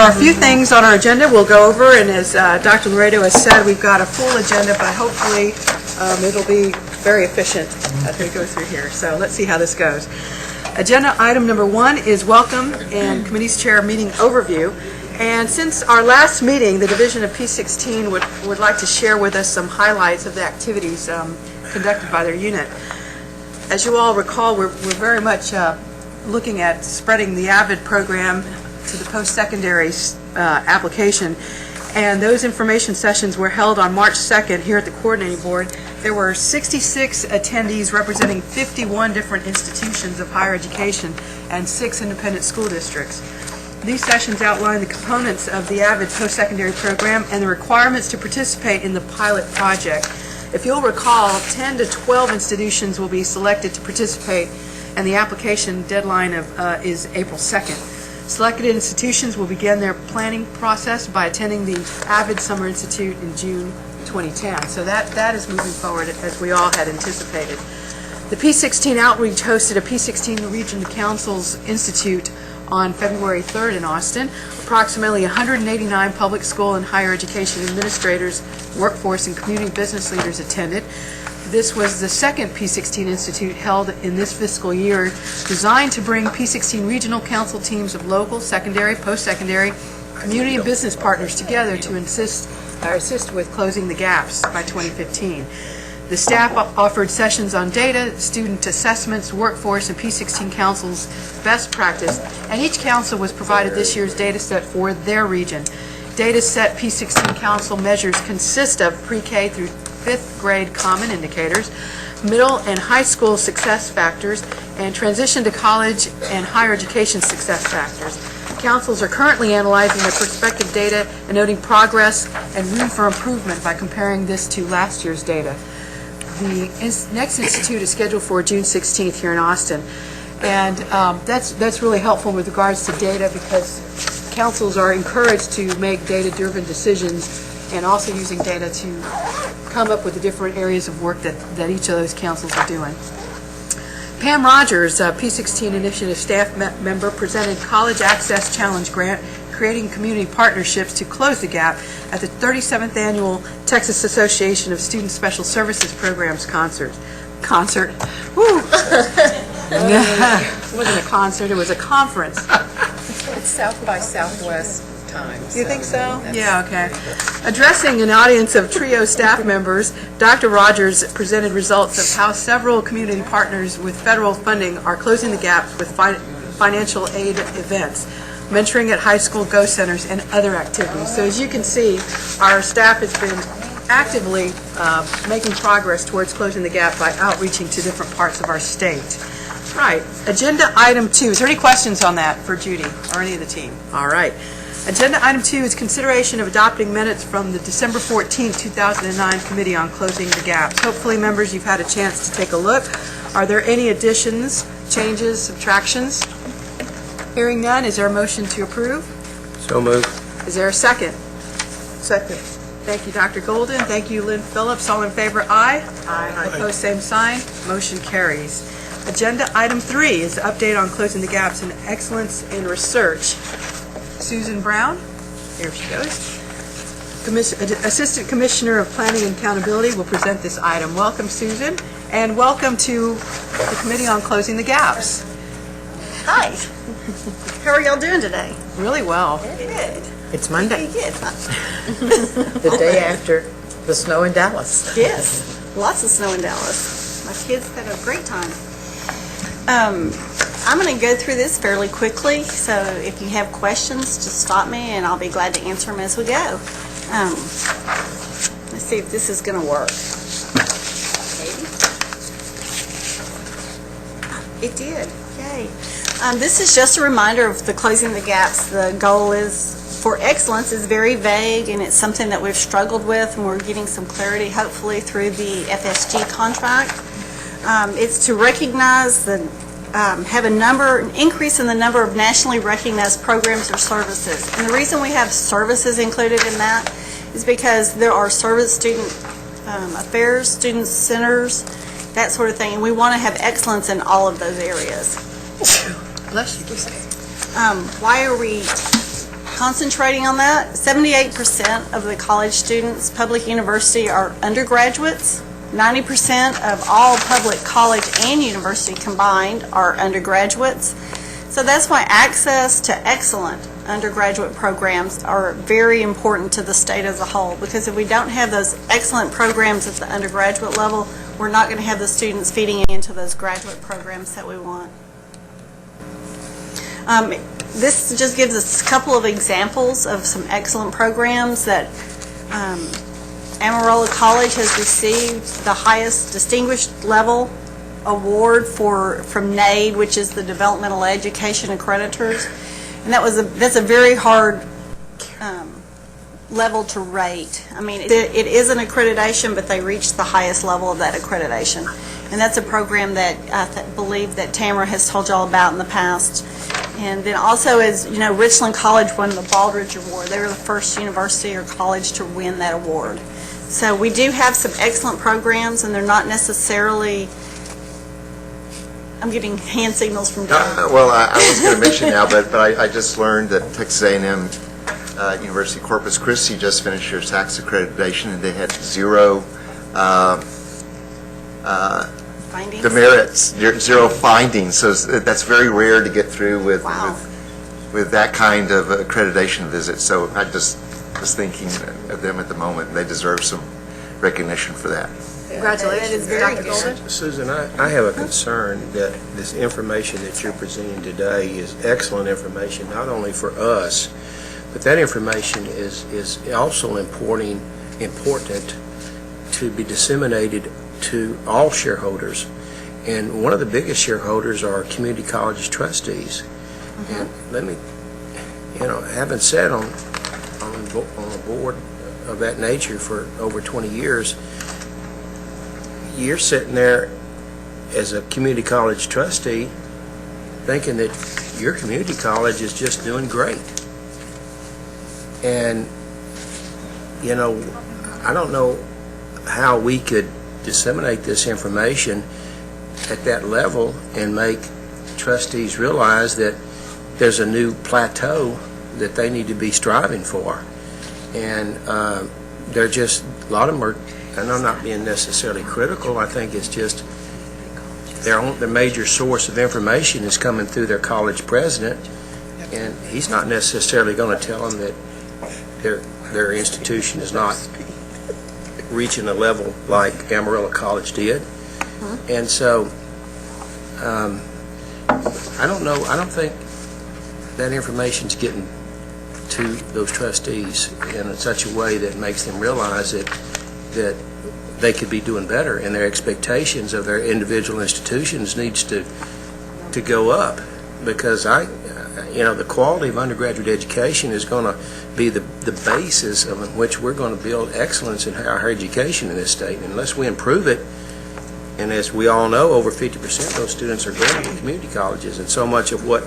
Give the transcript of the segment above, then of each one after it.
are a few things on our agenda we'll go over, and as Dr. Laredo has said, we've got a full agenda, but hopefully it'll be very efficient as we go through here. So let's see how this goes. Agenda item number 1 is welcome and committee's chair meeting overview. And since our last meeting, the division of P16 would like to share with us some highlights of the activities conducted by their unit. As you all recall, we're very much looking at spreading the AVID program to the post-secondary application. And those information sessions were held on March 2nd here at the coordinating board. There were 66 attendees representing 51 different institutions of higher education and 6 independent school districts. These sessions outline the components of the AVID post-secondary program and the requirements to participate in the pilot project. If you'll recall, 10 to 12 institutions will be selected to participate, and the application deadline is April 2nd. Selected institutions will begin their planning process by attending the AVID Summer Institute in June 2010. So that is moving forward as we all had anticipated. The P16 Outreach hosted a P16 Region Councils Institute on February 3rd in Austin. Approximately 189 public school and higher education administrators, workforce, and community business leaders attended. This was the second P16 Institute held in this fiscal year, designed to bring P16 regional council teams of local, secondary, post-secondary, community, and business partners together to assist with closing the gaps by 2015. The staff offered sessions on data, student assessments, workforce, and P16 Council's best practice, and each council was provided this year's data set for their region. Data set P16 Council measures consist of pre-K through 5th grade common indicators, middle and high school success factors, and transition to college and higher education success factors. Councils are currently analyzing their prospective data and noting progress and room for improvement by comparing this to last year's data. The next institute is scheduled for June 16th here in Austin, and that's really helpful with regards to data, because councils are encouraged to make data-driven decisions and also using data to come up with the different areas of work that each of those councils are doing. Pam Rogers, a P16 Initiative staff member, presented College Access Challenge Grant, creating community partnerships to close the gap at the 37th Annual Texas Association of Student Special Services Programs concert. Woo! It wasn't a concert, it was a conference. It's South by Southwest time. You think so? Yeah, okay. Addressing an audience of TRIO staff members, Dr. Rogers presented results of how several community partners with federal funding are closing the gaps with financial aid events, mentoring at high school Go Centers, and other activities. So as you can see, our staff has been actively making progress towards closing the gap by outreaching to different parts of our state. Right. Agenda item 2. Is there any questions on that for Judy or any of the team? All right. Agenda item 2 is consideration of adopting minutes from the December 14, 2009 Committee on Closing the Gaps. Hopefully, members, you've had a chance to take a look. Are there any additions, changes, subtractions? Hearing none, is there a motion to approve? So moved. Is there a second? Second. Thank you, Dr. Golden. Thank you, Lynn Phillips. All in favor, aye. Aye. Opposed, same sign. Motion carries. Agenda item 3 is update on closing the gaps in excellence in research. Susan Brown, here she goes. Assistant Commissioner of Planning and Accountability will present this item. Welcome, Susan, and welcome to the Committee on Closing the Gaps. Hi. How are y'all doing today? Really well. Good. It's Monday, Good. the day after the snow in Dallas. Yes. Lots of snow in Dallas. My kids had a great time. I'm going to go through this fairly quickly, so if you have questions, just stop me and I'll be glad to answer them as we go. Let's see if this is going to work. Maybe. It did. Yay. This is just a reminder of the closing the gaps. The goal is for excellence is very vague, and it's something that we've struggled with, and we're getting some clarity hopefully through the FSG contract. It's to recognize the have an increase in the number of nationally recognized programs or services. And the reason we have services included in that is because there are student affairs, student centers, that sort of thing, and we want to have excellence in all of those areas. Bless you. Why are we concentrating on that. 78% of the college students, public university, are undergraduates. 90% of all public college and university combined are undergraduates. So that's why access to excellent undergraduate programs are very important to the state as a whole, because if we don't have those excellent programs at the undergraduate level, we're not going to have the students feeding into those graduate programs that we want. This just gives us a couple of examples of some excellent programs that Amarillo College has received the highest distinguished level award from NAID, which is the Developmental Education Accreditors, and that's a very hard level to rate. I mean, it is an accreditation, but they reached the highest level of that accreditation, and that's a program that I believe that Tamara has told you all about in the past. And then also, as you know, Richland College won the Baldrige Award. They were the first university or college to win that award. So we do have some excellent programs, and they're not necessarily, I'm getting hand signals from Don. Well, I was going to mention now, but I just learned that Texas A&M University Corpus Christi just finished their tax accreditation, and they had zero Findings? demerits, zero findings. So that's very rare to get through with Wow. with that kind of accreditation visit. So I just was thinking of them at the moment. They deserve some recognition for that. Congratulations, That is very Dr. good. Golden. Susan, I have a concern that this information that you're presenting today is excellent information, not only for us, but that information is also important to be disseminated to all shareholders. And one of the biggest shareholders are community college trustees. And let me, having sat on a board of that nature for over 20 years, you're sitting there as a community college trustee thinking that your community college is just doing great. And, I don't know how we could disseminate this information at that level and make trustees realize that there's a new plateau that they need to be striving for. And they're just, a lot of them are, and I'm not being necessarily critical, I think it's just their major source of information is coming through their college president, and he's not necessarily going to tell them that their institution is not reaching a level like Amarillo College did. And so I don't know, I don't think that information's getting to those trustees in such a way that makes them realize that they could be doing better, and their expectations of their individual institutions needs to go up, because the quality of undergraduate education is going to be the basis of which we're going to build excellence in higher education in this state. And unless we improve it, and as we all know, over 50% of those students are going to community colleges, and so much of what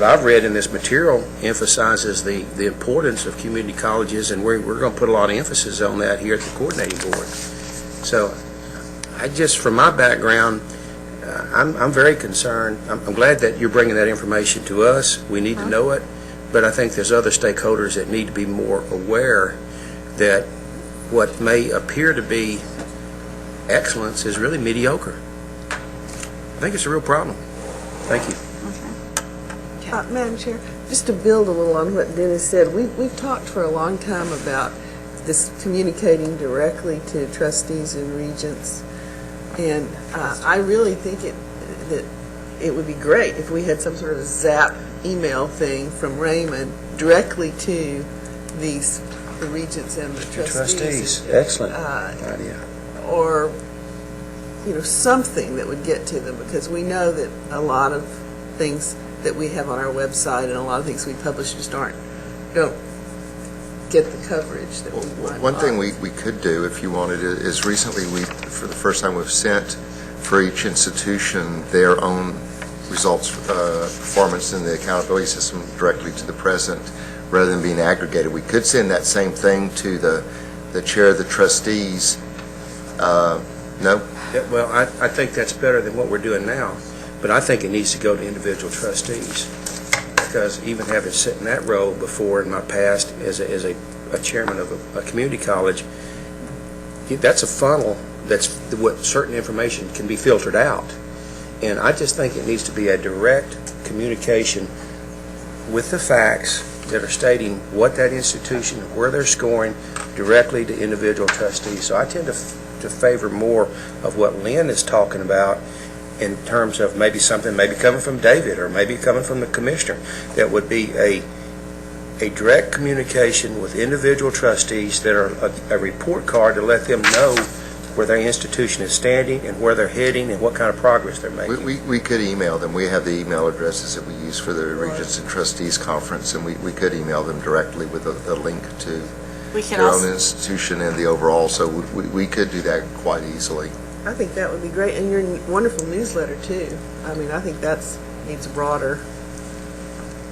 I've read in this material emphasizes the importance of community colleges, and we're going to put a lot of emphasis on that here at the coordinating board. So I just, from my background, I'm very concerned. I'm glad that you're bringing that information to us. We need to know it, but I think there's other stakeholders that need to be more aware that what may appear to be excellence is really mediocre. I think it's a real problem. Thank you. Madam Chair, just to build a little on what Dennis said, we've talked for a long time about this communicating directly to trustees and regents, and I really think that it would be great if we had some sort of Zap email thing from Raymond directly to the regents and the trustees. Excellent idea. Or, something that would get to them, because we know that a lot of things that we have on our website and a lot of things we publish just don't get the coverage that we want. One thing we could do, if you wanted, is recently for the first time, we've sent for each institution their own results, performance in the accountability system directly to the president, rather than being aggregated. We could send that same thing to the chair of the trustees. No? Yeah, well, I think that's better than what we're doing now, but I think it needs to go to individual trustees. because even having sit in that role before in my past as a chairman of a community college, that's a funnel. That's what certain information can be filtered out. And I just think it needs to be a direct communication with the facts that are stating what that institution, where they're scoring, directly to individual trustees. So I tend to favor more of what Lynn is talking about in terms of maybe something maybe coming from David or maybe coming from the commissioner, that would be a direct communication with individual trustees that are a report card to let them know where their institution is standing and where they're heading and what kind of progress they're making. We could email them. We have the email addresses that we use for the Regents and Trustees Conference, and we could email them directly with a link to We can their own also, institution and the overall, so we could do that quite easily. I think that would be great, and your wonderful newsletter too. I mean, I think that's needs a broader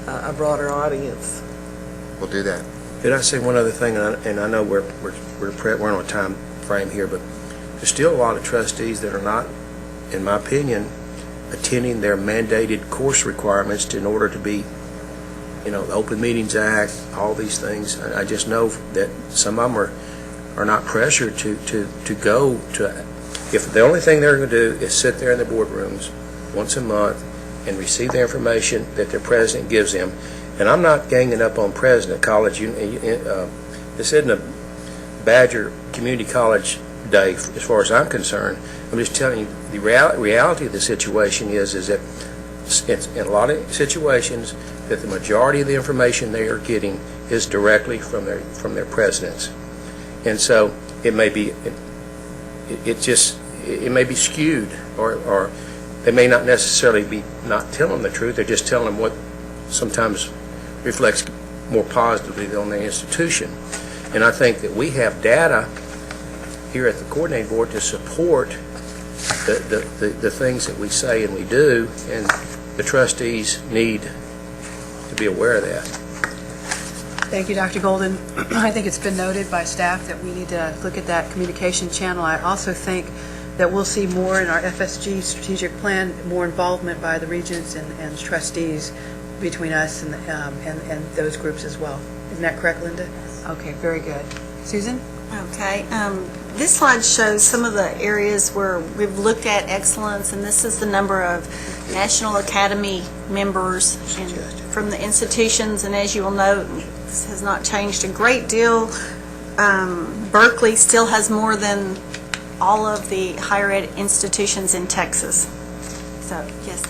audience. We'll do that. Did I say one other thing? And I know we're on a time frame here, but there's still a lot of trustees that are not, in my opinion, attending their mandated course requirements in order to be, the Open Meetings Act, all these things. I just know that some of them are not pressured to go to. If the only thing they're going to do is sit there in the boardrooms once a month and receive the information that their president gives them, and I'm not ganging up on President College. This isn't a Badger Community College day as far as I'm concerned. I'm just telling you the reality of the situation is that it's in a lot of situations that the majority of the information they are getting is directly from their presidents, and so it may be it may be skewed, or they may not necessarily be not telling the truth. They're just telling them what sometimes reflects more positively on the institution. And I think that we have data here at the coordinating board to support the things that we say and we do, and the trustees need to be aware of that. Thank you, Dr. Golden. I think it's been noted by staff that we need to look at that communication channel. I also think that we'll see more in our FSG strategic plan, more involvement by the regents and trustees between us and those groups as well. Isn't that correct, Linda? Okay, very good. Susan? okay. This slide shows some of the areas where we've looked at excellence, and this is the number of National Academy members from the institutions, and as you will note, this has not changed a great deal. Berkeley still has more than all of the higher ed institutions in Texas. So, yes.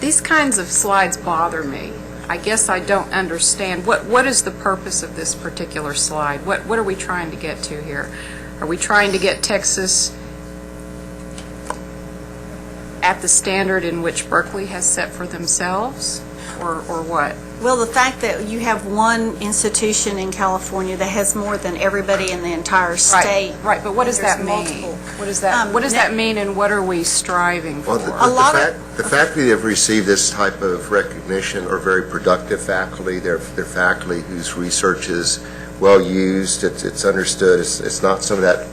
These kinds of slides bother me. I guess I don't understand. What is the purpose of this particular slide? What are we trying to get to here? Are we trying to get Texas at the standard in which Berkeley has set for themselves, or what? Well, the fact that you have one institution in California that has more than everybody in the entire state. Right, but what does There's that mean? multiple. What does that mean, and what are we striving for? Well, the faculty that have received this type of recognition are very productive faculty. They're faculty whose research is well used, it's understood. It's not some of that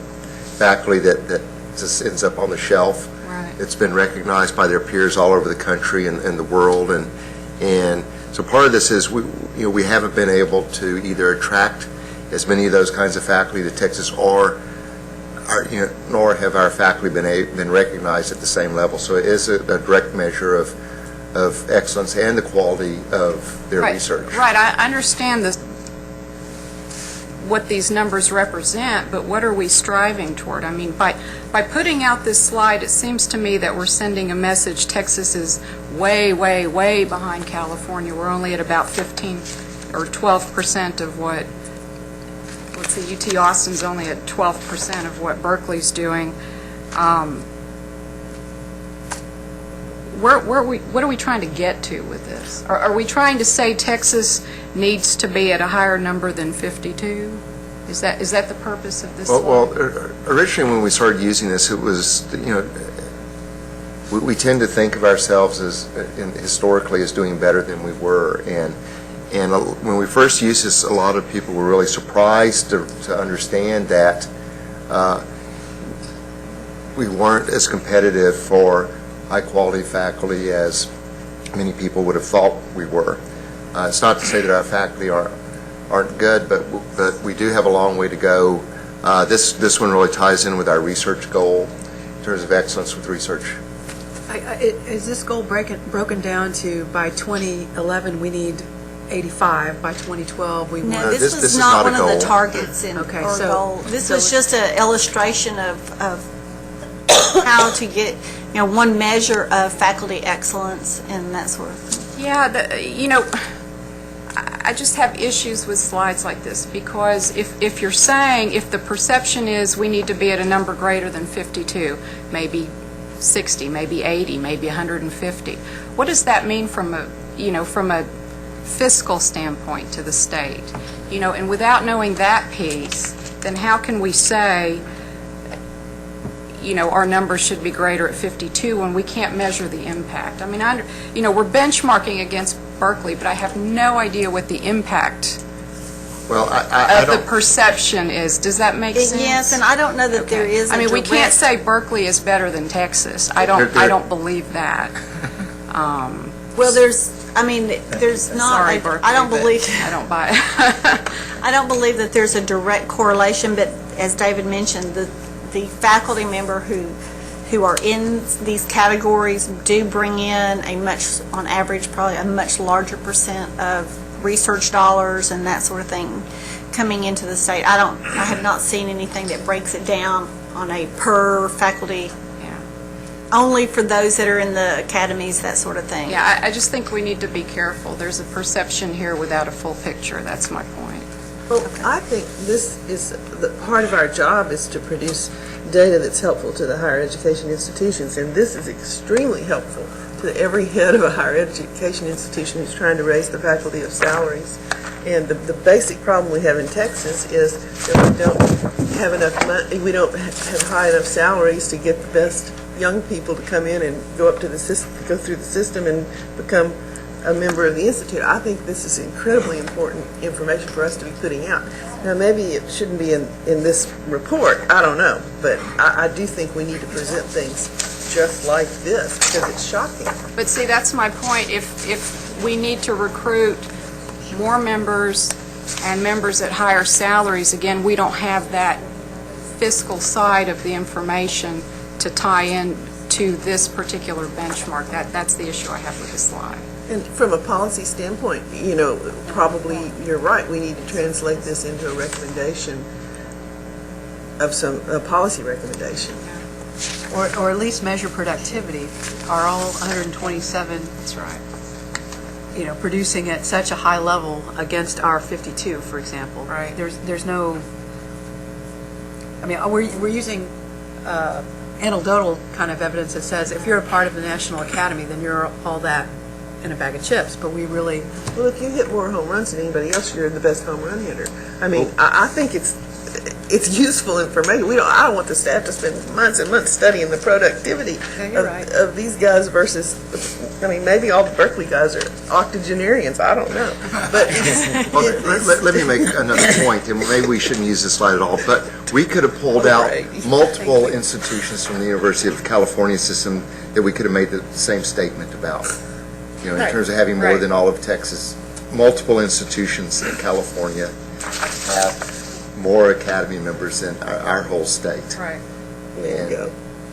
faculty that just ends up on the shelf. Right. It's been recognized by their peers all over the country and the world, and so part of this is we haven't been able to either attract as many of those kinds of faculty to Texas, or nor have our faculty been recognized at the same level. So it is a direct measure of excellence and the quality of their research. Right, I understand what these numbers represent, but what are we striving toward? I mean, by putting out this slide, it seems to me that we're sending a message Texas is way, way, way behind California. We're only at about 15 or 12% of what, let's see, UT Austin's only at 12% of what Berkeley's doing. What are we trying to get to with this? Are we trying to say Texas needs to be at a higher number than 52? Is that the purpose of this slide? Well, originally when we started using this, it was, we tend to think of ourselves as historically as doing better than we were, and when we first used this, a lot of people were really surprised to understand that we weren't as competitive for high-quality faculty as many people would have thought we were. It's not to say that our faculty aren't good, but we do have a long way to go. This one really ties in with our research goal in terms of excellence with research. Is this goal broken down to by 2011, we need 85, by 2012, we No, want... this this was is not not a one of the goal. targets in Okay, our so- goal. This so was just an illustration of how to get, one measure of faculty excellence and that sort of thing. Yeah, I just have issues with slides like this, because if you're saying, if the perception is we need to be at a number greater than 52, maybe 60, maybe 80, maybe 150, what does that mean from a fiscal standpoint to the state? And without knowing that piece, then how can we say, our numbers should be greater at 52 when we can't measure the impact? I mean, we're benchmarking against Berkeley, but I have no idea what the impact Well, I of the don't, perception is. Does that make sense? Yes, and I don't know that there is a I mean, we can't direct- say Berkeley is better than Texas. I don't believe that. Well, there's not, Sorry, Berkeley, I don't but believe, I don't buy it. I don't believe that there's a direct correlation, but as David mentioned, the faculty member who are in these categories do bring in on average, probably a much larger percent of research dollars and that sort of thing coming into the state. I have not seen anything that breaks it down on a per faculty, Yeah. only for those that are in the academies, that sort of thing. Yeah, I just think we need to be careful. There's a perception here without a full picture. That's my point. Well, I think this is, part of our job is to produce data that's helpful to the higher education institutions, and this is extremely helpful to every head of a higher education institution who's trying to raise the faculty of salaries. And the basic problem we have in Texas is that we don't have enough money, we don't have high enough salaries to get the best young people to come in and go up to the system, go through the system and become a member of the Institute. I think this is incredibly important information for us to be putting out. Now, maybe it shouldn't be in this report, I don't know, but I do think we need to present things just like this, because it's shocking. But see, that's my point. If we need to recruit more members and members at higher salaries, again, we don't have that fiscal side of the information to tie in to this particular benchmark. That's the issue I have with the slide. And from a policy standpoint, probably you're right, we need to translate this into a recommendation of a policy recommendation. Or at least measure productivity. Are all 127, That's right. producing at such a high level against our 52, for example? Right. There's no, I mean, we're using anecdotal kind of evidence that says if you're a part of the National Academy, then you're all that in a bag of chips, but we really... Well, if you hit more home runs than anybody else, you're the best home run hitter. I mean, I think it's useful information. I don't want the staff to spend months and months studying the productivity of these guys versus, I mean, maybe all the Berkeley guys are octogenarians. I don't know. But let me make another point, and maybe we shouldn't use this slide at all, but we could have pulled out multiple institutions from the University of California system that we could have made the same statement about. In terms of having more than all of Texas. Multiple institutions in California have more academy members than our whole state. Right. there you go.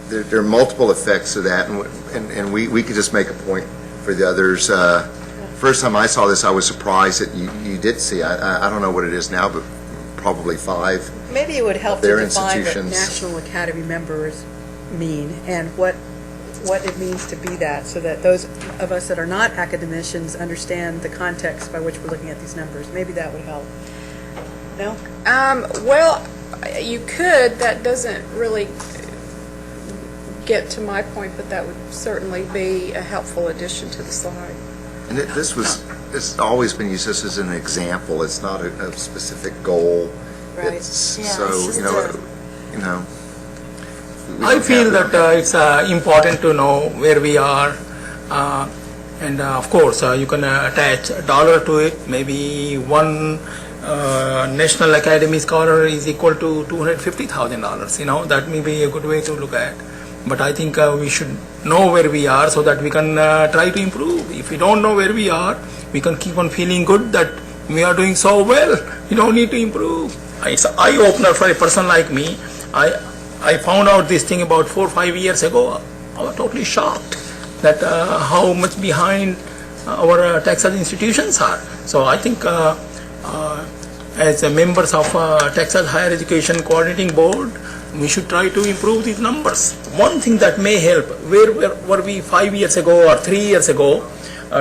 There are multiple effects of that, and we could just make a point for the others. First time I saw this, I was surprised that you did see, I don't know what it is now, but probably 5. Maybe it would help to Their define what institutions. National Academy members mean and what it means to be that, so that those of us that are not academicians understand the context by which we're looking at these numbers. Maybe that would help. No? Well, you could. That doesn't really get to my point, but that would certainly be a helpful addition to the slide. And it's always been used just as an example. It's not a specific goal. Right. It's, Yeah, so, it's just we I don't feel have that it's important to know where we are, and of course you can attach a dollar to it. Maybe one National Academy Scholar is equal to $250,000. That may be a good way to look at. but I think we should know where we are so that we can try to improve. If we don't know where we are, we can keep on feeling good that we are doing so well. We don't need to improve. It's an eye-opener for a person like me. I found out this thing about 4 or 5 years ago. I was totally shocked that how much behind our Texas institutions are. So I think as members of Texas Higher Education Coordinating Board, we should try to improve these numbers. One thing that may help, where were we 5 years ago or 3 years ago?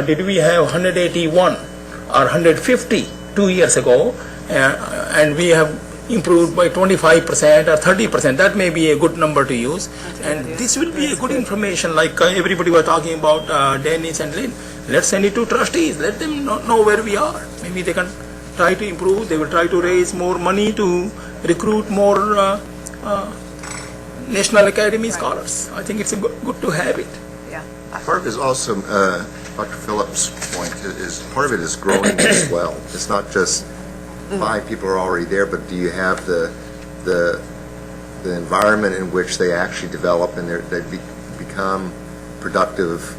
Did we have 181 or 150 2 years ago? And we have improved by 25% or 30%. That may be a good number to use. And this will be a good information, like everybody was talking about Dennis and Lynn. Let's send it to trustees. Let them know where we are. Maybe they can try to improve. They will try to raise more money to recruit more National Academy scholars. I think it's good to have it. Yeah. Part of it is also, Dr. Phillips' point, is part of it is growing as well. It's not just fine, people are already there, but do you have the environment in which they actually develop and they become productive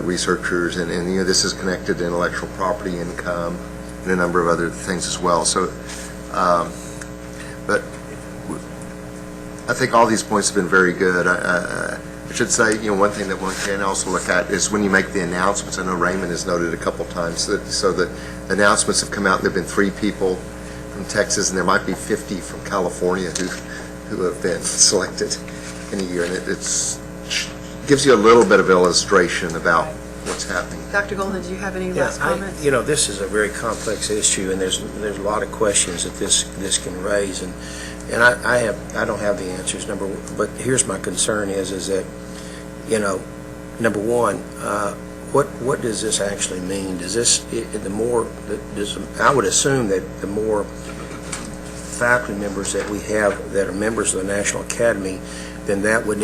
researchers, and you know, this is connected to intellectual property income and a number of other things as well. So, but I think all these points have been very good. I should say, you know, one thing that one can also look at is when you make the announcements. I know Raymond has noted a couple times that so the announcements have come out. There have been 3 people from Texas, and there might be 50 from California who have been selected in a year, and it gives you a little bit of illustration about what's happening. Dr. Golden, do you have any last comments? You know, this is a very complex issue, and there's a lot of questions that this can raise, and I don't have the answers. But here's my concern is that, you know, number one, what does this actually mean? Does this I would assume that the more faculty members that we have that are members of the National Academy, then that would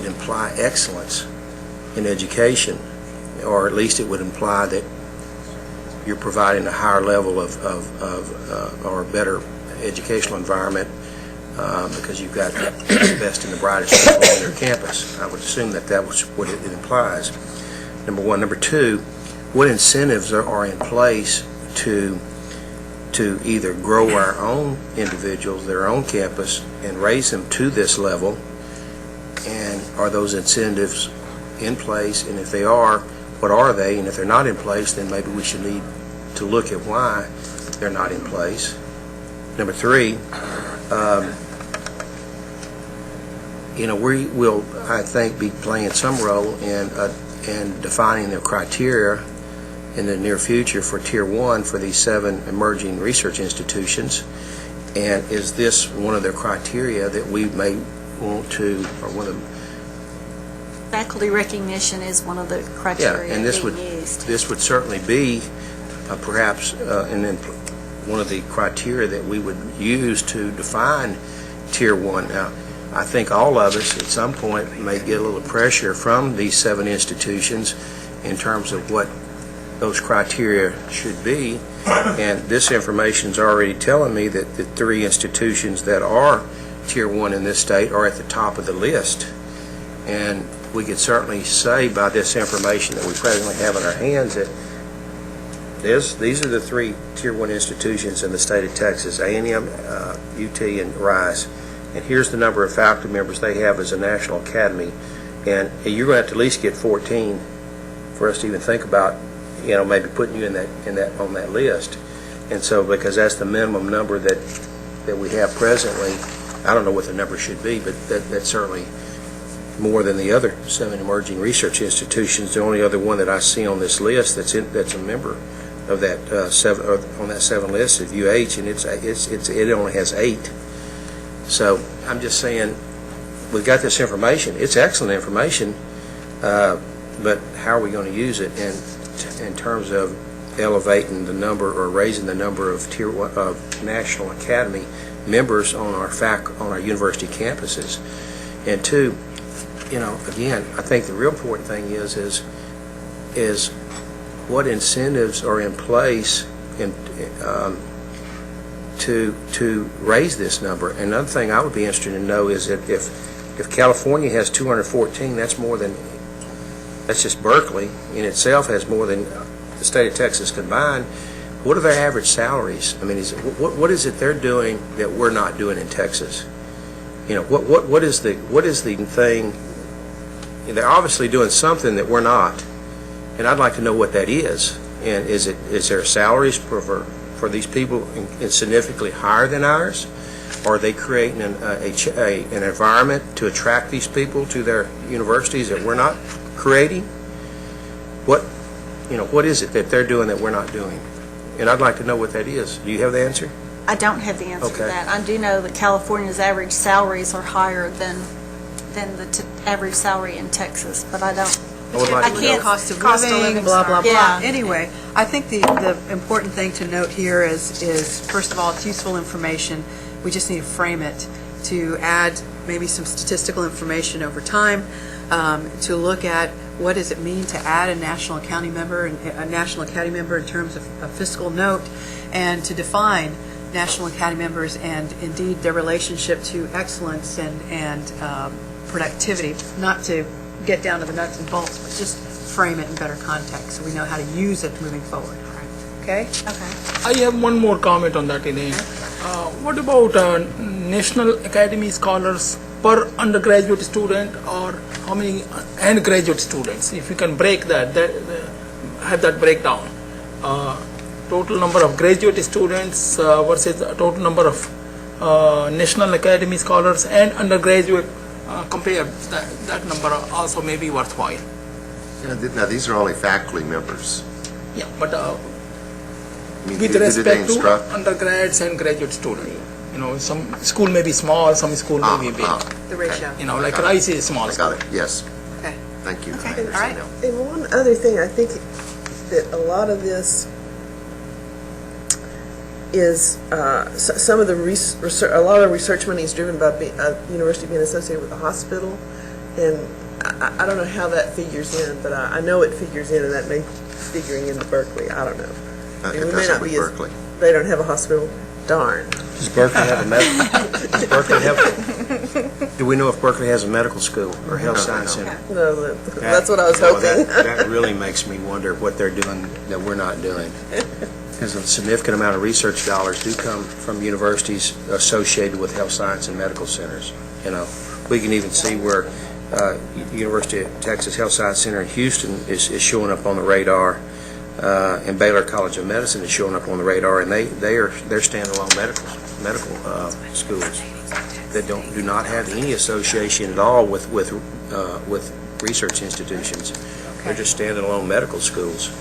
imply excellence in education, or at least it would imply that you're providing a higher level of or a better educational environment because you've got the best and the brightest people on your campus. I would assume that was what it implies. Number one. Number two, what incentives are in place to either grow our own individuals, their own campus, and raise them to this level, and are those incentives in place, and if they are, what are they, and if they're not in place, then maybe we should need to look at why they're not in place. Number three, you know, we will, I think, be playing some role in defining the criteria in the near future for Tier 1 for these 7 emerging research institutions. And is this one of the criteria that we may want to, or one of the Faculty recognition is one of the criteria and being used. this would certainly be perhaps one of the criteria that we would use to define Tier 1. Now, I think all of us at some point may get a little pressure from these 7 institutions in terms of what those criteria should be, and this information is already telling me that the 3 institutions that are Tier 1 in this state are at the top of the list. And we could certainly say by this information that we presently have in our hands that these are the 3 Tier 1 institutions in the state of Texas: A&M, UT, and Rice. And here's the number of faculty members they have as a National Academy. And you're going to have to at least get 14 for us to even think about, you know, maybe putting you on that list. And so, because that's the minimum number that we have presently, I don't know what the number should be, but that's certainly more than the other 7 emerging research institutions. The only other one that I see on this list that's a member of that on that 7 list is UH, and it only has 8. So I'm just saying, we've got this information. It's excellent information, but how are we going to use it in terms of elevating the number or raising the number of Tier 1 of National Academy members on our university campuses? And 2, you know, again, I think the real important thing is what incentives are in place to raise this number. And another thing I would be interested to know is that if if California has 214, that's just Berkeley in itself has more than the state of Texas combined. What are their average salaries? I mean, what is it they're doing that we're not doing in Texas? You know, what is the thing? They're obviously doing something that we're not, and I'd like to know what that is. And is there salaries for these people significantly higher than ours? Or are they creating an environment to attract these people to their universities that we're not creating? What is it that they're doing that we're not doing? And I'd like to know what that is. Do you have the answer? I don't have the answer to Okay. that. I do know that California's average salaries are higher than the average salary in Texas, but I don't. I would like I to can't- know. Cost of Cost of living, living, blah, blah, sorry. blah. Yeah. Anyway, I think the important thing to note here is, first of all, it's useful information. We just need to frame it, to add maybe some statistical information over time, to look at what does it mean to add a National Academy member in terms of a fiscal note, and to define National Academy members and indeed their relationship to excellence and productivity, not to get down to the nuts and bolts, but just frame it in better context so we know how to use it moving forward. Okay? Okay. I have one more comment on that, Elaine. What about National Academy scholars per undergraduate student, or how many and graduate students? If you can break that have that breakdown. Total number of graduate students versus total number of National Academy scholars and undergraduate, compare that number also may be worthwhile. Now, these are only faculty members. Yeah, but I mean, with do they respect to instruct? undergrads and graduate students. You know, some school may be small, some school may be big. The ratio. You know, like Rice is small I school. got it, yes. Okay. Thank you. I all understand right. now. And one other thing, I think that a lot of this is some of the research, a lot of research money is driven by university being associated with a hospital, and I don't know how that figures in, but I know it figures in, and that may be figuring into Berkeley. I don't know. I mean, It we may doesn't not with be as- Berkeley. They don't have a hospital. Darn. Does Berkeley have a does Berkeley have? Do we know if Berkeley has a medical school or health science center? No, that's what I was Well, hoping. that really makes me wonder what they're doing that we're not doing. Because a significant amount of research dollars do come from universities associated with health science and medical centers. You know, we can even see where University of Texas Health Science Center in Houston is showing up on the radar, and Baylor College of Medicine is showing up on the radar, and they're standalone medical schools that do not have any association at all with research institutions. They're just standalone medical schools.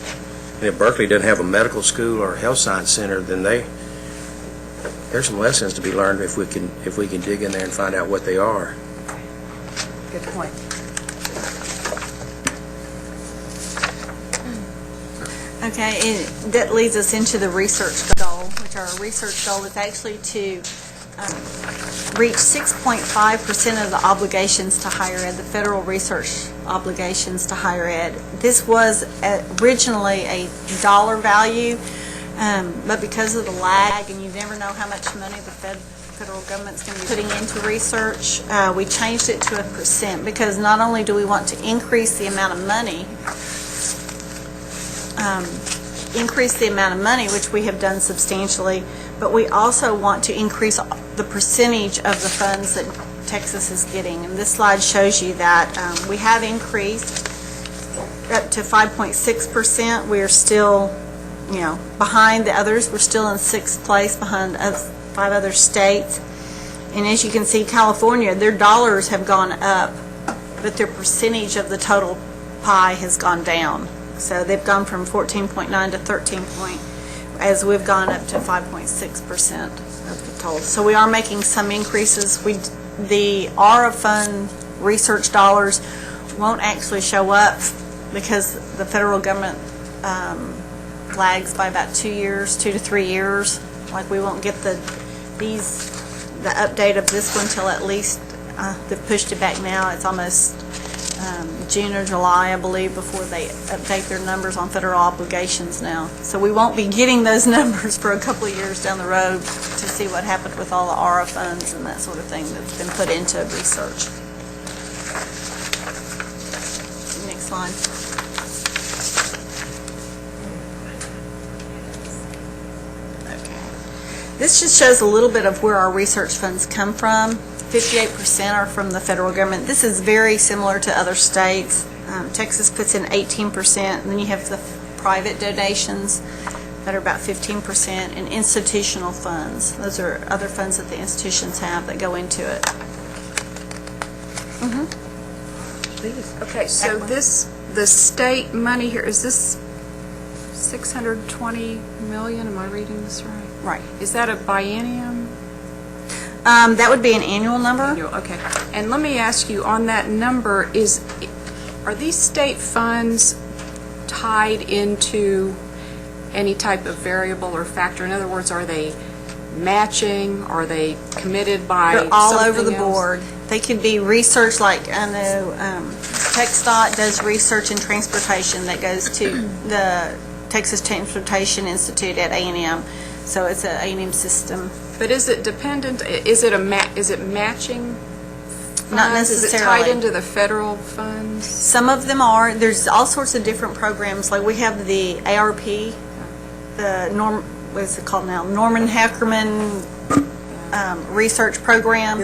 And if Berkeley doesn't have a medical school or a health science center, then there's some lessons to be learned if we can dig in there and find out what they are. Good point. Okay, and that leads us into the research goal, which our research goal is actually to reach 6.5% of the obligations to higher ed, the federal research obligations to higher ed. This was originally a dollar value, but because of the lag, and you never know how much money the federal government's going to be putting into research, we changed it to a percent, because not only do we want to increase the amount of money, which we have done substantially, but we also want to increase the percentage of the funds that Texas is getting. And this slide shows you that we have increased up to 5.6%. We are still, behind the others. We're still in sixth place behind 5 other states. And as you can see, California, their dollars have gone up, but their percentage of the total pie has gone down. So they've gone from 14.9 to 13 as we've gone up to 5.6% of the total. So we are making some increases. The ARA fund research dollars won't actually show up because the federal government lags by about 2 to 3 years. Like, we won't get the update of this one till at least they've pushed it back now. It's almost June or July, I believe, before they update their numbers on federal obligations now. So we won't be getting those numbers for a couple of years down the road to see what happened with all the ARA funds and that sort of thing that's been put into research. slide. Okay. This just shows a little bit of where our research funds come from. 58% are from the federal government. This is very similar to other states. Texas puts in 18%, and then you have the private donations that are about 15%, and institutional funds. Those are other funds that the institutions have that go into it. Okay, so the state money here, is this 620 million? Am I reading this right? Right. Is that a biennium? That would be an annual number. Annual, okay. And let me ask you, on that number, are these state funds tied into any type of variable or factor? In other words, are they matching? Are they committed by They're all over something the else? board. They could be research, like I know TxDOT does research in transportation that goes to the Texas Transportation Institute at A&M. So it's an A&M system. But is it dependent, is it matching Not funds? Is it necessarily. tied into the federal funds? Some of them are. There's all sorts of different programs. Like we have the ARP, what is it called now? Norman Hackerman Research Program.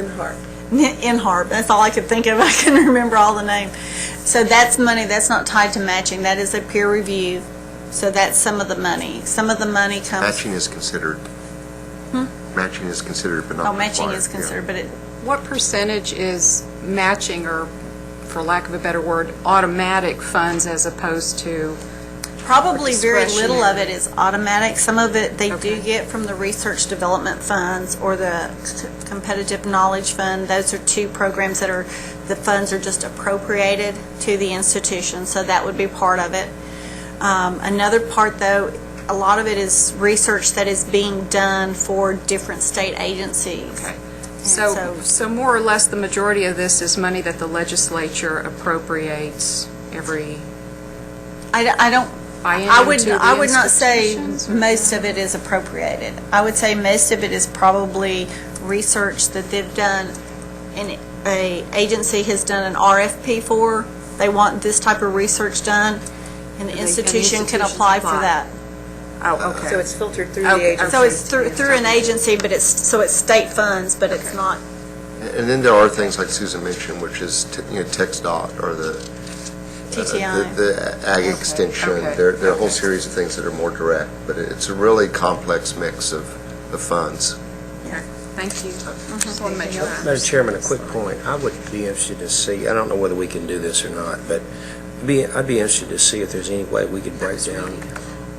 NHARP. That's all I could think of. I couldn't remember all the name. So that's money that's not tied to matching. That is a peer review. So that's some of the money. Some of the money comes. Matching is considered. Matching is considered, but not required. Matching is yeah. considered, but What percentage is matching, or for lack of a better word, automatic funds as opposed to? probably very little of discretionary. it is automatic. Some of it they Okay. do get from the research development funds or the competitive knowledge fund. Those are two programs that the funds are just appropriated to the institution, so that would be part of it. Another part, though, a lot of it is research that is being done for different state agencies. Okay. And So more or less, the majority of this is money that the legislature appropriates every I don't. biennium I would to the I would not say institutions, or- most of it is appropriated. I would say most of it is probably research that they've done, and a agency has done an RFP for. They want this type of research done, and the institution can apply for that. Oh, okay. So it's filtered through Okay. the agency. So it's through an agency, but it's state funds, but it's not. And then there are things like Susan mentioned, which is, TxDOT or the TTI. the Ag Extension. Okay. There are a whole series of things that are more direct, but it's a really complex mix of funds. Thank you. Just want to make sure. Madam Chairman, a quick point. I would be interested to see, I don't know whether we can do this or not, but I'd be interested to see if there's any way we could break down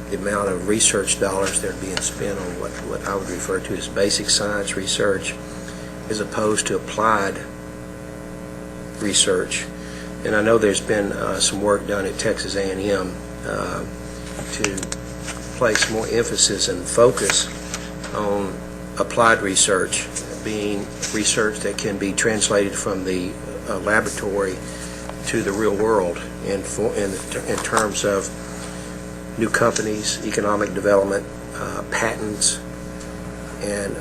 the amount of research dollars that are being spent on what I would refer to as basic science research as opposed to applied research. And I know there's been some work done at Texas A&M to place more emphasis and focus on applied research, being research that can be translated from the laboratory to the real world in terms of new companies, economic development, patents, and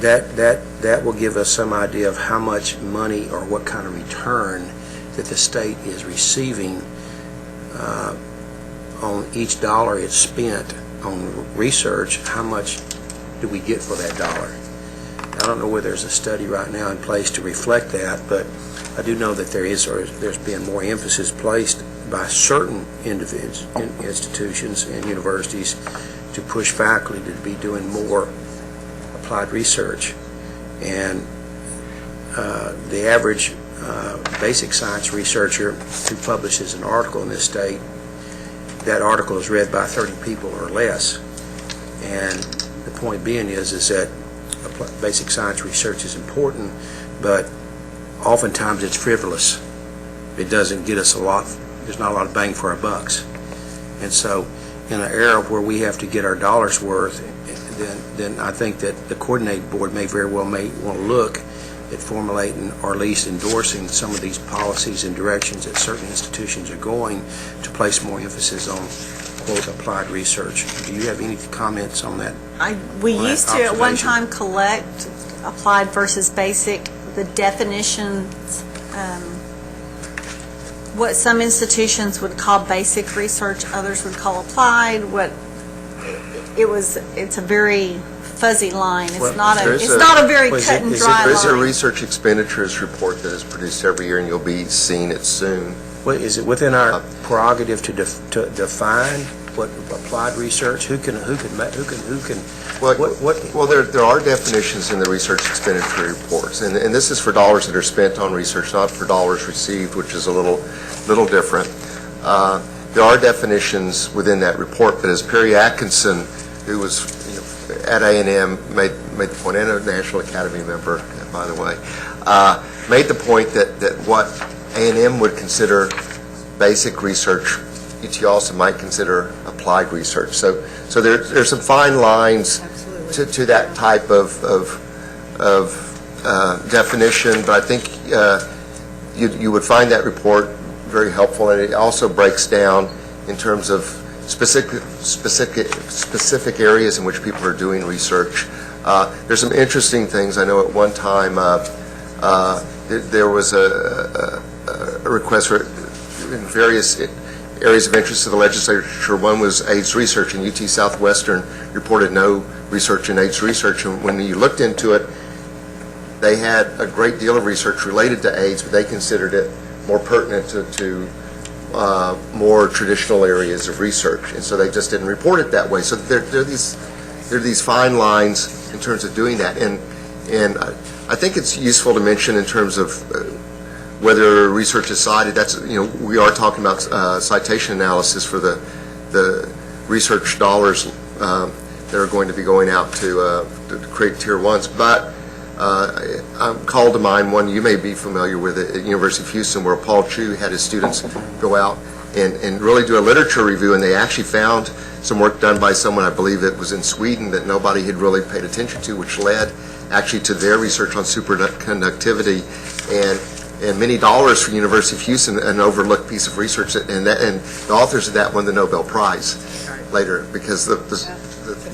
that will give us some idea of how much money or what kind of return that the state is receiving on each dollar it's spent on research. How much do we get for that dollar? I don't know whether there's a study right now in place to reflect that, but I do know that there's been more emphasis placed by certain institutions and universities to push faculty to be doing more applied research. And the average basic science researcher who publishes an article in this state, that article is read by 30 people or less. And the point being is that basic science research is important, but oftentimes it's frivolous. It doesn't get us a lot, there's not a lot of bang for our bucks. And so in an era where we have to get our dollars worth, then I think that the coordinating board may want to look at formulating or at least endorsing some of these policies and directions that certain institutions are going to place more emphasis on, quote, applied research. Do you have any comments on that? We on that used to at one observation? time collect applied versus basic, the definitions. what some institutions would call basic research, others would call applied, it's a very fuzzy line. It's Well, not there's it's not a very was cut it- and is it- dry There's a line. research expenditures report that is produced every year, and you'll be seeing it soon. Is it within our prerogative to define what applied research, who can, Well, what? well, there are definitions in the research expenditure reports, and this is for dollars that are spent on research, not for dollars received, which is a little different. There are definitions within that report, but as Perry Atkinson, who was at A&M, made the point, and a National Academy member, by the way, made the point that what A&M would consider basic research, UT also might consider applied research. So there's some fine lines to that type of definition, but I think you would find that report very helpful, and it also breaks down in terms of specific areas in which people are doing research. There's some interesting things. I know at one time there was a request for in various areas of interest to the legislature. One was AIDS research, and UT Southwestern reported no research in AIDS research. And when you looked into it, they had a great deal of research related to AIDS, but they considered it more pertinent to more traditional areas of research, and so they just didn't report it that way. So there are these fine lines in terms of doing that, and I think it's useful to mention in terms of whether research is cited. That's we are talking about citation analysis for the research dollars that are going to be going out to create tier ones, but I'm called to mind one you may be familiar with at University of Houston, where Paul Chu had his students go out and really do a literature review, and they actually found some work done by someone, I believe it was in Sweden, that nobody had really paid attention to, which led actually to their research on superconductivity, and many dollars for University of Houston, an overlooked piece of research, and the authors of that won the Nobel Prize later because the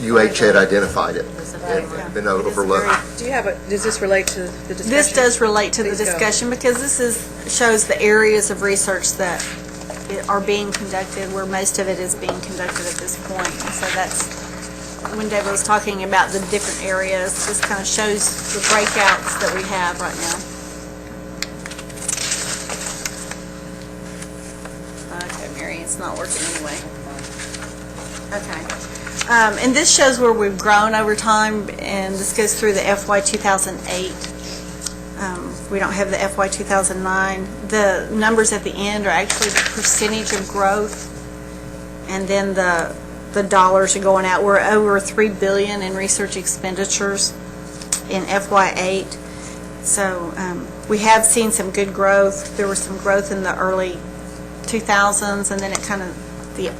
UH had identified it. It had been overlooked. Do you have does this relate to the discussion? This does relate to the Please go. discussion because shows the areas of research that are being conducted, where most of it is being conducted at this point. And so that's, when David was talking about the different areas, this kind of shows the breakouts that we have right now. Okay, Mary, it's not working anyway. Okay. And this shows where we've grown over time, and this goes through the FY 2008. We don't have the FY 2009. The numbers at the end are actually the percentage of growth, and then the dollars are going out. We're over $3 billion in research expenditures in FY 8. So we have seen some good growth. There was some growth in the early 2000s, and then it kind of, the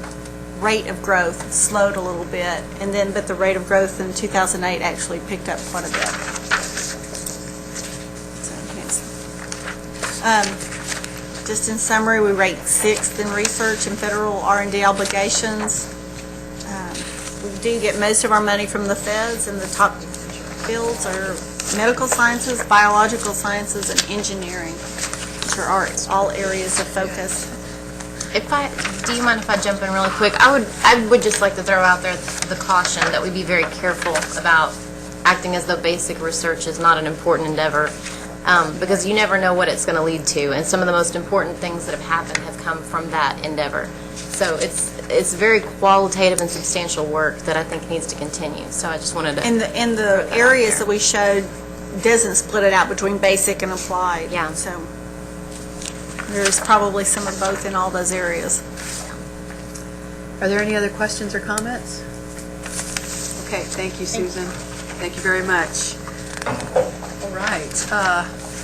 rate of growth slowed a little bit, and then but the rate of growth in 2008 actually picked up quite a bit. So, yes. Just in summary, we rate 6th in research and federal R&D obligations. We do get most of our money from the feds, and the top fields are medical sciences, biological sciences, and engineering, which are all areas of focus. Do you mind if I jump in really quick? I would just like to throw out there the caution that we be very careful about acting as though basic research is not an important endeavor, because you never know what it's going to lead to, and some of the most important things that have happened have come from that endeavor. So it's very qualitative and substantial work that I think needs to continue. So I just wanted to. And the areas that we showed doesn't split it out between basic and applied. Yeah. So there's probably some of both in all those areas. Are there any other questions or comments? Okay, thank you, Susan. Thank you very much. All right,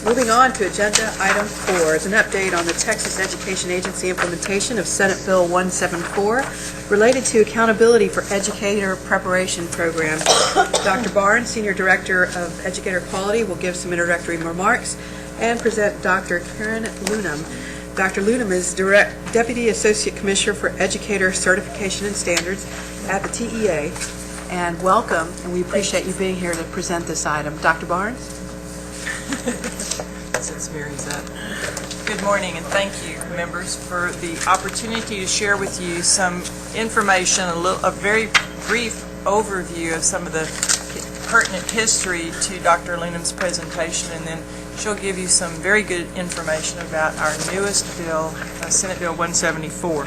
moving on to Agenda Item 4 is an update on the Texas Education Agency implementation of Senate Bill 174 related to accountability for educator preparation program. Dr. Barnes, Senior Director of Educator Quality, will give some introductory remarks and present Dr. Karen Lunam. Dr. Lunam is Deputy Associate Commissioner for Educator Certification and Standards at the TEA. And welcome, and we appreciate you being here to present this item. Dr. Barnes? Since Mary's up. Good morning, and thank you, members, for the opportunity to share with you some information, a very brief overview of some of the pertinent history to Dr. Lunam's presentation, and then she'll give you some very good information about our newest bill, Senate Bill 174.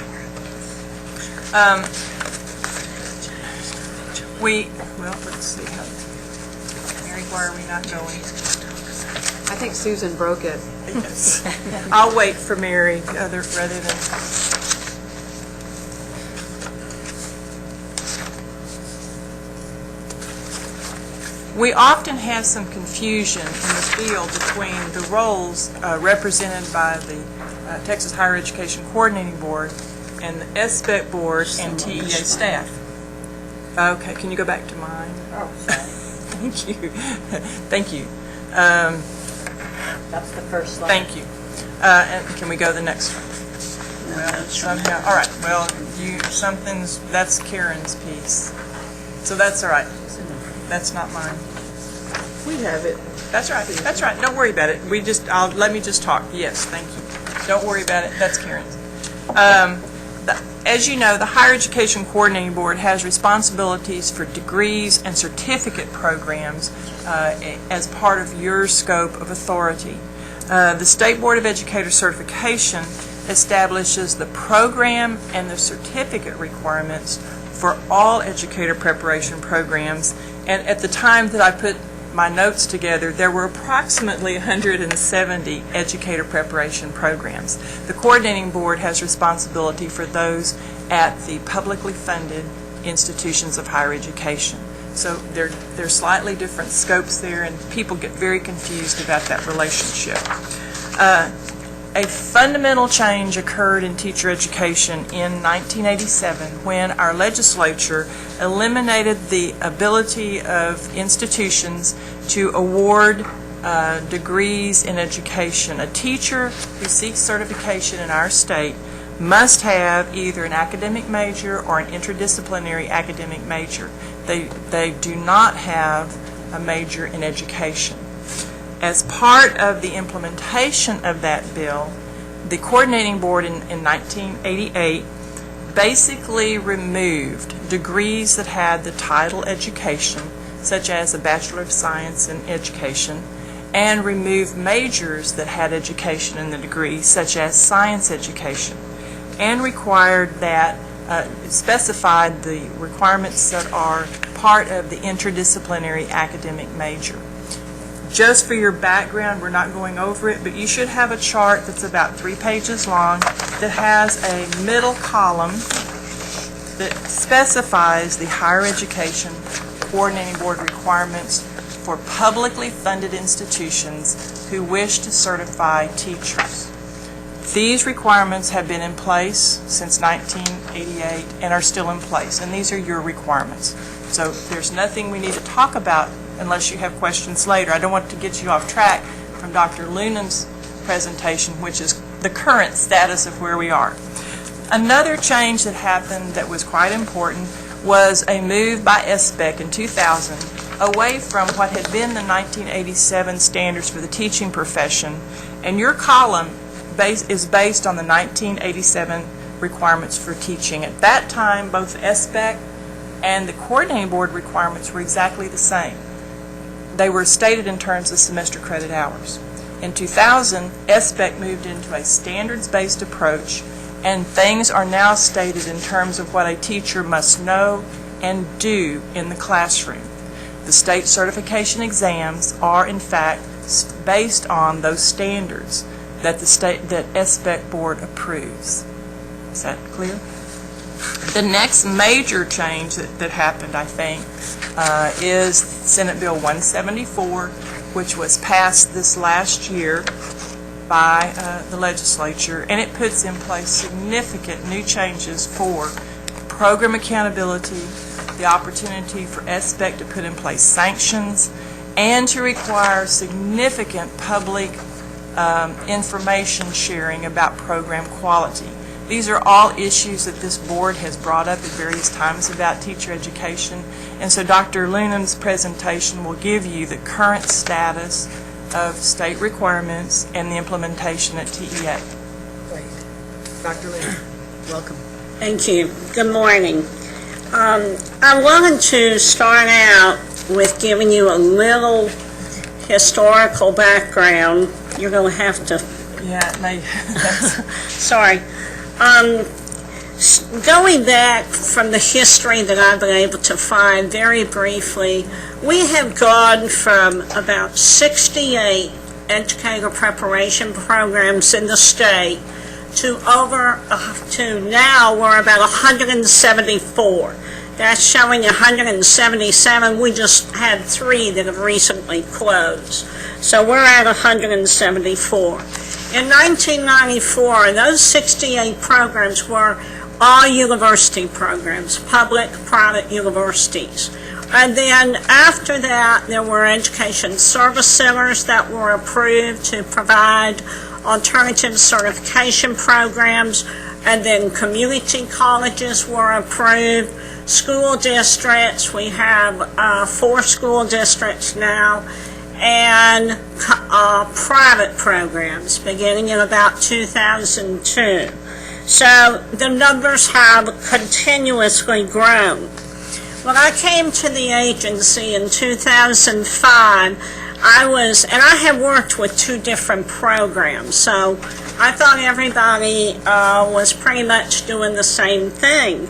Let's see. Mary, why are we not going? I think Susan broke it. Yes. I'll wait for Mary rather than... We often have some confusion in the field between the roles represented by the Texas Higher Education Coordinating Board and the SBEC Board and TEA staff. Okay, can you go back to mine? Oh, sorry. Thank you. Thank you. That's the first slide. Thank you. And can we go to the next one? Well, somehow, all right, well, that's Karen's piece. So that's all right. That's not mine. We have it. That's right, that's right. Don't worry about it. Let me just talk. Yes, thank you. Don't worry about it. That's Karen's. As you know, the Higher Education Coordinating Board has responsibilities for degrees and certificate programs as part of your scope of authority. The State Board of Educator Certification establishes the program and the certificate requirements for all educator preparation programs. And at the time that I put my notes together, there were approximately 170 educator preparation programs. The coordinating board has responsibility for those at the publicly funded institutions of higher education. So they're slightly different scopes there, and people get very confused about that relationship. A fundamental change occurred in teacher education in 1987 when our legislature eliminated the ability of institutions to award degrees in education. A teacher who seeks certification in our state must have either an academic major or an interdisciplinary academic major. They do not have a major in education. As part of the implementation of that bill, the coordinating board in 1988 basically removed degrees that had the title education, such as a Bachelor of Science in Education, and removed majors that had education in the degree, such as science education, and required that, specified the requirements that are part of the interdisciplinary academic major. Just for your background, we're not going over it, but you should have a chart that's about 3 pages long that has a middle column that specifies the higher education coordinating board requirements for publicly funded institutions who wish to certify teachers. These requirements have been in place since 1988 and are still in place, and these are your requirements. So there's nothing we need to talk about unless you have questions later. I don't want to get you off track from Dr. Lunam's presentation, which is the current status of where we are. Another change that happened that was quite important was a move by SBEC in 2000 away from what had been the 1987 standards for the teaching profession, and your column is based on the 1987 requirements for teaching. At that time, both SBEC and the coordinating board requirements were exactly the same. They were stated in terms of semester credit hours. In 2000, SBEC moved into a standards-based approach, and things are now stated in terms of what a teacher must know and do in the classroom. The state certification exams are, in fact, based on those standards that that SBEC board approves. Is that clear? The next major change that happened, I think, is Senate Bill 174, which was passed this last year by the legislature, and it puts in place significant new changes for program accountability, the opportunity for SBEC to put in place sanctions, and to require significant public information sharing about program quality. These are all issues that this board has brought up at various times about teacher education, and so Dr. Lunam's presentation will give you the current status of state requirements and the implementation at TEA. Dr. Lee, welcome. Thank you. Good morning. I wanted to start out with giving you a little historical background. You're going to have to... Yeah, it may. Sorry. Going back from the history that I've been able to find very briefly, we have gone from about 68 educator preparation programs in the state to now we're about 174. That's showing 177. We just had 3 that have recently closed. So we're at 174. In 1994, those 68 programs were all university programs, public, private universities. And then after that, there were education service centers that were approved to provide alternative certification programs, and then community colleges were approved. School districts, we have 4 school districts now, and private programs beginning in about 2002. So the numbers have continuously grown. When I came to the agency in 2005, I had worked with 2 different programs, so I thought everybody was pretty much doing the same thing.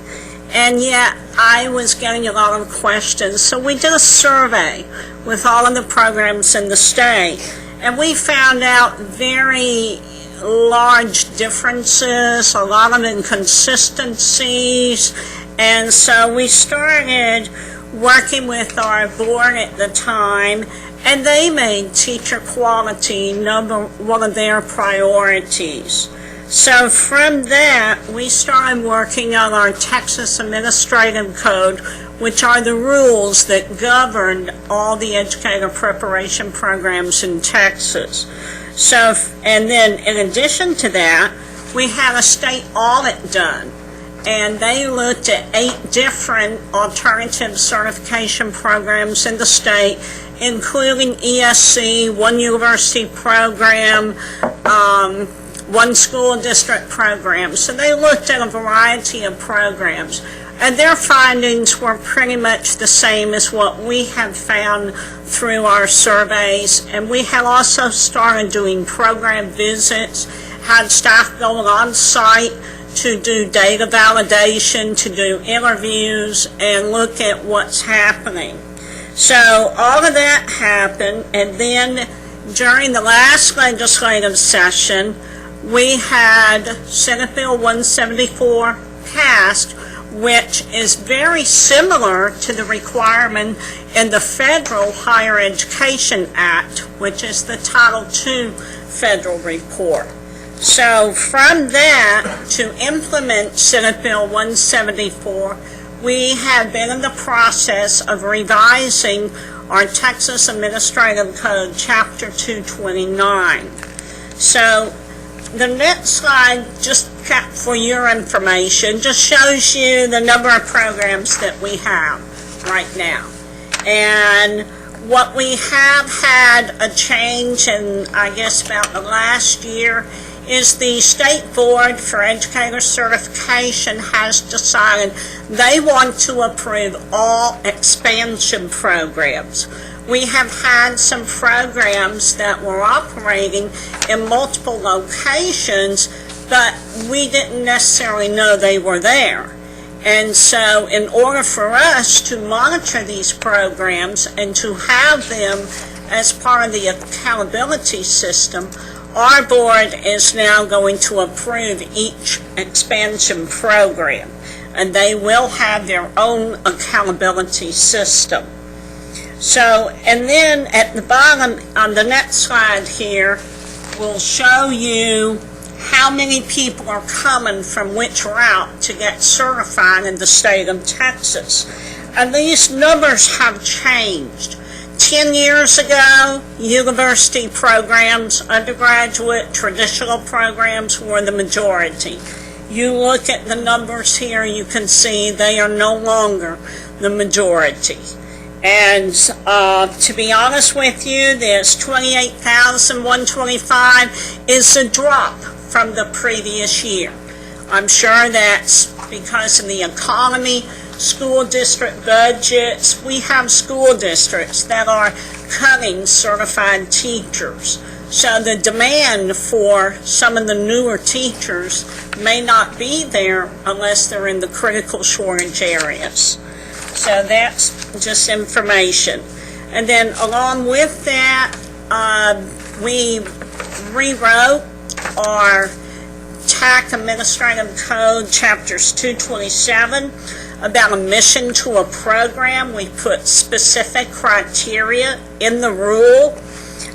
And yet, I was getting a lot of questions. So we did a survey with all of the programs in the state, and we found out very large differences, a lot of inconsistencies, and so we started working with our board at the time, and they made teacher quality one of their priorities. So from that, we started working on our Texas Administrative Code, which are the rules that govern all the educator preparation programs in Texas. So, and then in addition to that, we had a state audit done, and they looked at 8 different alternative certification programs in the state, including ESC, 1 university program, 1 school district program. So they looked at a variety of programs, and their findings were pretty much the same as what we have found through our surveys. And we have also started doing program visits, had staff going on site to do data validation, to do interviews, and look at what's happening. So all of that happened, and then during the last legislative session, we had Senate Bill 174 passed, which is very similar to the requirement in the Federal Higher Education Act, which is the Title II federal report. So from that, to implement Senate Bill 174, we have been in the process of revising our Texas Administrative Code, Chapter 229. So the next slide, just for your information, just shows you the number of programs that we have right now. And what we have had a change in, I guess, about the last year is the State Board for Educator Certification has decided they want to approve all expansion programs. We have had some programs that were operating in multiple locations, but we didn't necessarily know they were there. And so in order for us to monitor these programs and to have them as part of the accountability system, our board is now going to approve each expansion program, and they will have their own accountability system. So, and then at the bottom on the next slide here, we'll show you how many people are coming from which route to get certified in the state of Texas. And these numbers have changed. 10 years ago, university programs, undergraduate, traditional programs were the majority. You look at the numbers here, you can see they are no longer the majority. And to be honest with you, this $28,125 is a drop from the previous year. I'm sure that's because of the economy, school district budgets. We have school districts that are cutting certified teachers. So the demand for some of the newer teachers may not be there unless they're in the critical shortage areas. So that's just information. And then along with that, we rewrote our TAC Administrative Code, Chapters 227, about a mission to a program. We put specific criteria in the rule.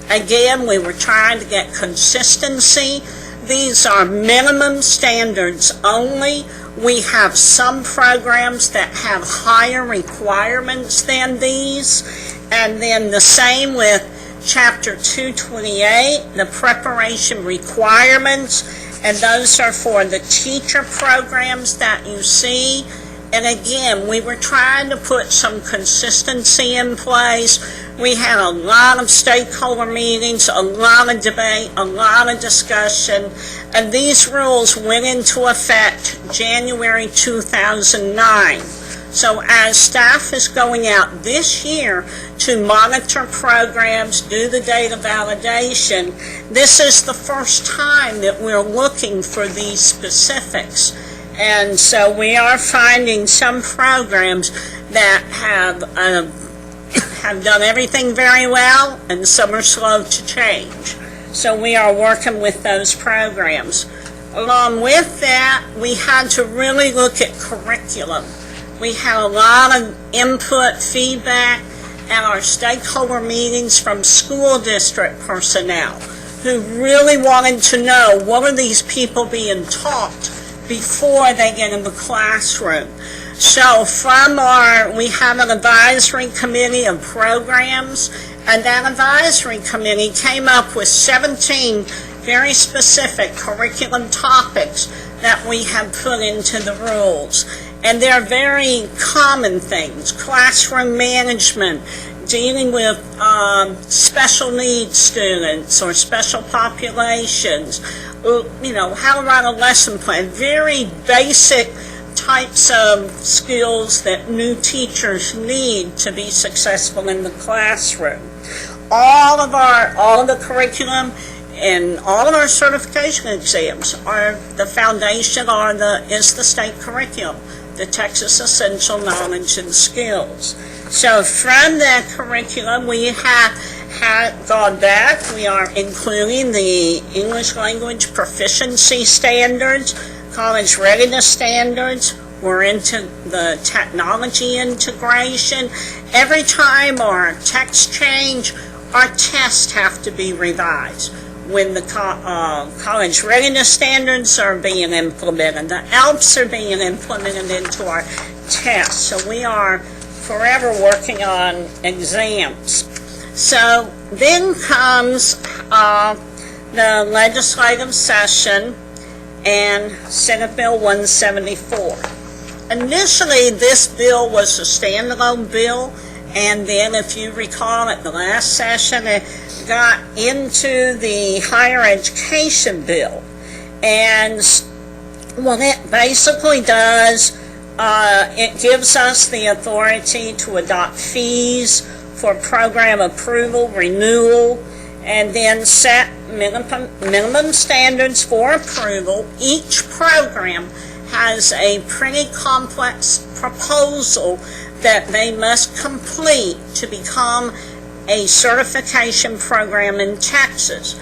Again, we were trying to get consistency. These are minimum standards only. We have some programs that have higher requirements than these. And then the same with Chapter 228, the preparation requirements, and those are for the teacher programs that you see. And again, we were trying to put some consistency in place. We had a lot of stakeholder meetings, a lot of debate, a lot of discussion, and these rules went into effect January 2009. So as staff is going out this year to monitor programs, do the data validation, this is the first time that we're looking for these specifics. And so we are finding some programs that have done everything very well, and some are slow to change. So we are working with those programs. Along with that, we had to really look at curriculum. We had a lot of input, feedback at our stakeholder meetings from school district personnel who really wanted to know what are these people being taught before they get in the classroom. So we have an advisory committee of programs, and that advisory committee came up with 17 very specific curriculum topics that we have put into the rules. And they're very common things: classroom management, dealing with special needs students or special populations, how to write a lesson plan, very basic types of skills that new teachers need to be successful in the classroom. All of the curriculum and all of our certification exams are the foundation, is the state curriculum, the Texas Essential Knowledge and Skills. So from that curriculum, we have gone back. We are including the English language proficiency standards, college readiness standards. We're into the technology integration. Every time our texts change, our tests have to be revised. When the college readiness standards are being implemented, the ELPs are being implemented into our tests. So we are forever working on exams. So then comes the legislative session and Senate Bill 174. Initially, this bill was a standalone bill, and then if you recall at the last session, it got into the higher education bill. And what it basically does, it gives us the authority to adopt fees for program approval, renewal, and then set minimum standards for approval. Each program has a pretty complex proposal that they must complete to become a certification program in Texas.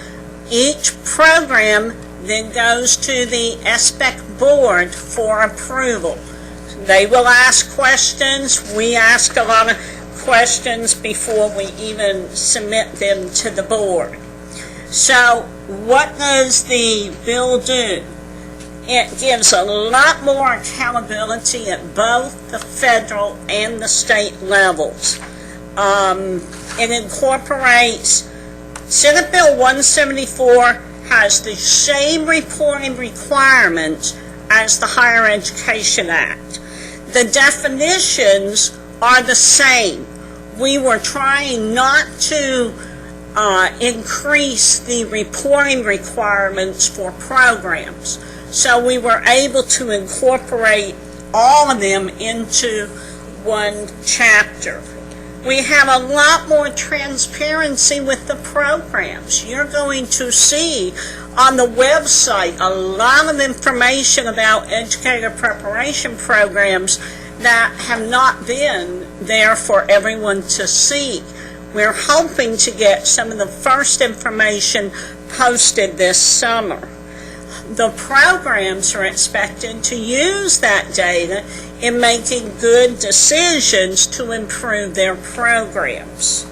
Each program then goes to the SBEC board for approval. They will ask questions. We ask a lot of questions before we even submit them to the board. So what does the bill do? It gives a lot more accountability at both the federal and the state levels. It incorporates, Senate Bill 174 has the same reporting requirements as the Higher Education Act. The definitions are the same. we were trying not to increase the reporting requirements for programs. So we were able to incorporate all of them into one chapter. We have a lot more transparency with the programs. You're going to see on the website a lot of information about educator preparation programs that have not been there for everyone to see. We're hoping to get some of the first information posted this summer. The programs are expected to use that data in making good decisions to improve their programs.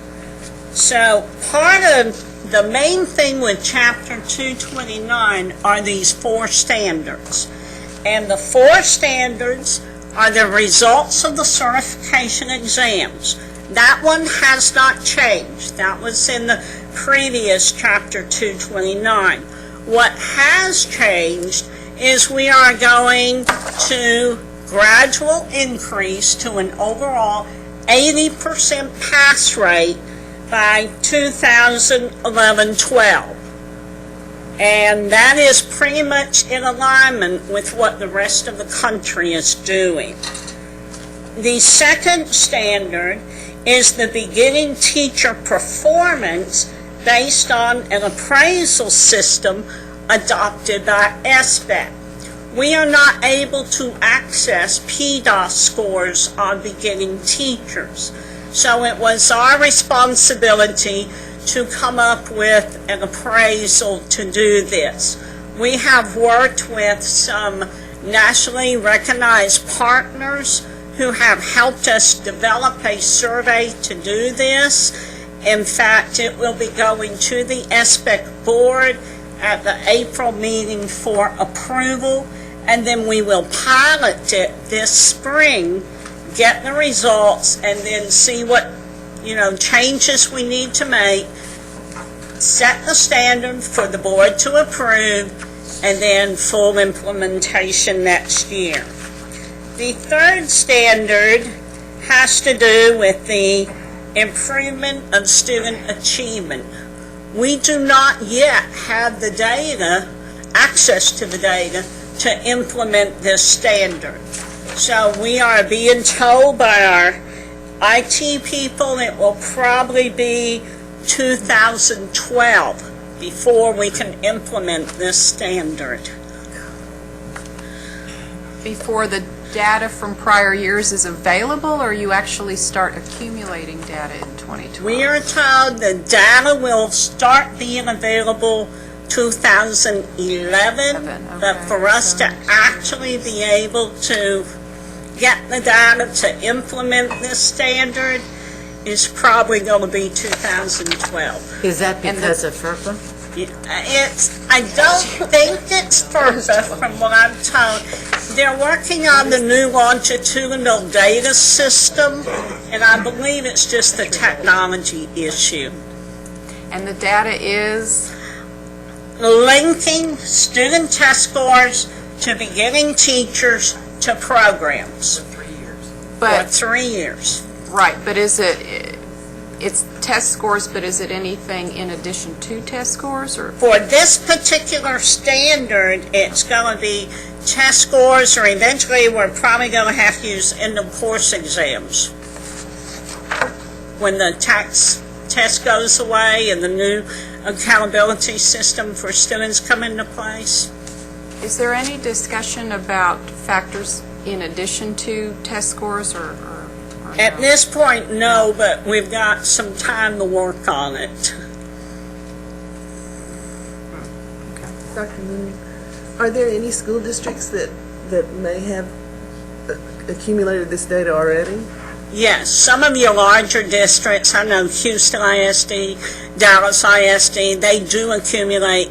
So part of the main thing with Chapter 229 are these 4 standards. And the 4 standards are the results of the certification exams. That one has not changed. That was in the previous Chapter 229. What has changed is we are going to gradual increase to an overall 80% pass rate by 2011-12. And that is pretty much in alignment with what the rest of the country is doing. The second standard is the beginning teacher performance based on an appraisal system adopted by SBET. We are not able to access PDOS scores on beginning teachers. So it was our responsibility to come up with an appraisal to do this. We have worked with some nationally recognized partners who have helped us develop a survey to do this. In fact, it will be going to the SBET board at the April meeting for approval, and then we will pilot it this spring, get the results, and then see what changes we need to make, set the standard for the board to approve, and then full implementation next year. The third standard has to do with the improvement of student achievement. We do not yet have the data, access to the data, to implement this standard. So we are being told by our IT people it will probably be 2012 before we can implement this standard. Before the data from prior years is available, or you actually start accumulating data in 2012? We are told the data will start being available 2011, but for us to actually be able to get the data to implement this standard is probably going to be 2012. Is that because of FERPA? I don't think it's FERPA from what I'm told. They're working on the new longitudinal data system, and I believe it's just the technology issue. And the data is? Linking student test scores to beginning teachers to programs. For 3 years. For 3 years. Right, but it's test scores, but is it anything in addition to test scores? Or for this particular standard, it's going to be test scores, or eventually we're probably going to have to use end of course exams. When the test goes away and the new accountability system for students come into place. Is there any discussion about factors in addition to test scores or At this point, no, but we've got some time to work on it. Dr. Mooney, are there any school districts that may have accumulated this data already? Yes, some of your larger districts, I know Houston ISD, Dallas ISD, they do accumulate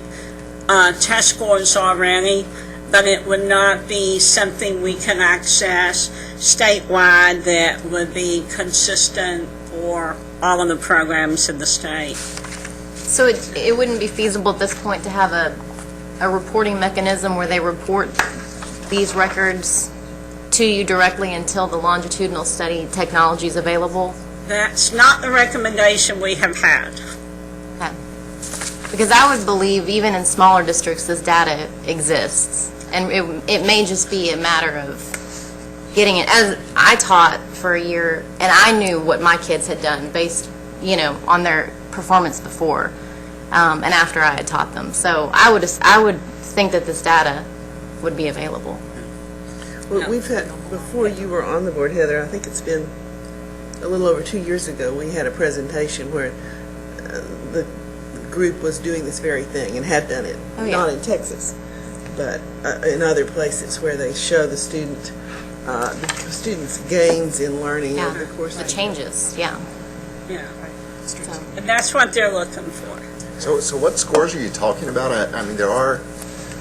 test scores already, but it would not be something we can access statewide that would be consistent for all of the programs in the state. So it wouldn't be feasible at this point to have a reporting mechanism where they report these records to you directly until the longitudinal study technology is available? That's not the recommendation we have had. Because I would believe even in smaller districts, this data exists. And it may just be a matter of getting it. As I taught for a year, and I knew what my kids had done based, on their performance before and after I had taught them. So I would think that this data would be available. Well, we've had, before you were on the board, Heather, I think it's been a little over 2 years ago, we had a presentation where the group was doing this very thing and had done it. Oh, yeah. Not in Texas, but in other places where they show the student's gains in learning over the course of The changes, yeah. Yeah. And that's what they're looking for. So what scores are you talking about? I mean, there are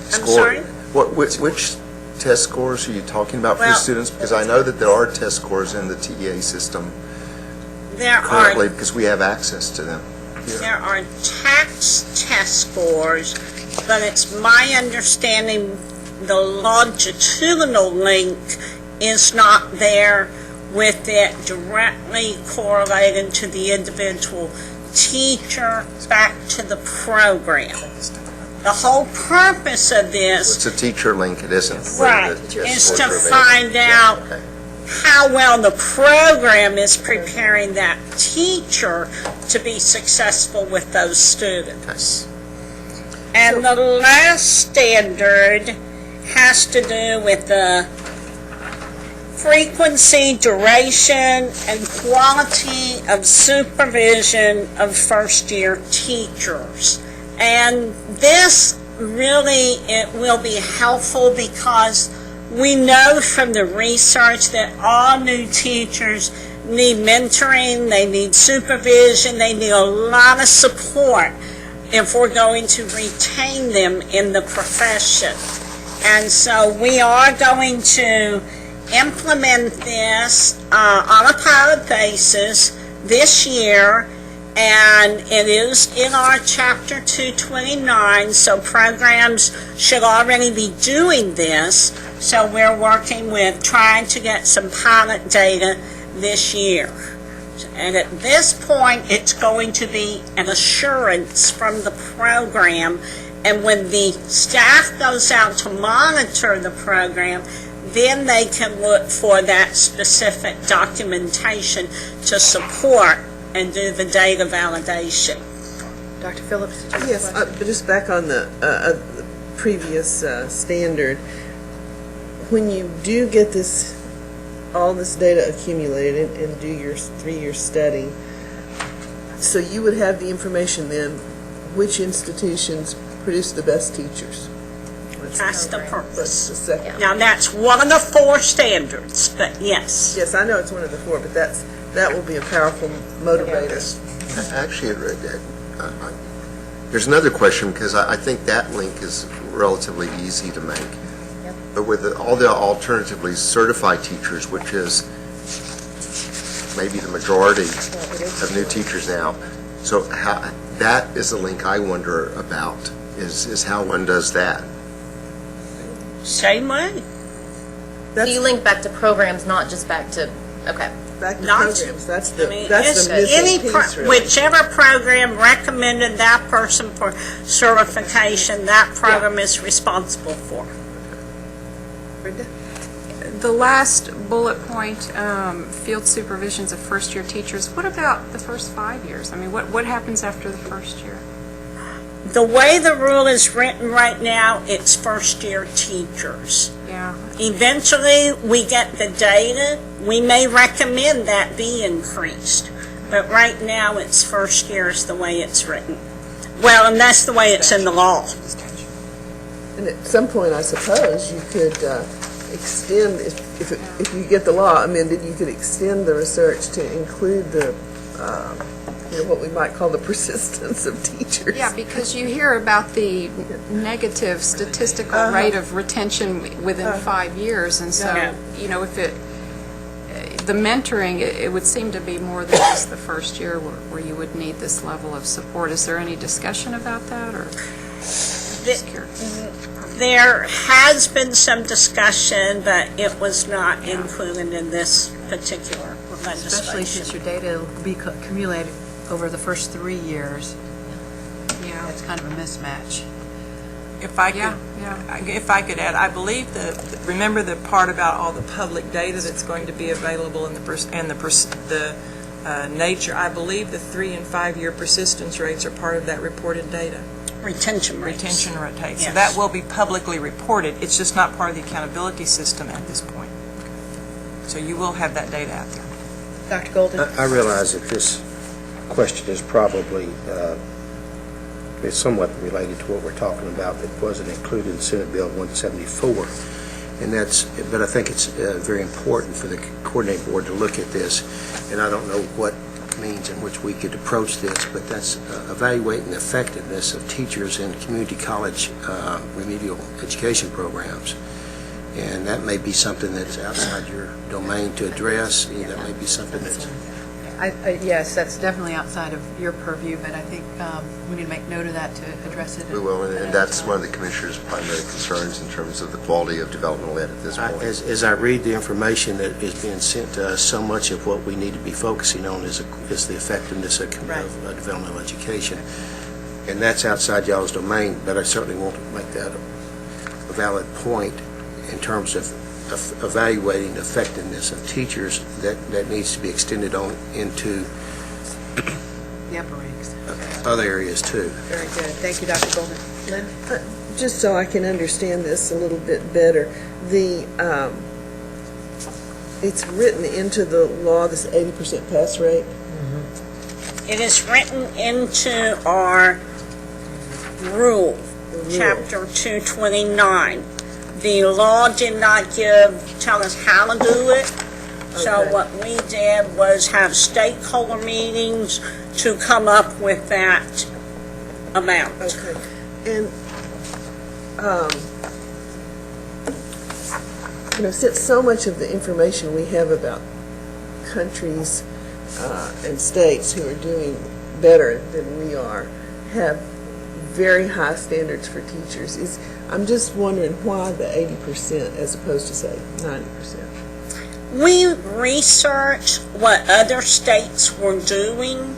scores. sorry? Which test scores are you talking about for the Well- students? Because I know that there are test scores in the TEA system There currently are because we have access to them. There are tax test scores, but it's my understanding the longitudinal link is not there with it directly correlated to the individual teacher back to the program. The whole purpose of this, It's a teacher link, it isn't. right, where the test is scores to are available. find Yeah, out okay. how well the program is preparing that teacher to be successful with those students. And the last standard has to do with the frequency, duration, and quality of supervision of first-year teachers. And this really, it will be helpful because we know from the research that all new teachers need mentoring, they need supervision, they need a lot of support if we're going to retain them in the profession. And so we are going to implement this on a pilot basis this year, and it is in our Chapter 229, so programs should already be doing this. So we're working with trying to get some pilot data this year. And at this point, it's going to be an assurance from the program. And when the staff goes out to monitor the program, then they can look for that specific documentation to support and do the data validation. Dr. Phillips, did you have a Yes, question? but just back on the previous standard, when you do get all this data accumulated and do your 3-year study, so you would have the information then, which institutions produce the best teachers? That's the That's purpose. the second. Now, that's one of the 4 standards, but yes. Yes, I know it's one of the 4, but that will be a powerful motivator. Actually, there's another question, because I think that link is relatively easy to make. But with all the alternatively certified teachers, which is maybe the majority of new teachers now, so that is a link I wonder about, is how one does that. Same way. So you link back to programs, not just back to, okay. Back to Not- programs, that's I the mean, missing piece, really. whichever program recommended that person for certification, that program is responsible for. The last bullet point, field supervisions of first-year teachers, what about the first 5 years? I mean, what happens after the first year? The way the rule is written right now, it's first-year teachers. Yeah. Eventually, we get the data, we may recommend that be increased, but right now, it's first year is the way it's written. Well, and that's the way it's in the law. And at some point, I suppose, you could extend, if you get the law amended, you could extend the research to include the, what we might call the persistence of teachers. Yeah, because you hear about the negative statistical rate of retention within 5 years, and so, Yeah. if the mentoring, it would seem to be more than just the first year where you would need this level of support. Is there any discussion about that, or? Just curious. There has been some discussion, but it was not included in this particular Especially since legislation. your data will be accumulated over the first 3 years. Yeah. That's kind of a mismatch. If I Yeah, could, if I could add, I believe remember the part about all the public data that's going to be available and the nature, I believe the 3 and 5 year persistence rates are part of that reported data. Retention rates. Retention rate. So Yes. that will be publicly reported. It's just not part of the accountability system at this point. So you will have that data out there. Dr. Golden? I realize that this question is probably is somewhat related to what we're talking about that wasn't included in Senate Bill 174. But I think it's very important for the coordinating board to look at this, and I don't know what means in which we could approach this, but that's evaluating the effectiveness of teachers in community college remedial education programs. And that may be something that's outside your domain to address. That may be something that's... Yes, that's definitely outside of your purview, but I think we need to make note of that to address it. We will, and that's one of the Commissioner's primary concerns in terms of the quality of developmental ed at this point. As I read the information that is being sent to us, so much of what we need to be focusing on is the effectiveness of developmental education. And that's outside y'all's domain, but I certainly want to make that a valid point in terms of evaluating the effectiveness of teachers that needs to be extended on into The upper ranks. other areas too. Very good. Thank you, Dr. Golden. Lynn? Just so I can understand this a little bit better, it's written into the law, this 80% pass rate? It is written into our rule, Chapter 229. The law did not tell us how to do it, so Okay. what we did was have stakeholder meetings to come up with that amount. Okay. And, since so much of the information we have about countries and states who are doing better than we are have very high standards for teachers, I'm just wondering why the 80% as opposed to, say, 90%? We researched what other states were doing,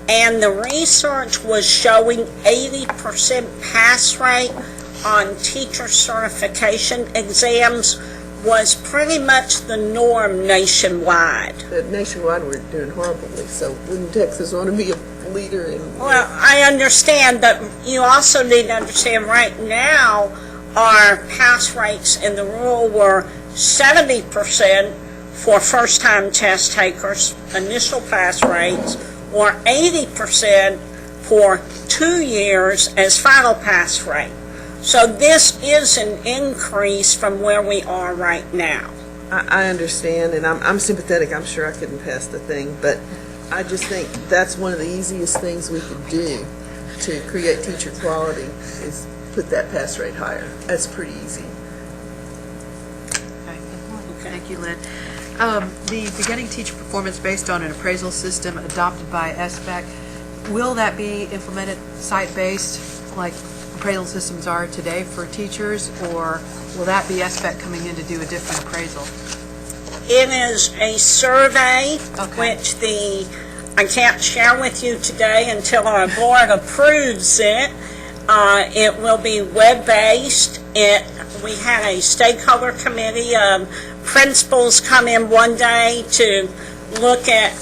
and the research was showing 80% pass rate on teacher certification exams was pretty much the norm nationwide. But nationwide, we're doing horribly, so wouldn't Texas want to be a leader in... Well, I understand, but you also need to understand right now, our pass rates in the rule were 70% for first-time test takers, initial pass rates, or 80% for 2 years as final pass rate. So this is an increase from where we are right now. I understand, and I'm sympathetic. I'm sure I couldn't pass the thing, but I just think that's one of the easiest things we could do to create teacher quality is put that pass rate higher. That's pretty easy. Thank you, Lynn. The beginning teacher performance based on an appraisal system adopted by SBAC, will that be implemented site-based like appraisal systems are today for teachers, or will that be SBAC coming in to do a different appraisal? It is a survey, Okay. which I can't share with you today until our board approves it. It will be web-based. We had a stakeholder committee of principals come in one day to look at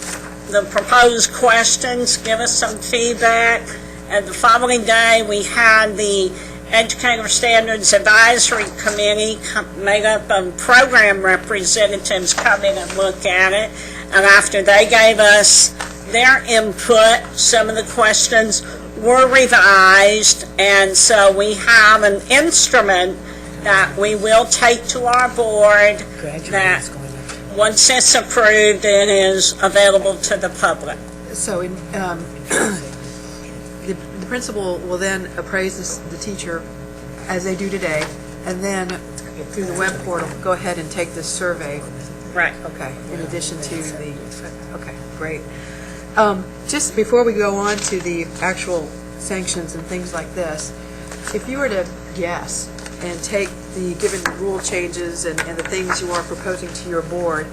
the proposed questions, give us some feedback. And the following day, we had the Educator Standards Advisory Committee made up of program representatives come in and look at it. And after they gave us their input, some of the questions were revised. And so we have an instrument that we will take to our board that once it's approved, it is available to the public. So the principal will then appraise the teacher as they do today, and then through the web portal, go ahead and take this survey. Right. Okay, in addition to the, okay, great. Just before we go on to the actual sanctions and things like this, if you were to guess and take given rule changes and the things you are proposing to your board,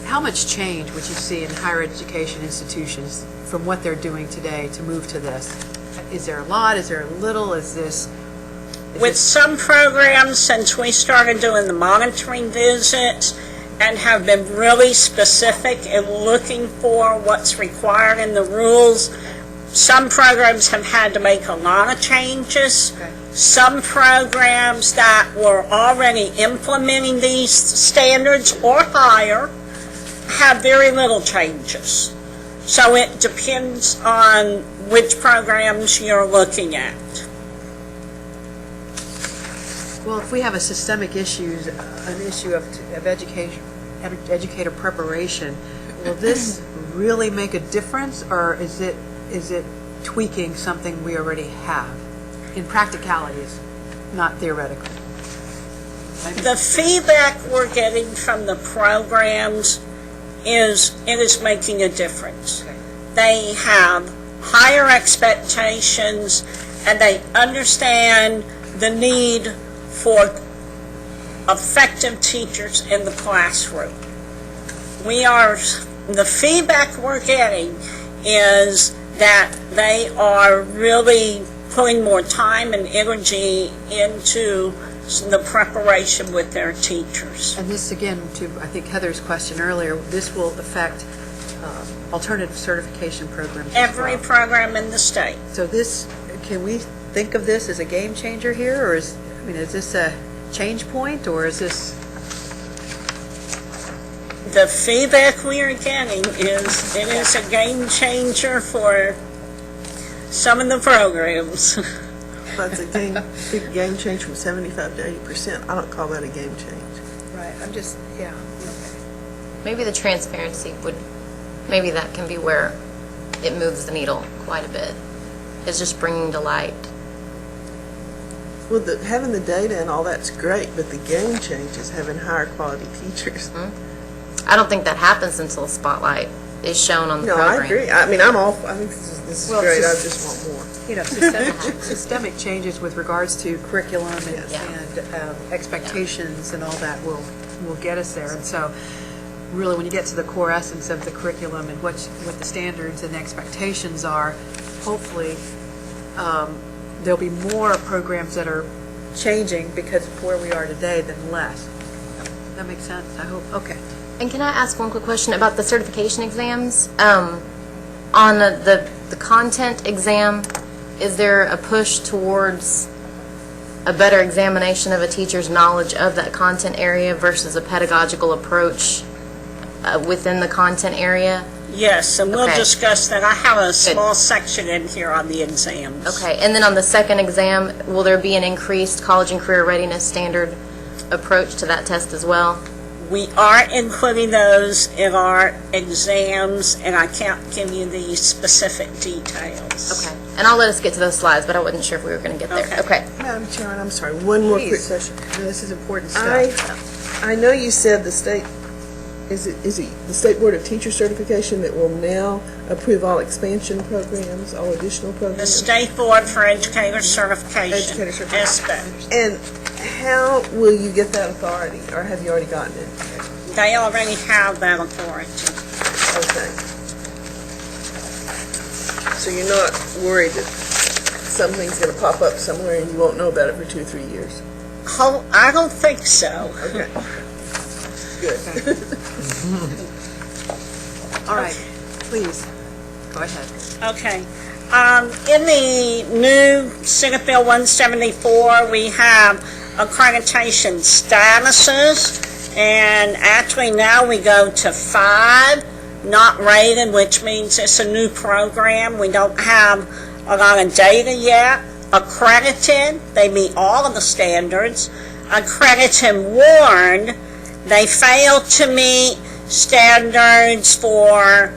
how much change would you see in higher education institutions from what they're doing today to move to this? Is there a lot? Is there a little? Is this? With some programs, since we started doing the monitoring visits and have been really specific in looking for what's required in the rules, some programs have had to make a lot of changes. Okay. Some programs that were already implementing these standards or higher have very little changes. So it depends on which programs you're looking at. Well, if we have a systemic issue, an issue of education, educator preparation, will this really make a difference, or is it tweaking something we already have in practicalities, not theoretically? The feedback we're getting from the programs is it is making a difference. Okay. They have higher expectations and they understand the need for effective teachers in the classroom. The feedback we're getting is that they are really putting more time and energy into the preparation with their teachers. And this, again, to, I think, Heather's question earlier, this will affect alternative certification programs as Every well. program in the state. So this, can we think of this as a game changer here, or is this a change point, or is this? The feedback we are getting is it is a game changer for some of the programs. That's a big game change from 75 to 80%. I don't call that a game change. Right, I'm just, yeah. Maybe the transparency maybe that can be where it moves the needle quite a bit. It's just bringing to light. Well, having the data and all that's great, but the game change is having higher quality teachers. I don't think that happens until the spotlight is shown on the No, program. I agree. I mean, I think this is Well, great. I just- just want more. Systemic changes with regards to curriculum and Yeah. expectations and all that will get us there. And so, really, when you get to the core essence of the curriculum and what the standards and expectations are, hopefully, there'll be more programs that are changing because of where we are today than less. That makes sense, I hope? Okay. And can I ask one quick question about the certification exams? On the content exam, is there a push towards a better examination of a teacher's knowledge of that content area versus a pedagogical approach within the content area? Yes, and we'll Okay. discuss that. I have a small section in here on the exams. Okay, and then on the second exam, will there be an increased college and career readiness standard approach to that test as well? We are including those in our exams, and I can't give you the specific details. Okay, and I'll let us get to those slides, but I wasn't sure if we were going to get there. Okay. Okay. Madam Chairman, I'm sorry, one more quick Please. question. This is important stuff. I know you said the state, is it the State Board of Teacher Certification that will now approve all expansion programs, all additional The programs? State Board for Educator Certification. Educator Certification. SBEC. And how will you get that authority, or have you already gotten it? They already have that authority. Okay. So you're not worried that something's going to pop up somewhere and you won't know about it for 2 or 3 years? I don't think so. Okay. Good. All right, please, go ahead. Okay. In the new Senate Bill 174, we have accreditation statuses, and actually now we go to 5, not rated, which means it's a new program. We don't have a lot of data yet. Accredited, they meet all of the standards. Accredited warned, they fail to meet standards for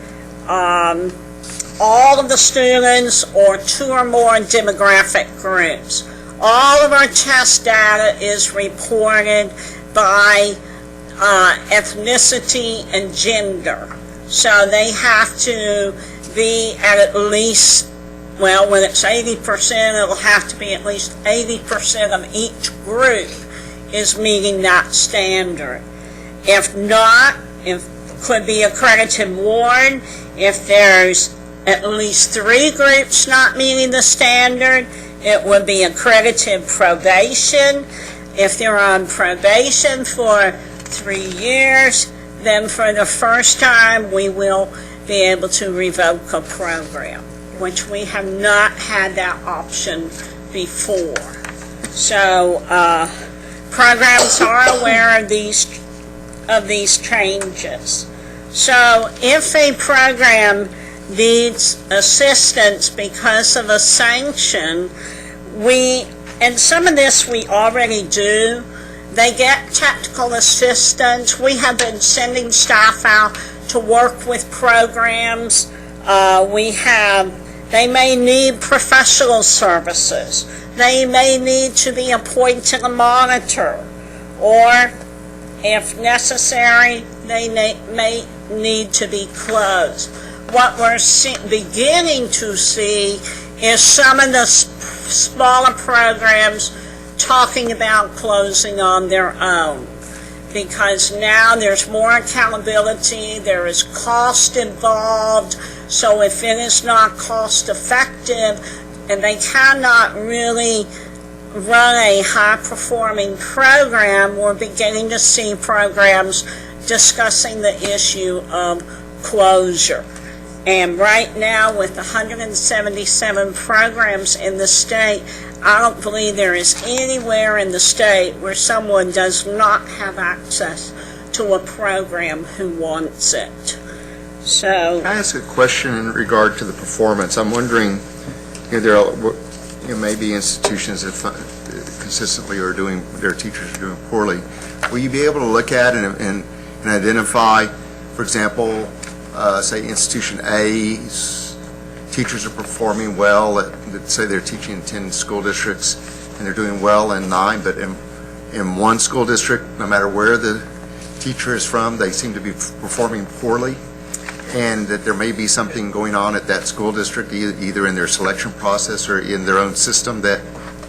all of the students or 2 or more demographic groups. All of our test data is reported by ethnicity and gender. So they have to be at least, well, when it's 80%, it'll have to be at least 80% of each group is meeting that standard. If not, if could be accredited ward. If there's at least 3 groups not meeting the standard, it would be accredited probation. If they're on probation for 3 years, then for the first time, we will be able to revoke a program, which we have not had that option before. So programs are aware of these changes. So if a program needs assistance because of a sanction, and some of this we already do, they get technical assistance. We have been sending staff out to work with programs. They may need professional services. They may need to be appointed a monitor, or if necessary, they may need to be closed. What we're beginning to see is some of the smaller programs talking about closing on their own, because now there's more accountability, there is cost involved, so if it is not cost effective and they cannot really run a high-performing program, we're beginning to see programs discussing the issue of closure. And right now, with 177 programs in the state, I don't believe there is anywhere in the state where someone does not have access to a program who wants it. So, Can I ask a question in regard to the performance? I'm wondering, there are maybe institutions that consistently are doing, their teachers are doing poorly. Will you be able to look at and identify, for example, say institution A's teachers are performing well, let's say they're teaching in 10 school districts and they're doing well in 9, but in one school district, no matter where the teacher is from, they seem to be performing poorly, and that there may be something going on at that school district, either in their selection process or in their own system, that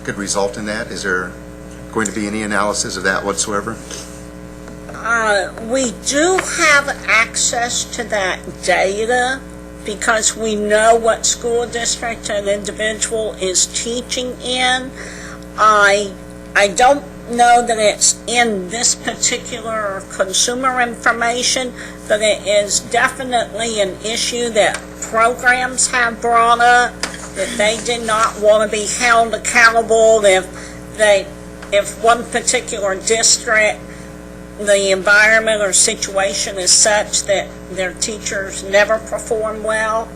could result in that? Is there going to be any analysis of that whatsoever? we do have access to that data because we know what school district an individual is teaching in. I don't know that it's in this particular consumer information, but it is definitely an issue that programs have brought up, that they did not want to be held accountable if one particular district, the environment or situation is such that their teachers never perform well.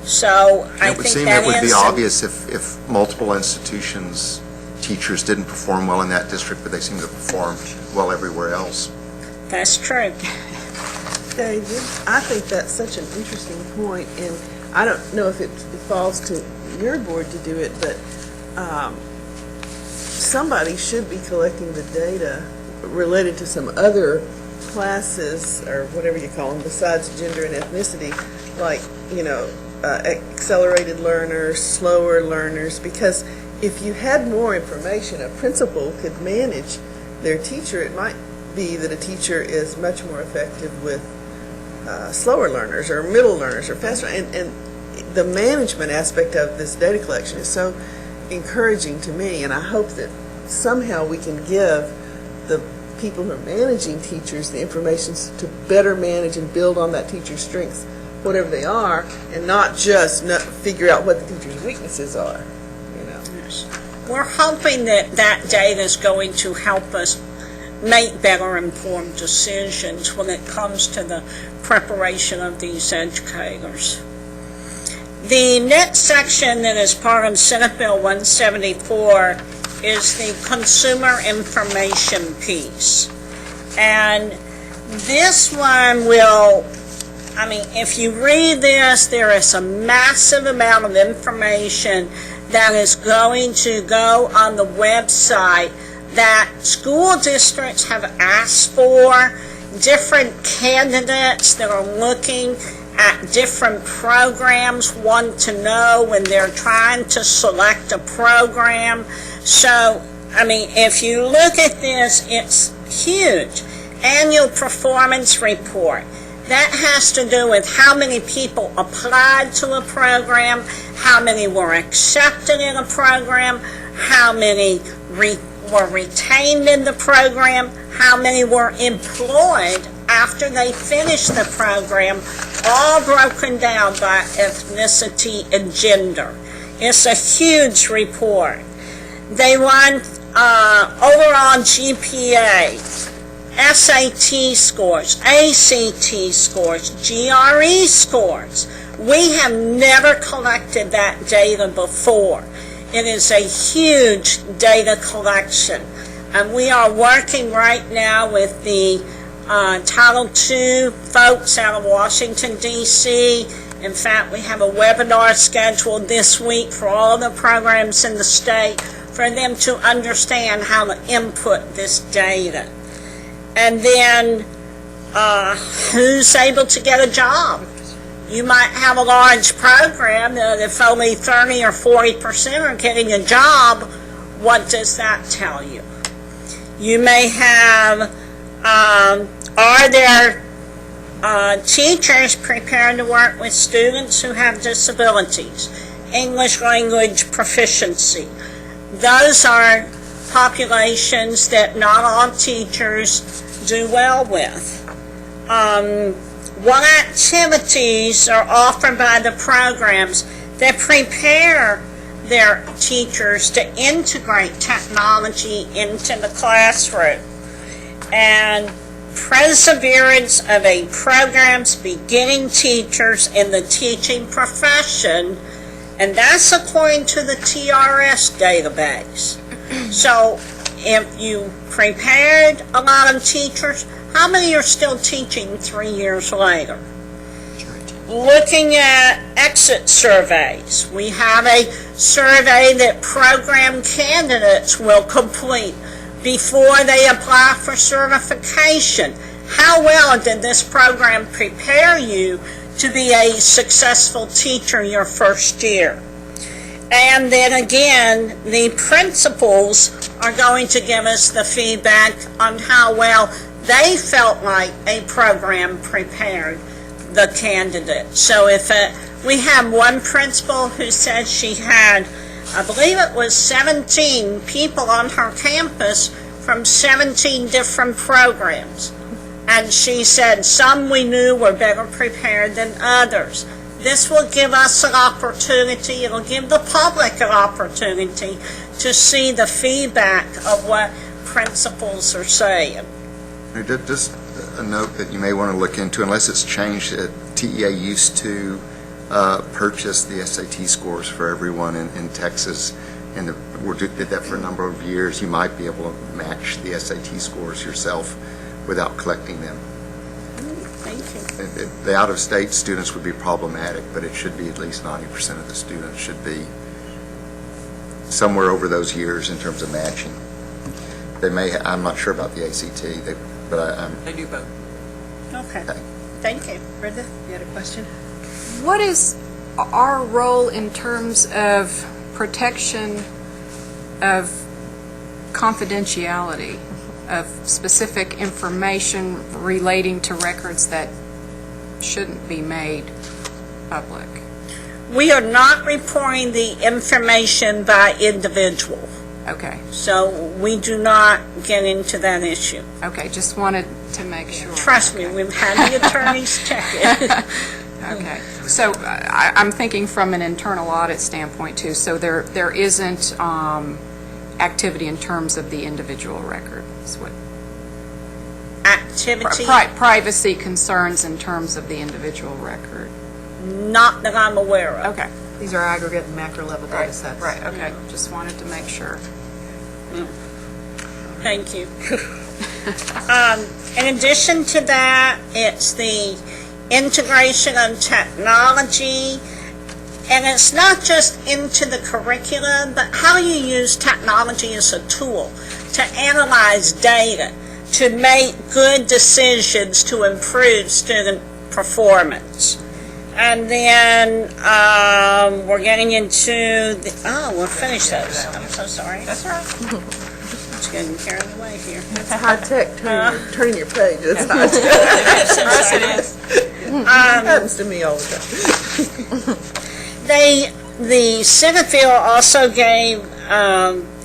So I think that is... It would seem it would be obvious if multiple institutions' teachers didn't perform well in that district, but they seem to perform well everywhere else. That's true. David, I think that's such an interesting point, and I don't know if it falls to your board to do it, but somebody should be collecting the data related to some other classes, or whatever you call them, besides gender and ethnicity, like, accelerated learners, slower learners, because if you had more information, a principal could manage their teacher. It might be that a teacher is much more effective with slower learners or middle learners or faster, and the management aspect of this data collection is so encouraging to me, and I hope that somehow we can give the people who are managing teachers the information to better manage and build on that teacher's strengths, whatever they are, and not just figure out what the teacher's weaknesses are. We're hoping that that data is going to help us make better informed decisions when it comes to the preparation of these educators. The next section that is part of Senate Bill 174 is the consumer information piece. And this one will, if you read this, there is a massive amount of information that is going to go on the website that school districts have asked for. Different candidates that are looking at different programs want to know when they're trying to select a program. So, if you look at this, it's huge. Annual performance report. That has to do with how many people applied to a program, how many were accepted in a program, how many were retained in the program, how many were employed after they finished the program, all broken down by ethnicity and gender. It's a huge report. They run overall GPA, SAT scores, ACT scores, GRE scores. We have never collected that data before. It is a huge data collection. And we are working right now with the Title II folks out of Washington, D.C. In fact, we have a webinar scheduled this week for all the programs in the state for them to understand how to input this data. And then who's able to get a job? You might have a large program that if only 30 or 40% are getting a job, what does that tell you? You may have, are there teachers prepared to work with students who have disabilities? English language proficiency. Those are populations that not all teachers do well with. What activities are offered by the programs that prepare their teachers to integrate technology into the classroom? And perseverance of a program's beginning teachers in the teaching profession, and that's according to the TRS database. So if you prepared a lot of teachers, how many are still teaching 3 years later? Looking at exit surveys, we have a survey that program candidates will complete before they apply for certification. How well did this program prepare you to be a successful teacher your first year? And then again, the principals are going to give us the feedback on how well they felt like a program prepared the candidate. So if we have one principal who said she had, I believe it was 17 people on her campus from 17 different programs. And she said some we knew were better prepared than others. This will give us an opportunity, it'll give the public an opportunity to see the feedback of what principals are saying. Just a note that you may want to look into, unless it's changed, TEA used to purchase the SAT scores for everyone in Texas, and we did that for a number of years. You might be able to match the SAT scores yourself without collecting them. Thank you. The out-of-state students would be problematic, but it should be at least 90% of the students should be somewhere over those years in terms of matching. They may, I'm not sure about the ACT, They do both. Okay. Okay. Thank you. Brenda, you had a question? What is our role in terms of protection of confidentiality, of specific information relating to records that shouldn't be made public? We are not reporting the information by individual. Okay, So we do not get into that issue. okay, just wanted to make sure. Trust me, we've had the attorneys check it. Okay, so I'm thinking from an internal audit standpoint too, so there isn't activity in terms of the individual record, is what, Activity, privacy concerns in terms of the individual record. not that I'm aware of. Okay, These are aggregate and macro level data sets. right, okay, just wanted to make sure. Thank you. In addition to that, it's the integration of technology, and it's not just into the curriculum, but how you use technology as a tool to analyze data, to make good decisions to improve student performance. And then we're getting into the, we'll finish those. I'm so sorry. That's all right. It's getting carried away here. High tech, turning your page, it's high tech. For us it is. Happens to me all the time. The Senate bill also gave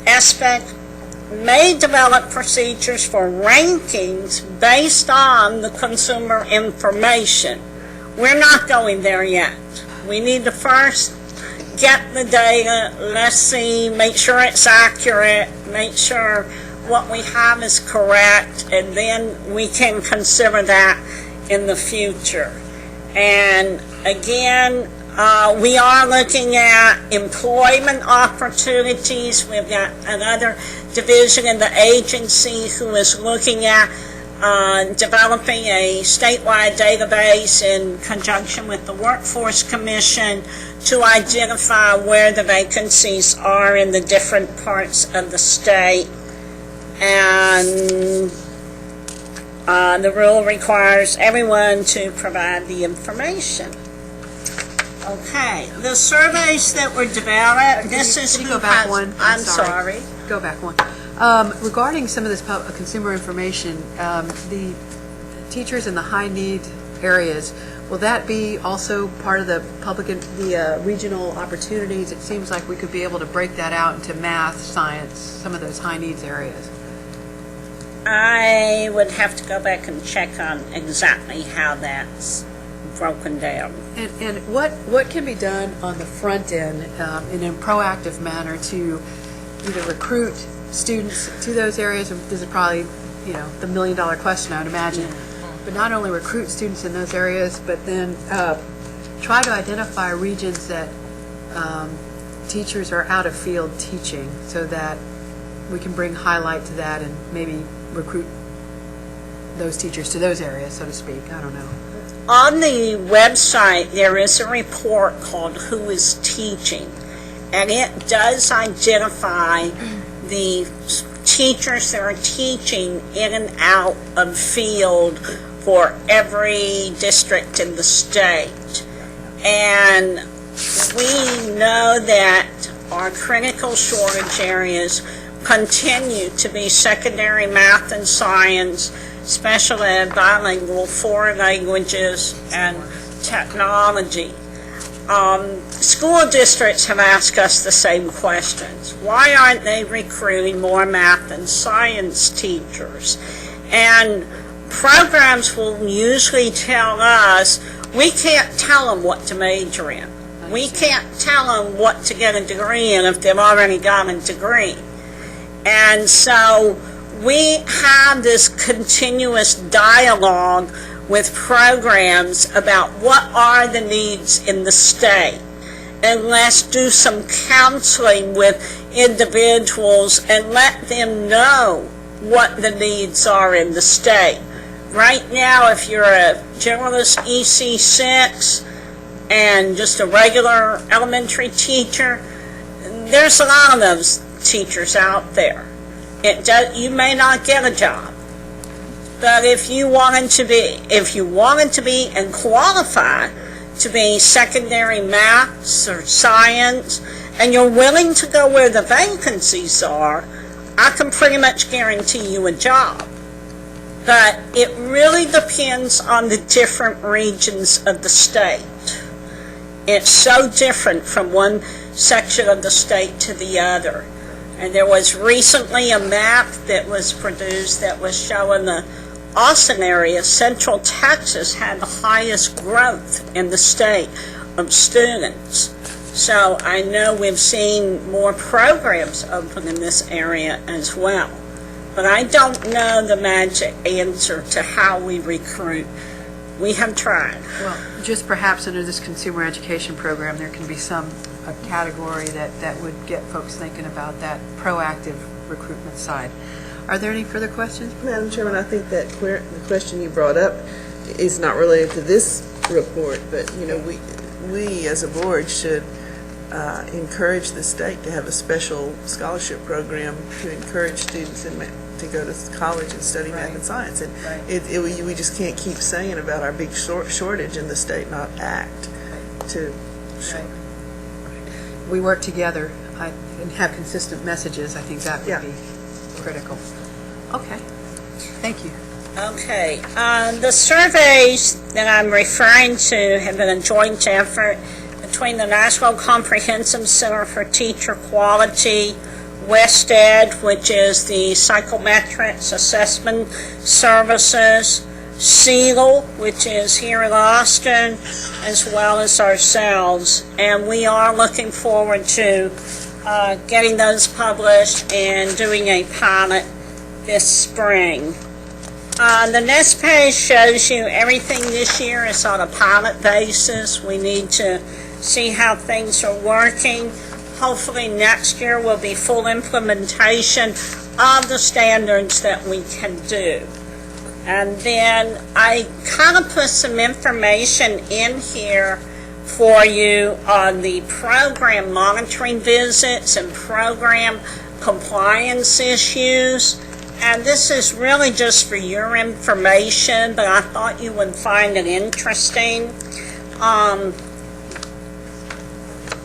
SBEC may develop procedures for rankings based on the consumer information. We're not going there yet. We need to first get the data, let's see, make sure it's accurate, make sure what we have is correct, and then we can consider that in the future. And again, we are looking at employment opportunities. We've got another division in the agency who is looking at developing a statewide database in conjunction with the Workforce Commission to identify where the vacancies are in the different parts of the state. And the rule requires everyone to provide the information. Okay, the surveys that were developed, this is Can you who go back has- one? I'm sorry. Go back one. Regarding some of this consumer information, the teachers in the high-need areas, will that be also part of the regional opportunities? It seems like we could be able to break that out into math, science, some of those high-needs areas. I would have to go back and check on exactly how that's broken down. And what can be done on the front end in a proactive manner to either recruit students to those areas? This is probably, the million-dollar question, I would imagine. But not only recruit students in those areas, but then try to identify regions that teachers are out of field teaching so that we can bring highlight to that and maybe recruit those teachers to those areas, so to speak. I don't know. On the website, there is a report called Who is Teaching, and it does identify the teachers that are teaching in and out of field for every district in the state. And we know that our critical shortage areas continue to be secondary math and science, special ed, bilingual, foreign languages, and technology. School districts have asked us the same questions. Why aren't they recruiting more math and science teachers? And programs will usually tell us, we can't tell them what to major in. We can't tell them what to get a degree in if they've already got a degree. And so we have this continuous dialogue with programs about what are the needs in the state. And let's do some counseling with individuals and let them know what the needs are in the state. Right now, if you're a generalist EC6 and just a regular elementary teacher, there's a lot of those teachers out there. You may not get a job, but if you wanted to be and qualify to be secondary maths or science, and you're willing to go where the vacancies are, I can pretty much guarantee you a job. But it really depends on the different regions of the state. It's so different from one section of the state to the other. And there was recently a map that was produced that was showing the Austin area, Central Texas, had the highest growth in the state of students. So I know we've seen more programs open in this area as well. But I don't know the magic answer to how we recruit. We have tried. Well, just perhaps under this consumer education program, there can be a category that would get folks thinking about that proactive recruitment side. Are there any further questions? Madam Chairman, I think that the question you brought up is not related to this report, but, we as a board should encourage the state to have a special scholarship program to encourage students to go to college and study math and science. And we just can't keep saying about our big shortage in the state, not act to. We work together and have consistent messages. I think that would be critical. Okay, thank you. Okay, the surveys that I'm referring to have been a joint effort between the National Comprehensive Center for Teacher Quality, WestEd, which is the psychometrics assessment services, Siegel, which is here in Austin, as well as ourselves. And we are looking forward to getting those published and doing a pilot this spring. The next page shows you everything this year is on a pilot basis. We need to see how things are working. Hopefully next year will be full implementation of the standards that we can do. And then I kind of put some information in here for you on the program monitoring visits and program compliance issues. And this is really just for your information, but I thought you would find it interesting.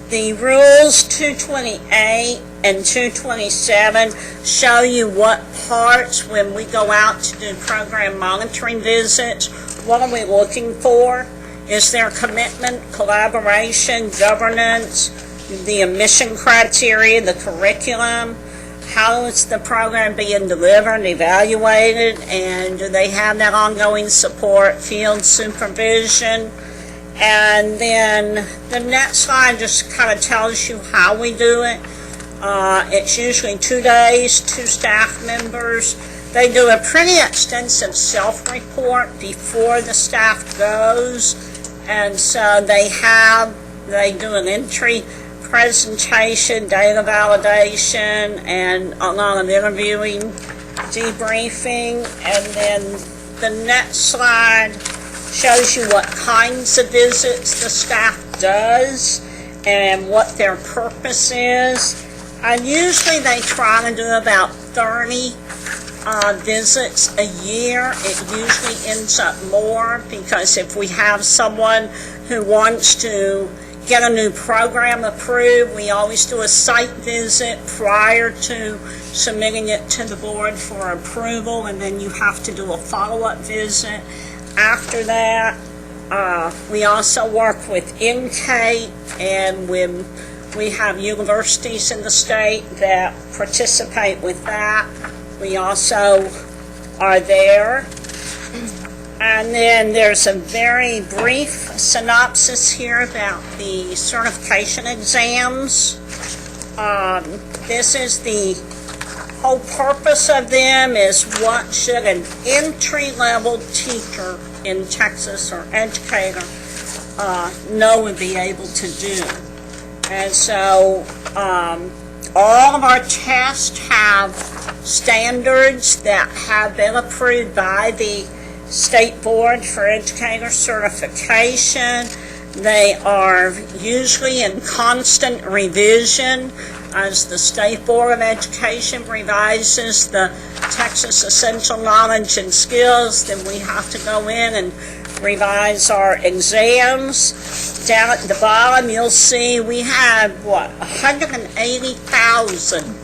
The rules 228 and 227 show you what parts, when we go out to do program monitoring visits, what are we looking for? Is there commitment, collaboration, governance, the admission criteria, the curriculum? How is the program being delivered, evaluated, and do they have that ongoing support, field supervision? And then the next slide just kind of tells you how we do it. It's usually 2 days, 2 staff members. They do a pretty extensive self-report before the staff goes, and so they do an entry presentation, data validation, and a lot of interviewing, debriefing, and then the next slide shows you what kinds of visits the staff does and what their purpose is. And usually they try to do about 30 visits a year. It usually ends up more, because if we have someone who wants to get a new program approved, we always do a site visit prior to submitting it to the board for approval, and then you have to do a follow-up visit after that. We also work with NCATE, and when we have universities in the state that participate with that, we also are there. And then there's a very brief synopsis here about the certification exams. This is the whole purpose of them, is what should an entry-level teacher in Texas or educator know and be able to do. And so all of our tests have standards that have been approved by the State Board for Educator Certification. They are usually in constant revision as the State Board of Education revises the Texas Essential Knowledge and Skills. Then we have to go in and revise our exams. Down at the bottom, you'll see we have, 180,000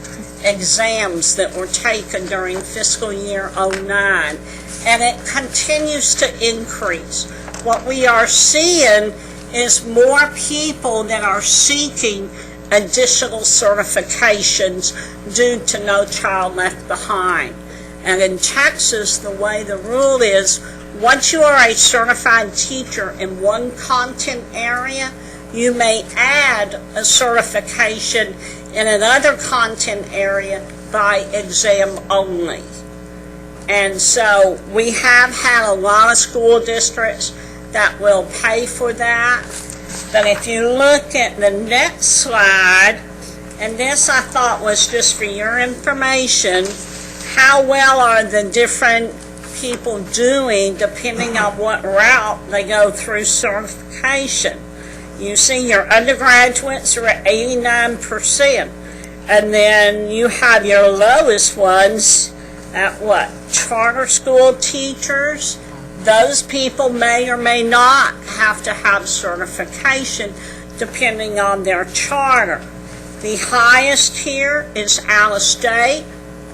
exams that were taken during fiscal year '09. And it continues to increase. What we are seeing is more people that are seeking additional certifications due to No Child Left Behind. And in Texas, the way the rule is, once you are a certified teacher in one content area, you may add a certification in another content area by exam only. And so we have had a lot of school districts that will pay for that. But if you look at the next slide, and this I thought was just for your information, how well are the different people doing depending on what route they go through certification. You see your undergraduates are at 89%, and then you have your lowest ones at charter school teachers. Those people may or may not have to have certification depending on their charter. The highest here is Alice State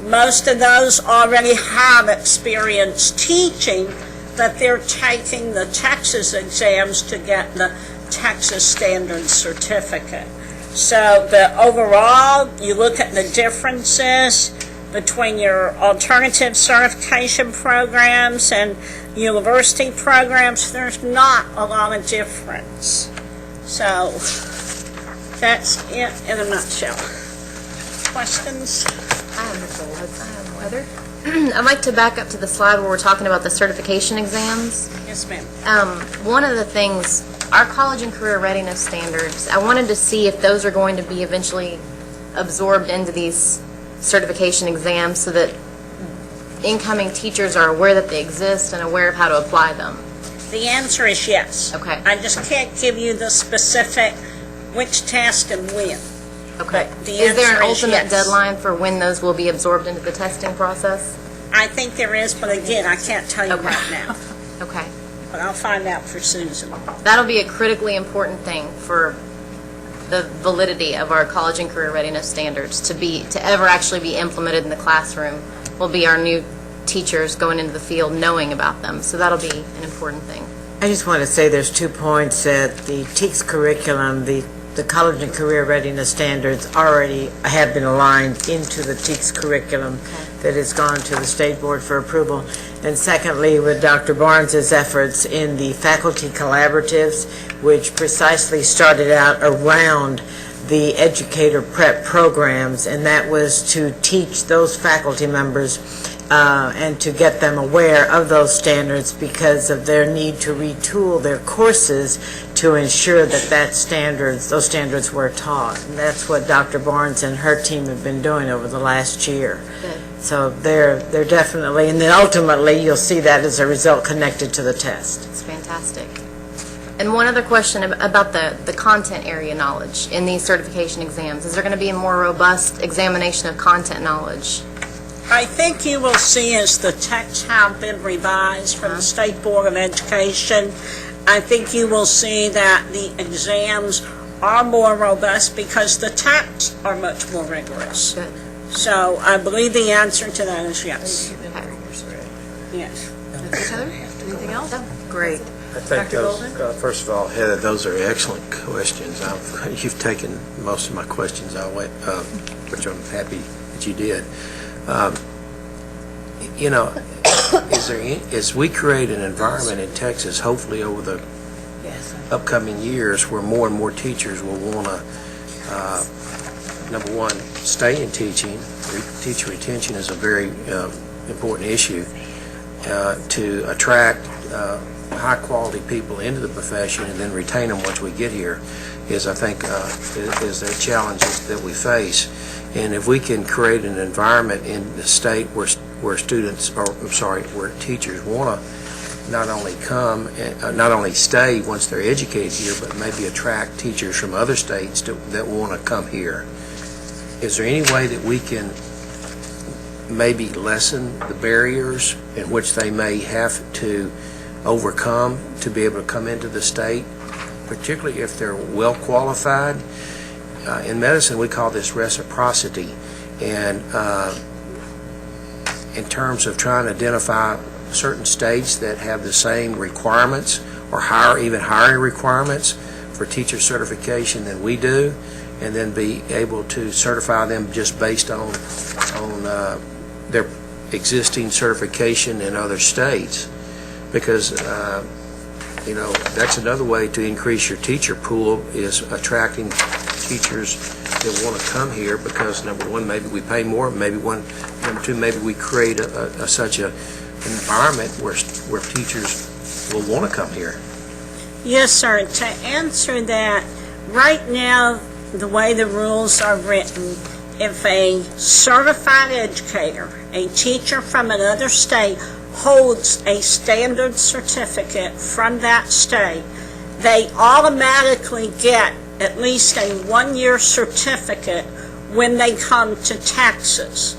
most of those already have experience teaching, that they're taking the Texas exams to get the Texas Standard Certificate. So the overall, you look at the differences between your alternative certification programs and university programs, there's not a lot of difference. So that's it in a nutshell. Questions? I have Heather? I'd like to back up to the slide where we're talking about the certification exams. Yes, ma'am. One of the things, our college and career readiness standards, I wanted to see if those are going to be eventually absorbed into these certification exams so that incoming teachers are aware that they exist and aware of how to apply them. The answer is yes. Okay. I just can't give you the specific which test and when. Okay. The Is there an answer is ultimate yes. deadline for when those will be absorbed into the testing process? I think there is, but again, I can't tell you Okay. right now. Okay. But I'll find out for Susan. That'll be a critically important thing for the validity of our college and career readiness standards to ever actually be implemented in the classroom will be our new teachers going into the field knowing about them. So that'll be an important thing. I just want to say there's 2 points that the TEKS curriculum, the college and career readiness standards already have been aligned into the TEKS curriculum that has gone to the State Board for approval. And secondly, with Dr. Barnes's efforts in the faculty collaboratives, which precisely started out around the educator prep programs, and that was to teach those faculty members and to get them aware of those standards because of their need to retool their courses to ensure that those standards were taught. And that's what Dr. Barnes and her team have been doing over the last year. Good. So they're definitely, and then ultimately you'll see that as a result connected to the test. It's fantastic. And one other question about the content area knowledge in these certification exams. Is there going to be a more robust examination of content knowledge? I think you will see as the texts have been revised from the State Board of Education, I think you will see that the exams are more robust because the texts are much more rigorous. Good. So I believe the answer to that is yes. Yes. Anything else? Great. I think Dr. those, first of all, Heather, those are excellent questions. You've taken most of my questions away, which I'm happy that you did. As we create an environment in Texas, hopefully over the upcoming years, where more and more teachers will want to, number one, stay in teaching. Teacher retention is a very important issue to attract high-quality people into the profession and then retain them once we get here is, I think, is the challenges that we face. And if we can create an environment in the state where teachers want to not only come, not only stay once they're educated here, but maybe attract teachers from other states that want to come here. Is there any way that we can maybe lessen the barriers in which they may have to overcome to be able to come into the state, particularly if they're well qualified? In medicine, we call this reciprocity, and in terms of trying to identify certain states that have the same requirements or even higher requirements for teacher certification than we do, and then be able to certify them just based on their existing certification in other states. Because that's another way to increase your teacher pool, is attracting teachers that want to come here, because number one, maybe we pay more, number two, maybe we create such an environment where teachers will want to come here. Yes, sir. To answer that, right now, the way the rules are written, if a certified educator, a teacher from another state, holds a standard certificate from that state, they automatically get at least a one-year certificate when they come to Texas.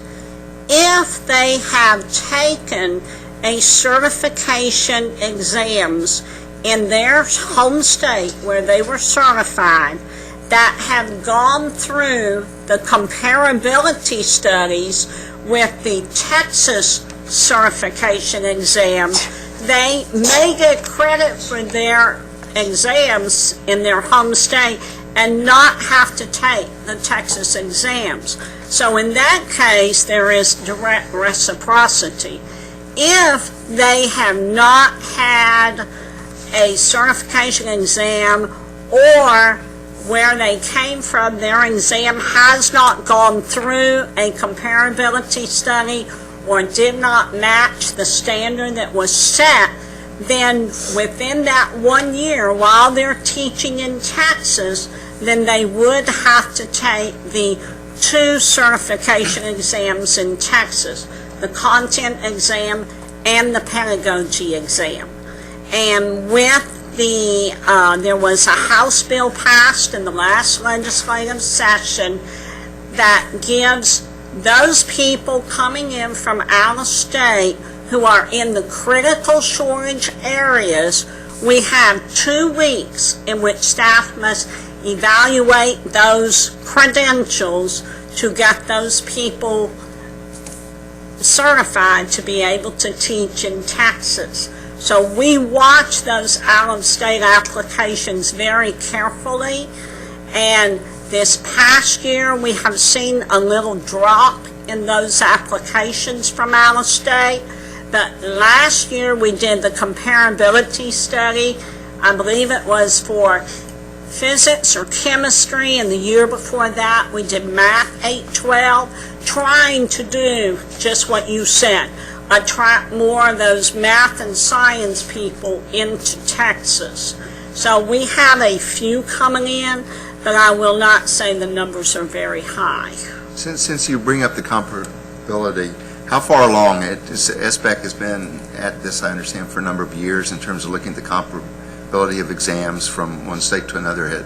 If they have taken a certification exams in their home state where they were certified, that have gone through the comparability studies with the Texas certification exams, they may get credit for their exams in their home state and not have to take the Texas exams. So in that case, there is direct reciprocity. If they have not had a certification exam, or where they came from, their exam has not gone through a comparability study or did not match the standard that was set, then within that 1 year, while they're teaching in Texas, then they would have to take the 2 certification exams in Texas, the content exam and the pedagogy exam. And with there was a House bill passed in the last legislative session that gives those people coming in from out of state who are in the critical shortage areas, we have 2 weeks in which staff must evaluate those credentials to get those people certified to be able to teach in Texas. So we watch those out-of-state applications very carefully, and this past year we have seen a little drop in those applications from out-of-state, but last year we did the comparability study. I believe it was for physics or chemistry, and the year before that we did math 8-12, trying to do just what you said, attract more of those math and science people into Texas. So we have a few coming in, but I will not say the numbers are very high. Since you bring up the comparability, how far along SBAC has been at this, I understand, for a number of years in terms of looking at the comparability of exams from one state to another?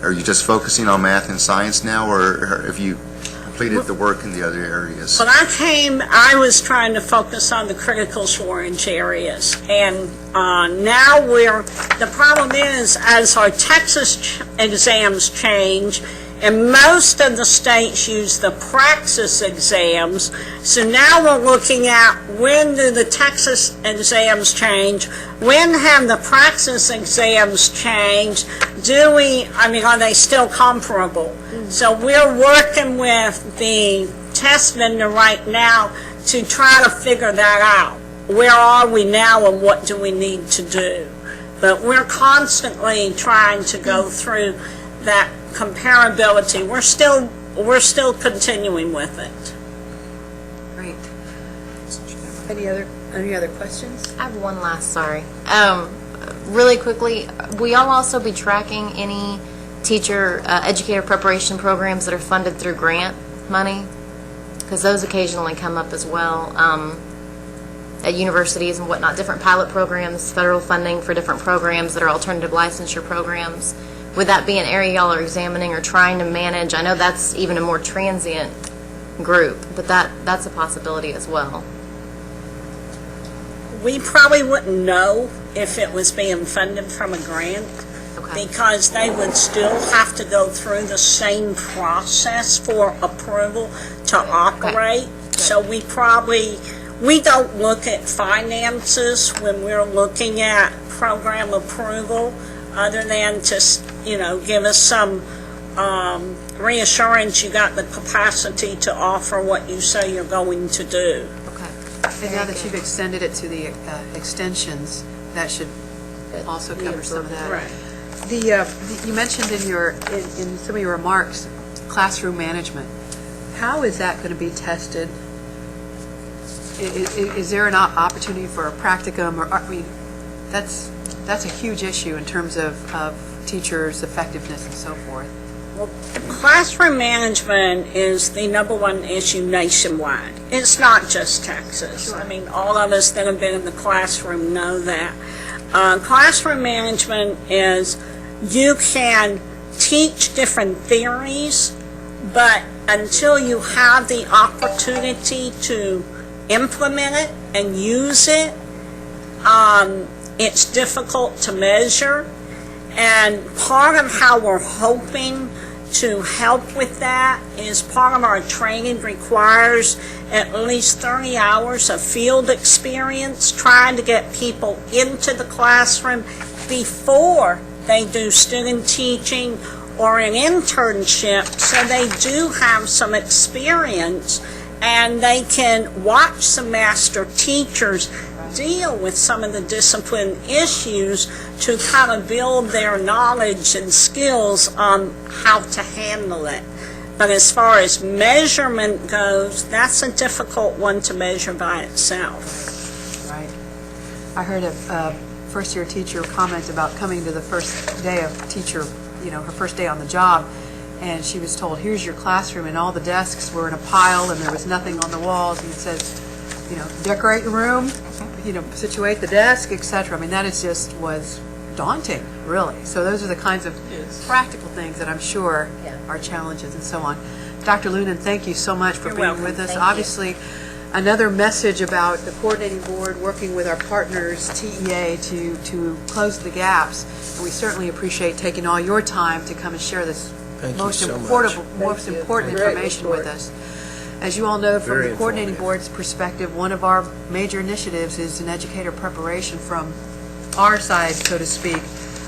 Are you just focusing on math and science now, or have you completed the work in the other areas? When I came, I was trying to focus on the critical shortage areas, and now the problem is, as our Texas exams change, and most of the states use the praxis exams, so now we're looking at when do the Texas exams change, when have the praxis exams changed, are they still comparable? So we're working with the test vendor right now to try to figure that out. Where are we now and what do we need to do? But we're constantly trying to go through that comparability. We're still continuing with it. Great. Any other questions? I have one last, sorry. Really quickly, will y'all also be tracking any teacher educator preparation programs that are funded through grant money? Because those occasionally come up as well at universities and whatnot, different pilot programs, federal funding for different programs that are alternative licensure programs. Would that be an area y'all are examining or trying to manage? I know that's even a more transient group, but that's a possibility as well. We probably wouldn't know if it was being funded from a grant, because they would still have to go through the same process for approval to operate. So we don't look at finances when we're looking at program approval, other than to, give us some reassurance you got the capacity to offer what you say you're going to do. And now that you've extended it to the extensions, that should also cover some of that. Right. You mentioned in some of your remarks, classroom management. How is that going to be tested? Is there an opportunity for a practicum? That's a huge issue in terms of teachers' effectiveness and so forth. Well, classroom management is the #1 issue nationwide. It's not just Texas. Sure. I mean, all of us that have been in the classroom know that. Classroom management is you can teach different theories, but until you have the opportunity to implement it and use it, it's difficult to measure. And part of how we're hoping to help with that is part of our training requires at least 30 hours of field experience, trying to get people into the classroom before they do student teaching or an internship, so they do have some experience and they can watch some master teachers deal with some of the discipline issues to kind of build their knowledge and skills on how to handle it. But as far as measurement goes, that's a difficult one to measure by itself. Right. I heard a first-year teacher comment about coming to the first day of teacher, her first day on the job, and she was told, here's your classroom, and all the desks were in a pile, and there was nothing on the walls, and it says, decorate your room, situate the desk, etc. I mean, that was daunting, really. So those are the kinds of practical things that I'm sure are challenges and so on. Dr. Lunan, thank you so much for being with us. Obviously, another message about the coordinating board working with our partners, TEA, to close the gaps. And we certainly appreciate taking all your time to come and share this most important information with us. As you all know, from the coordinating board's perspective, one of our major initiatives is an educator preparation from our side, so to speak.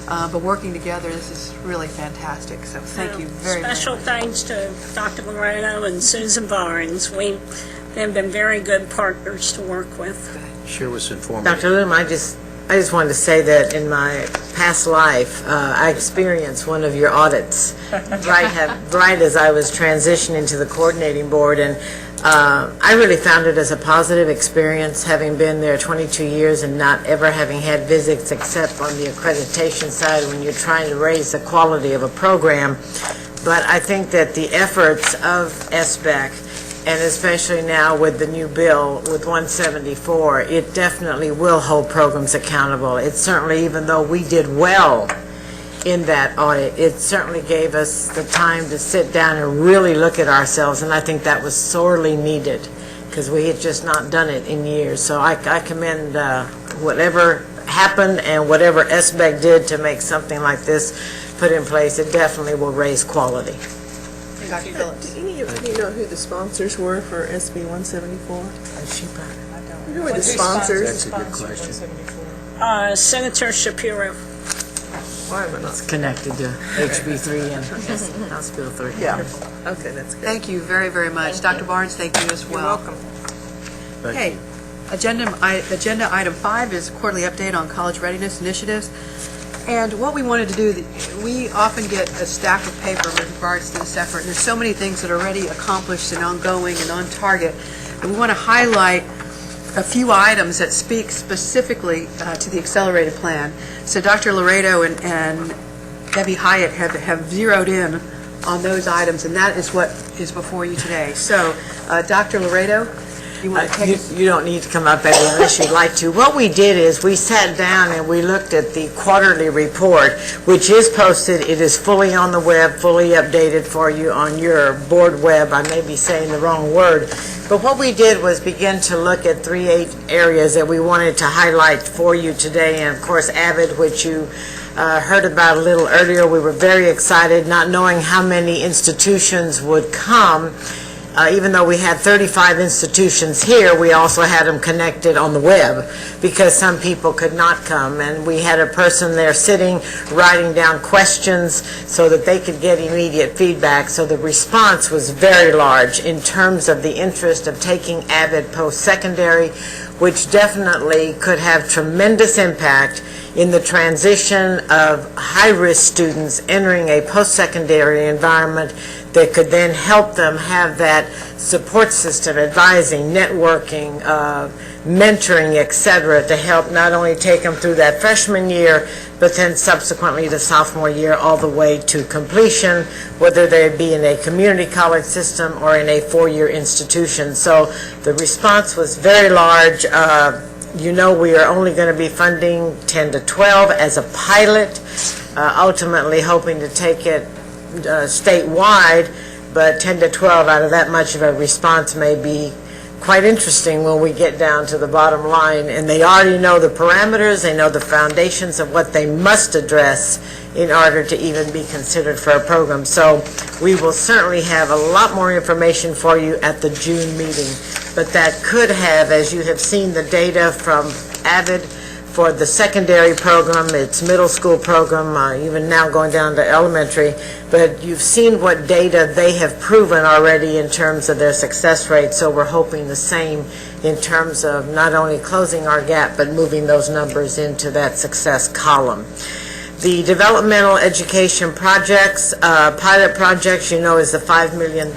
But working together, this is really fantastic. So thank you very much. Special thanks to Dr. Loreto and Susan Barnes. They've been very good partners to work with. Sure was informative. Dr. Loom, I just wanted to say that in my past life, I experienced one of your audits right as I was transitioning to the coordinating board, and I really found it as a positive experience, having been there 22 years and not ever having had visits except on the accreditation side when you're trying to raise the quality of a program. But I think that the efforts of SBAC, and especially now with the new bill, with 174, it definitely will hold programs accountable. It certainly, even though we did well in that audit, it certainly gave us the time to sit down and really look at ourselves, and I think that was sorely needed, because we had just not done it in years. So I commend whatever happened and whatever SBAC did to make something like this put in place. It definitely will raise quality. Dr. Phillips. Do you know who the sponsors were for SB 174? Who were the sponsors? That's a good question. Senator Shapiro. It's connected to HB3 and House Bill 3. Yeah. Okay, that's good. Thank you very, very much. Dr. Barnes, thank you as well. You're welcome. Okay, agenda item 5 is quarterly update on college readiness initiatives. And what we wanted to do, we often get a stack of paper with regards to this effort, and there's so many things that are already accomplished and ongoing and on target. And we want to highlight a few items that speak specifically to the accelerated plan. So Dr. Loreto and Debbie Hyatt have zeroed in on those items, and that is what is before you today. So, Dr. Loreto, you want to take us? You don't need to come up Eddie, unless you'd like to. What we did is we sat down and we looked at the quarterly report, which is posted. It is fully on the web, fully updated for you on your board web. I may be saying the wrong word. But what we did was begin to look at 3 areas that we wanted to highlight for you today. And of course, AVID, which you heard about a little earlier, we were very excited, not knowing how many institutions would come. Even though we had 35 institutions here, we also had them connected on the web because some people could not come. And we had a person there sitting, writing down questions so that they could get immediate feedback. So the response was very large in terms of the interest of taking AVID post-secondary, which definitely could have tremendous impact in the transition of high-risk students entering a post-secondary environment that could then help them have that support system, advising, networking, mentoring, etc., to help not only take them through that freshman year, but then subsequently the sophomore year all the way to completion, whether they be in a community college system or in a 4-year institution. So the response was very large. You know, we are only going to be funding 10 to 12 as a pilot, ultimately hoping to take it statewide, but 10 to 12 out of that much of a response may be quite interesting when we get down to the bottom line, and they already know the parameters, they know the foundations of what they must address in order to even be considered for a program. So we will certainly have a lot more information for you at the June meeting, but that could have, as you have seen the data from AVID for the secondary program, its middle school program, even now going down to elementary, but you've seen what data they have proven already in terms of their success rate, so we're hoping the same in terms of not only closing our gap, but moving those numbers into that success column. The developmental education projects, pilot projects, you know, is the $5 million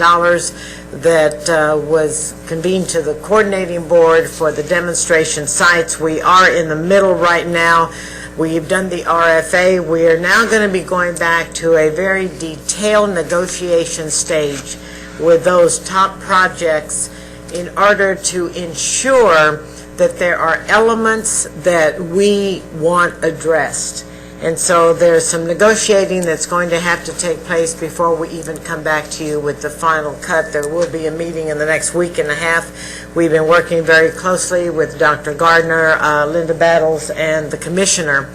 that was convened to the coordinating board for the demonstration sites. We are in the middle right now. We've done the RFA. We are now going to be going back to a very detailed negotiation stage with those top projects in order to ensure that there are elements that we want addressed. And so there's some negotiating that's going to have to take place before we even come back to you with the final cut. There will be a meeting in the next week and a half. We've been working very closely with Dr. Gardner, Linda Battles, and the Commissioner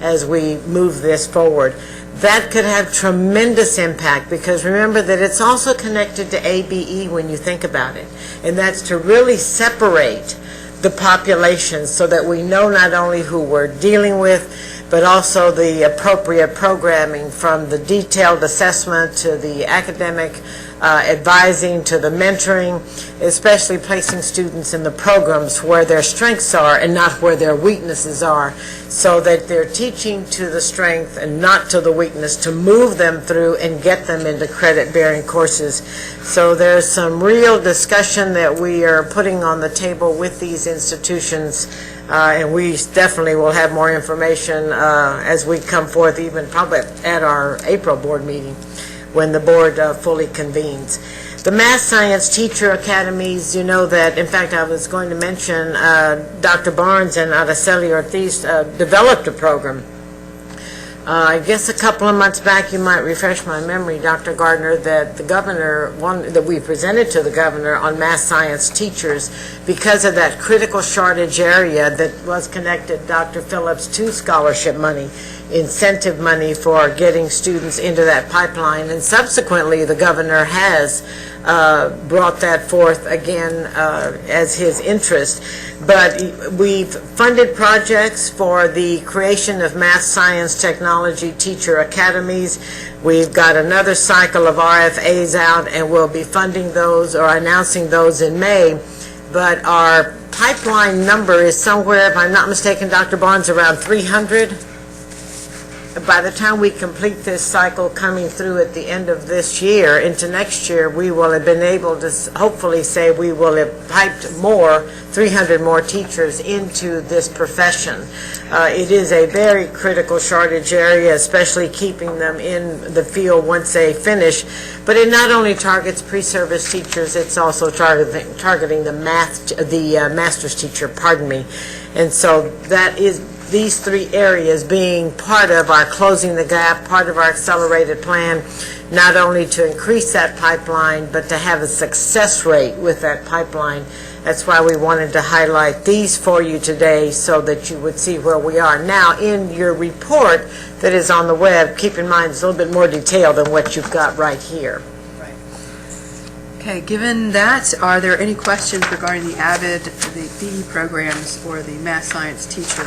as we move this forward. That could have tremendous impact, because remember that it's also connected to ABE when you think about it. And that's to really separate the population so that we know not only who we're dealing with, but also the appropriate programming, from the detailed assessment to the academic advising to the mentoring, especially placing students in the programs where their strengths are and not where their weaknesses are, so that they're teaching to the strength and not to the weakness, to move them through and get them into credit-bearing courses. So there's some real discussion that we are putting on the table with these institutions, and we definitely will have more information as we come forth, even probably at our April board meeting when the board fully convenes. The Math Science Teacher Academies, you know that, in fact, I was going to mention Dr. Barnes and Araceli Ortiz developed a program. I guess a couple of months back, you might refresh my memory, Dr. Gardner, that the governor, that we presented to the governor on math science teachers because of that critical shortage area that was connected, Dr. Phillips, to scholarship money, incentive money for getting students into that pipeline. And subsequently, the governor has brought that forth again as his interest. But we've funded projects for the creation of math, science, technology teacher academies. We've got another cycle of RFAs out, and we'll be funding those or announcing those in May. But our pipeline number is somewhere, if I'm not mistaken, Dr. Barnes, around 300. By the time we complete this cycle coming through at the end of this year into next year, we will have been able to hopefully say we will have piped more, 300 more teachers into this profession. It is a very critical shortage area, especially keeping them in the field once they finish. But it not only targets pre-service teachers, it's also targeting the master's teacher, pardon me. And so that is these three areas being part of our closing the gap, part of our accelerated plan, not only to increase that pipeline, but to have a success rate with that pipeline. That's why we wanted to highlight these for you today so that you would see where we are. Now, in your report that is on the web, keep in mind it's a little bit more detailed than what you've got right here. Okay, given that, are there any questions regarding the AVID, the DE programs, or the math science teacher,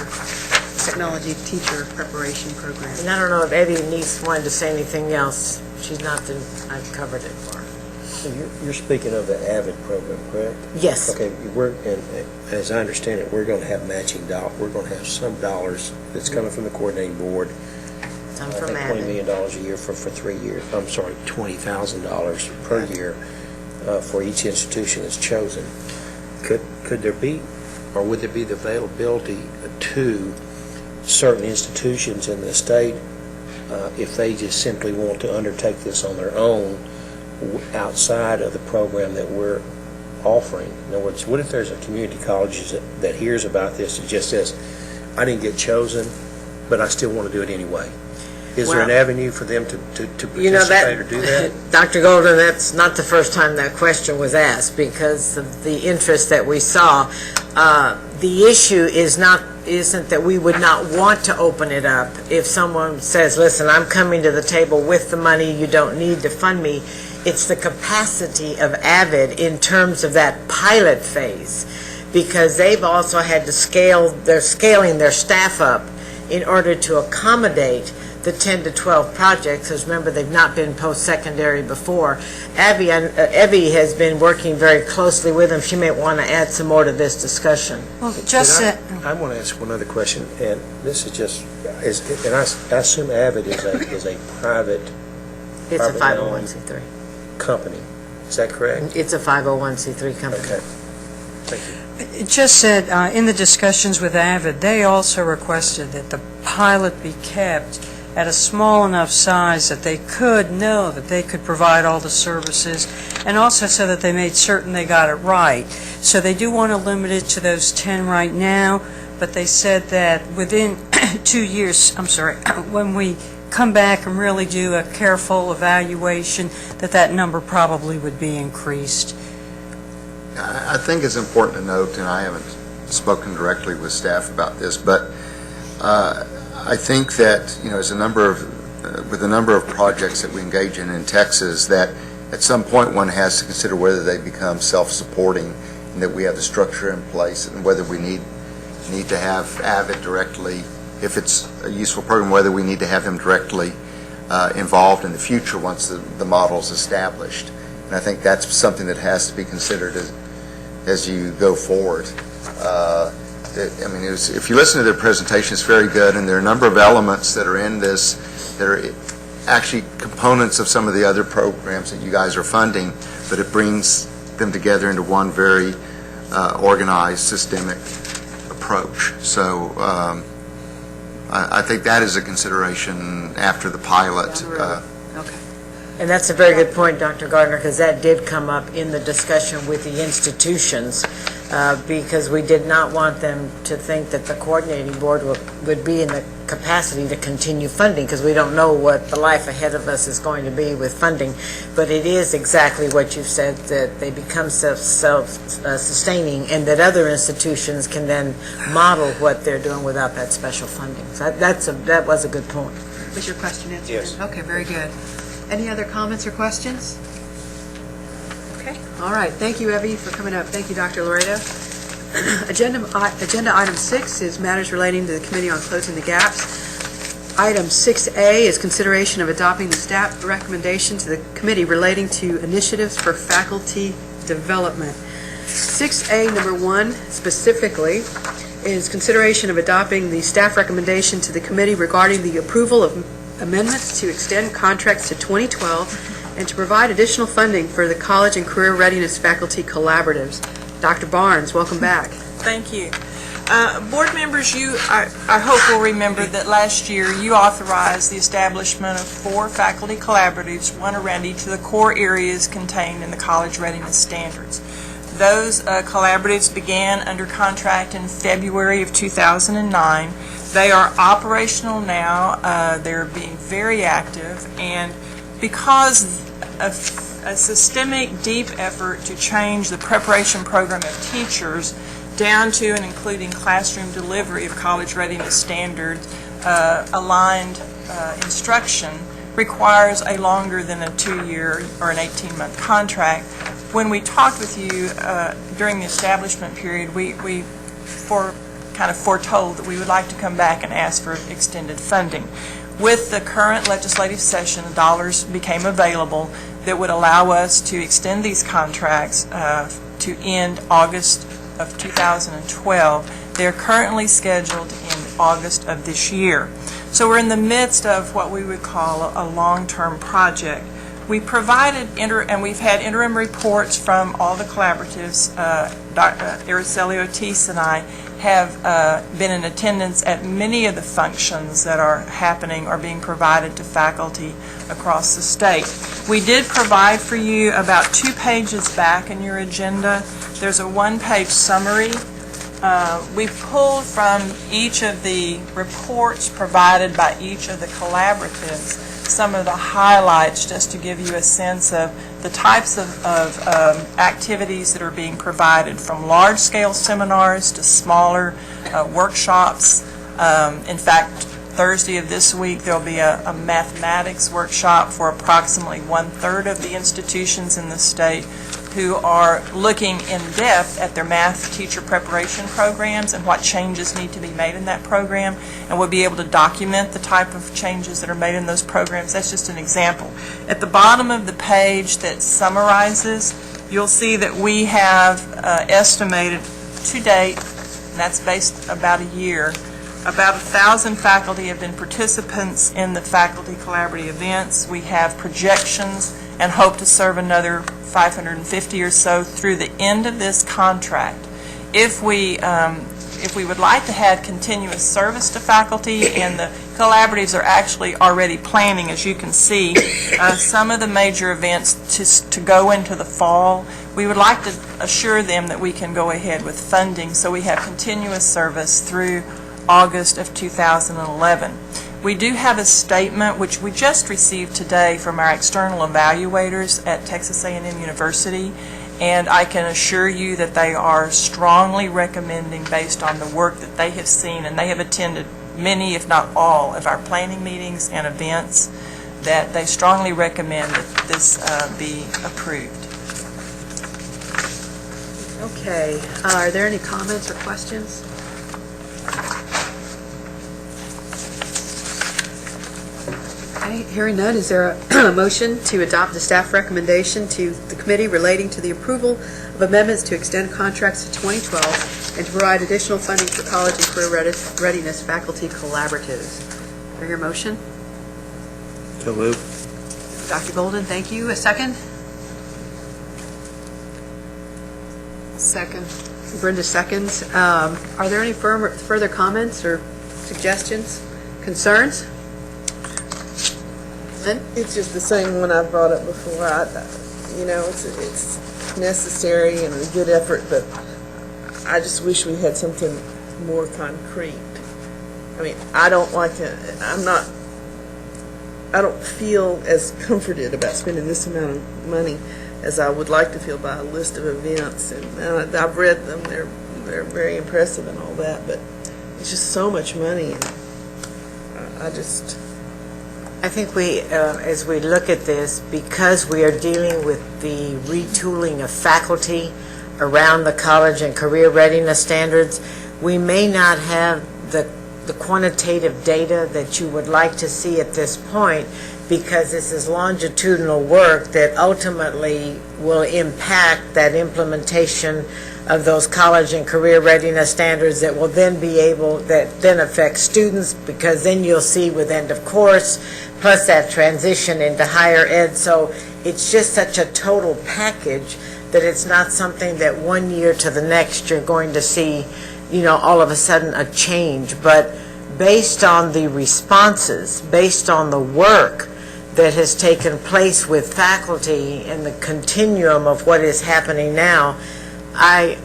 technology teacher preparation program? And I don't know if Eddie Neese wanted to say anything else. She's not, I've covered it for her. So you're speaking of the AVID program, correct? Yes. Okay, and as I understand it, we're going to have matching dollars. We're going to have some dollars that's coming from the coordinating board. Some I from think $20 AVID. million a year for 3 years. I'm sorry, $20,000 per year for each institution that's chosen. Could there be, or would there be the availability to certain institutions in the state if they just simply want to undertake this on their own outside of the program that we're offering? In other words, what if there's a community college that hears about this and just says, I didn't get chosen, but I still want to do it anyway? Is there an Well, avenue for them to You know, participate or do that? Dr. Golden, that's not the first time that question was asked because of the interest that we saw. The issue isn't that we would not want to open it up. If someone says, listen, I'm coming to the table with the money, you don't need to fund me, it's the capacity of Avid in terms of that pilot phase, because they've also had to they're scaling their staff up in order to accommodate the 10 to 12 projects, because remember, they've not been post-secondary before. Evie has been working very closely with them. She may want to add some more to this discussion. Well, just, I want to ask one other question, and this is just, and I assume Avid is a private It's a privately owned 501c3. company. Is that correct? It's a 501c3 company. Okay. Thank you. it just said, in the discussions with Avid, they also requested that the pilot be kept at a small enough size that they could know that they could provide all the services, and also so that they made certain they got it right. So they do want to limit it to those 10 right now, but they said that within 2 years, when we come back and really do a careful evaluation, that number probably would be increased. I think it's important to note, and I haven't spoken directly with staff about this, but I think that, as with a number of projects that we engage in Texas, that at some point one has to consider whether they become self-supporting and that we have the structure in place, and whether we need to have Avid directly, if it's a useful program, whether we need to have them directly involved in the future once the model's established. And I think that's something that has to be considered as you go forward. If you listen to their presentation, it's very good, and there are a number of elements that are in this that are actually components of some of the other programs that you guys are funding, but it brings them together into one very organized, systemic approach. So I think that is a consideration after the pilot. Okay. And that's a very good point, Dr. Gardner, because that did come up in the discussion with the institutions, because we did not want them to think that the coordinating board would be in the capacity to continue funding, because we don't know what the life ahead of us is going to be with funding. But it is exactly what you've said, that they become self-sustaining, and that other institutions can then model what they're doing without that special funding. So that was a good point. Was your question answered? Yes. Okay, very good. Any other comments or questions? Okay. All right. Thank you, Evie, for coming up. Thank you, Dr. Laredo. Agenda item 6 is matters relating to the Committee on Closing the Gaps. Item 6A is consideration of adopting the staff recommendation to the committee relating to initiatives for faculty development. 6A, number 1, specifically, is consideration of adopting the staff recommendation to the committee regarding the approval of amendments to extend contracts to 2012 and to provide additional funding for the college and career readiness faculty collaboratives. Dr. Barnes, welcome back. Thank you. Board members, I hope will remember that last year you authorized the establishment of 4 faculty collaboratives, one around each of the core areas contained in the college readiness standards. Those collaboratives began under contract in February of 2009. They are operational now. They're being very active, and because of a systemic, deep effort to change the preparation program of teachers down to and including classroom delivery of college readiness standards, aligned instruction requires a longer than a 2-year or an 18-month contract. When we talked with you during the establishment period, we foretold that we would like to come back and ask for extended funding. With the current legislative session, dollars became available that would allow us to extend these contracts to end August of 2012. They're currently scheduled in August of this year. So we're in the midst of what we would call a long-term project. We provided, and we've had interim reports from all the collaboratives. Dr. Araceli Otis and I have been in attendance at many of the functions that are happening or being provided to faculty across the state. We did provide for you about 2 pages back in your agenda. There's a 1-page summary we pulled from each of the reports provided by each of the collaboratives some of the highlights, just to give you a sense of the types of activities that are being provided, from large-scale seminars to smaller workshops. In fact, Thursday of this week, there'll be a mathematics workshop for approximately 1/3 of the institutions in the state who are looking in depth at their math teacher preparation programs and what changes need to be made in that program, and we'll be able to document the type of changes that are made in those programs. That's just an example. At the bottom of the page that summarizes, you'll see that we have estimated to date, and that's based about a year, about 1,000 faculty have been participants in the faculty collaborative events. We have projections and hope to serve another 550 or so through the end of this contract. If we would like to have continuous service to faculty, and the collaboratives are actually already planning, as you can see, some of the major events to go into the fall, we would like to assure them that we can go ahead with funding so we have continuous service through August of 2011. We do have a statement which we just received today from our external evaluators at Texas A&M University, and I can assure you that they are strongly recommending, based on the work that they have seen, and they have attended many, if not all, of our planning meetings and events, that they strongly recommend that this be approved. Okay, are there any comments or questions? Okay, hearing none, is there a motion to adopt the staff recommendation to the committee relating to the approval of amendments to extend contracts to 2012 and to provide additional funding for college and career readiness faculty collaboratives? Do I hear a motion? So move. Dr. Golden, thank you. A second? Second. Brenda seconds. Are there any further comments or suggestions, concerns? Lynn? It's just the same one I brought up before. It's necessary and a good effort, but I just wish we had something more concrete. I mean, I don't feel as comforted about spending this amount of money as I would like to feel by a list of events. And I've read them; they're very impressive and all that, but it's just so much money. And I think we, as we look at this, because we are dealing with the retooling of faculty around the college and career readiness standards, we may not have the quantitative data that you would like to see at this point, because this is longitudinal work that ultimately will impact that implementation of those college and career readiness standards that will then that then affect students, because then you'll see with end of course, plus that transition into higher ed. So it's just such a total package that it's not something that 1 year to the next you're going to see, all of a sudden a change. But based on the responses, based on the work that has taken place with faculty and the continuum of what is happening now, I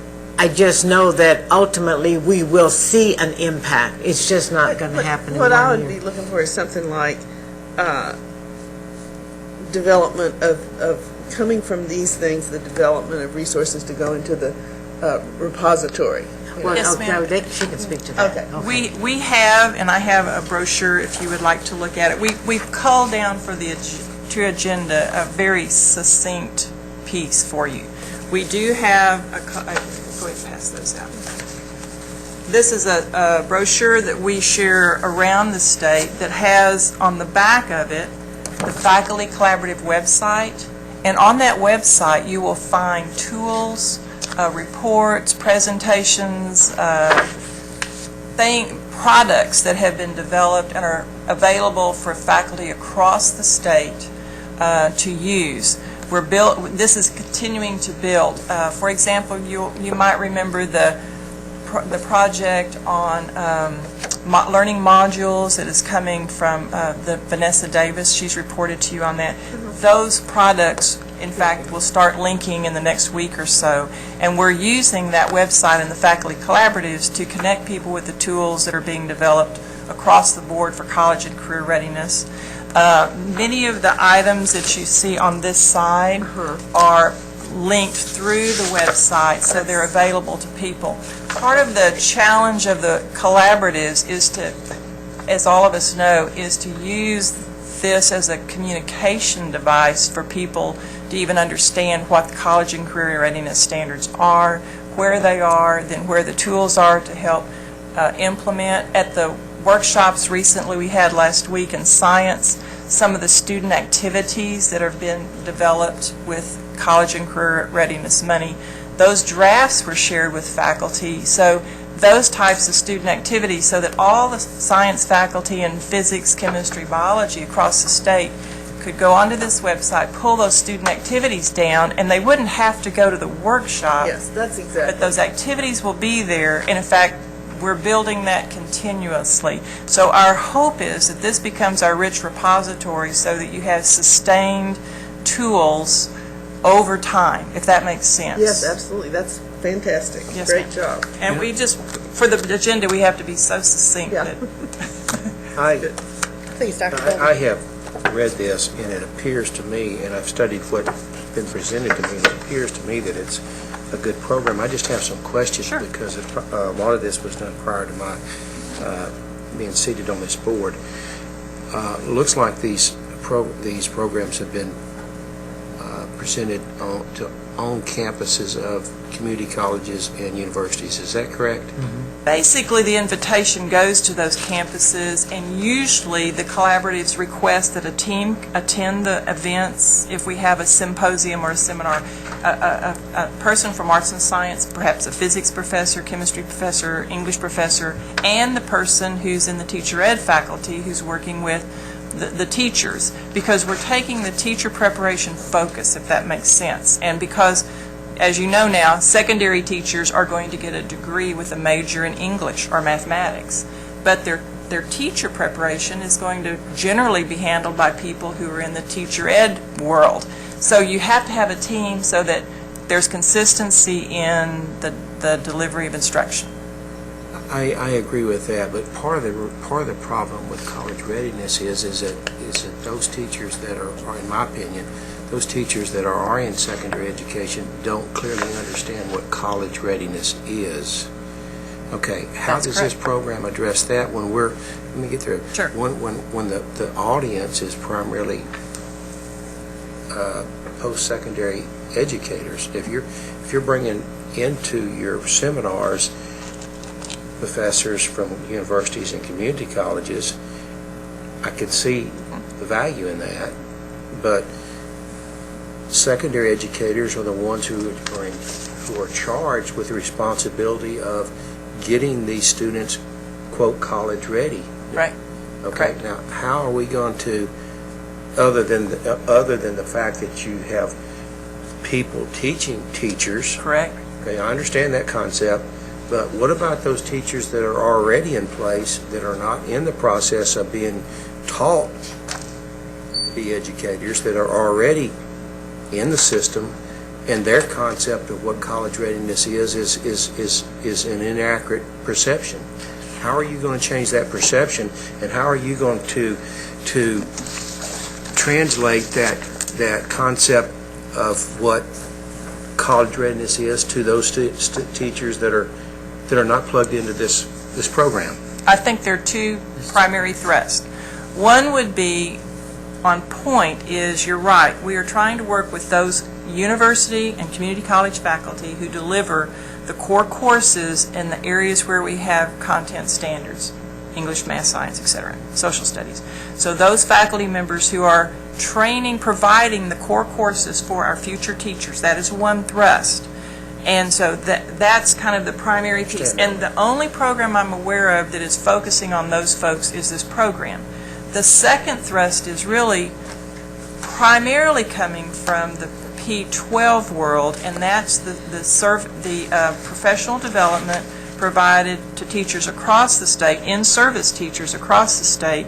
just know that ultimately we will see an impact. It's just not going to happen in 1 year. What I would be looking for is something like development of coming from these things, the development of resources to go into the repository. Well, Yes, ma'am. she can speak to that. Okay. We have, and I have a brochure if you would like to look at it. We've culled down for the agenda a very succinct piece for you. We do have go ahead and pass those out. This is a brochure that we share around the state that has on the back of it the Faculty Collaborative website, and on that website you will find tools, reports, presentations, products that have been developed and are available for faculty across the state to use. This is continuing to build. For example, you might remember the project on learning modules that is coming from the Vanessa Davis. She's reported to you on that. Those products in fact, will start linking in the next week or so. And we're using that website and the faculty collaboratives to connect people with the tools that are being developed across the board for college and career readiness. Many of the items that you see on this side are linked through the website, so they're available to people. Part of the challenge of the collaboratives is to, as all of us know, is to use this as a communication device for people to even understand what the college and career readiness standards are, where they are, then where the tools are to help implement. At the workshops recently we had last week in science, some of the student activities that have been developed with college and career readiness money, those drafts were shared with faculty. So those types of student activities, so that all the science faculty in physics, chemistry, biology across the state could go onto this website, pull those student activities down, and they wouldn't have to go to the workshop. Yes, that's exactly. But those activities will be there, and in fact, we're building that continuously. So our hope is that this becomes our rich repository so that you have sustained tools over time, if that makes sense. Yes, absolutely. That's fantastic. Yes, Great ma'am. job. And we just, for the agenda, we have to be so succinct Yeah. that Please, Dr. Bowman. I have read this, and it appears to me, and I've studied what's been presented to me, and it appears to me that it's a good program. I just have some questions. Sure. Because a lot of this was done prior to my being seated on this board. Looks like these programs have been presented on campuses of community colleges and universities. Is that correct? basically the invitation goes to those campuses, and usually the collaboratives request that a team attend the events. If we have a symposium or a seminar, a person from arts and science, perhaps a physics professor, chemistry professor, English professor, and the person who's in the teacher ed faculty who's working with the teachers, because we're taking the teacher preparation focus, if that makes sense. And because, as you know now, secondary teachers are going to get a degree with a major in English or mathematics, but their teacher preparation is going to generally be handled by people who are in the teacher ed world. So you have to have a team so that there's consistency in the delivery of instruction. I agree with that, but part of the problem with college readiness is that those teachers that are, in my opinion, those teachers that are in secondary education don't clearly understand what college readiness is. Okay, how That's does correct. this program address that when we're, let me get through. Sure. When the audience is primarily post-secondary educators, if you're bringing into your seminars professors from universities and community colleges, I could see the value in that, but secondary educators are the ones who are charged with the responsibility of getting these students, quote, college ready. Right. Okay. Correct. Now, how are we going to, other than the fact that you have people teaching teachers? Correct. Okay, I understand that concept, but what about those teachers that are already in place that are not in the process of being taught to be educators, that are already in the system, and their concept of what college readiness is an inaccurate perception? How are you going to change that perception, and how are you going to translate that concept of what college readiness is to those teachers that are not plugged into this program? I think there are two primary thrusts. One would be, on point, is you're right. We are trying to work with those university and community college faculty who deliver the core courses in the areas where we have content standards, English, math, science, etc., social studies. So those faculty members who are training, providing the core courses for our future teachers, that is one thrust. And so that's kind of the primary piece. And the only program I'm aware of that is focusing on those folks is this program. The second thrust is really primarily coming from the P12 world, and that's the professional development provided to teachers across the state, in-service teachers across the state,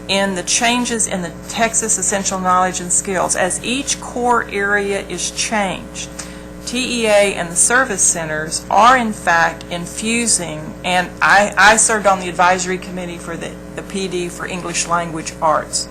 in the changes in the Texas Essential Knowledge and Skills. As each core area is changed, TEA and the service centers are in fact infusing, and I served on the advisory committee for the PD for English Language Arts.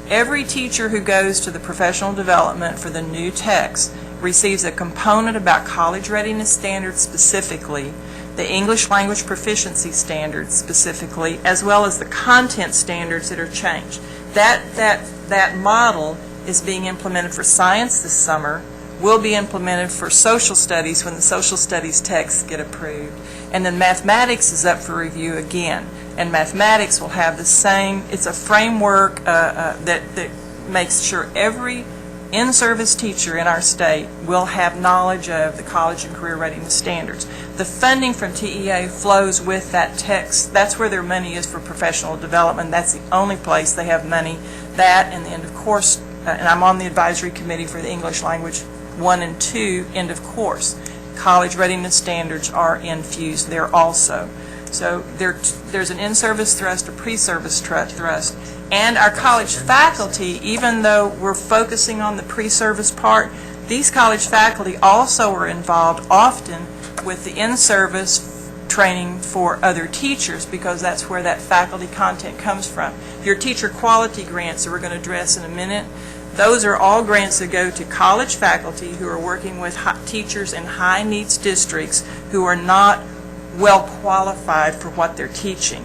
Every teacher who goes to the professional development for the new text receives a component about college readiness standards specifically, the English language proficiency standards specifically, as well as the content standards that are changed. That model is being implemented for science this summer, will be implemented for social studies when the social studies texts get approved, and then mathematics is up for review again. And mathematics will have the same, it's a framework that makes sure every in-service teacher in our state will have knowledge of the college and career readiness standards. The funding from TEA flows with that text. That's where their money is for professional development. That's the only place they have money. That and the end of course, and I'm on the advisory committee for the English Language 1 and 2 end of course. College readiness standards are infused there also. So there's an in-service thrust, a pre-service thrust, and our college faculty, even though we're focusing on the pre-service part, these college faculty also are involved often with the in-service training for other teachers, because that's where that faculty content comes from. Your teacher quality grants that we're going to address in a minute, those are all grants that go to college faculty who are working with teachers in high-needs districts who are not well qualified for what they're teaching.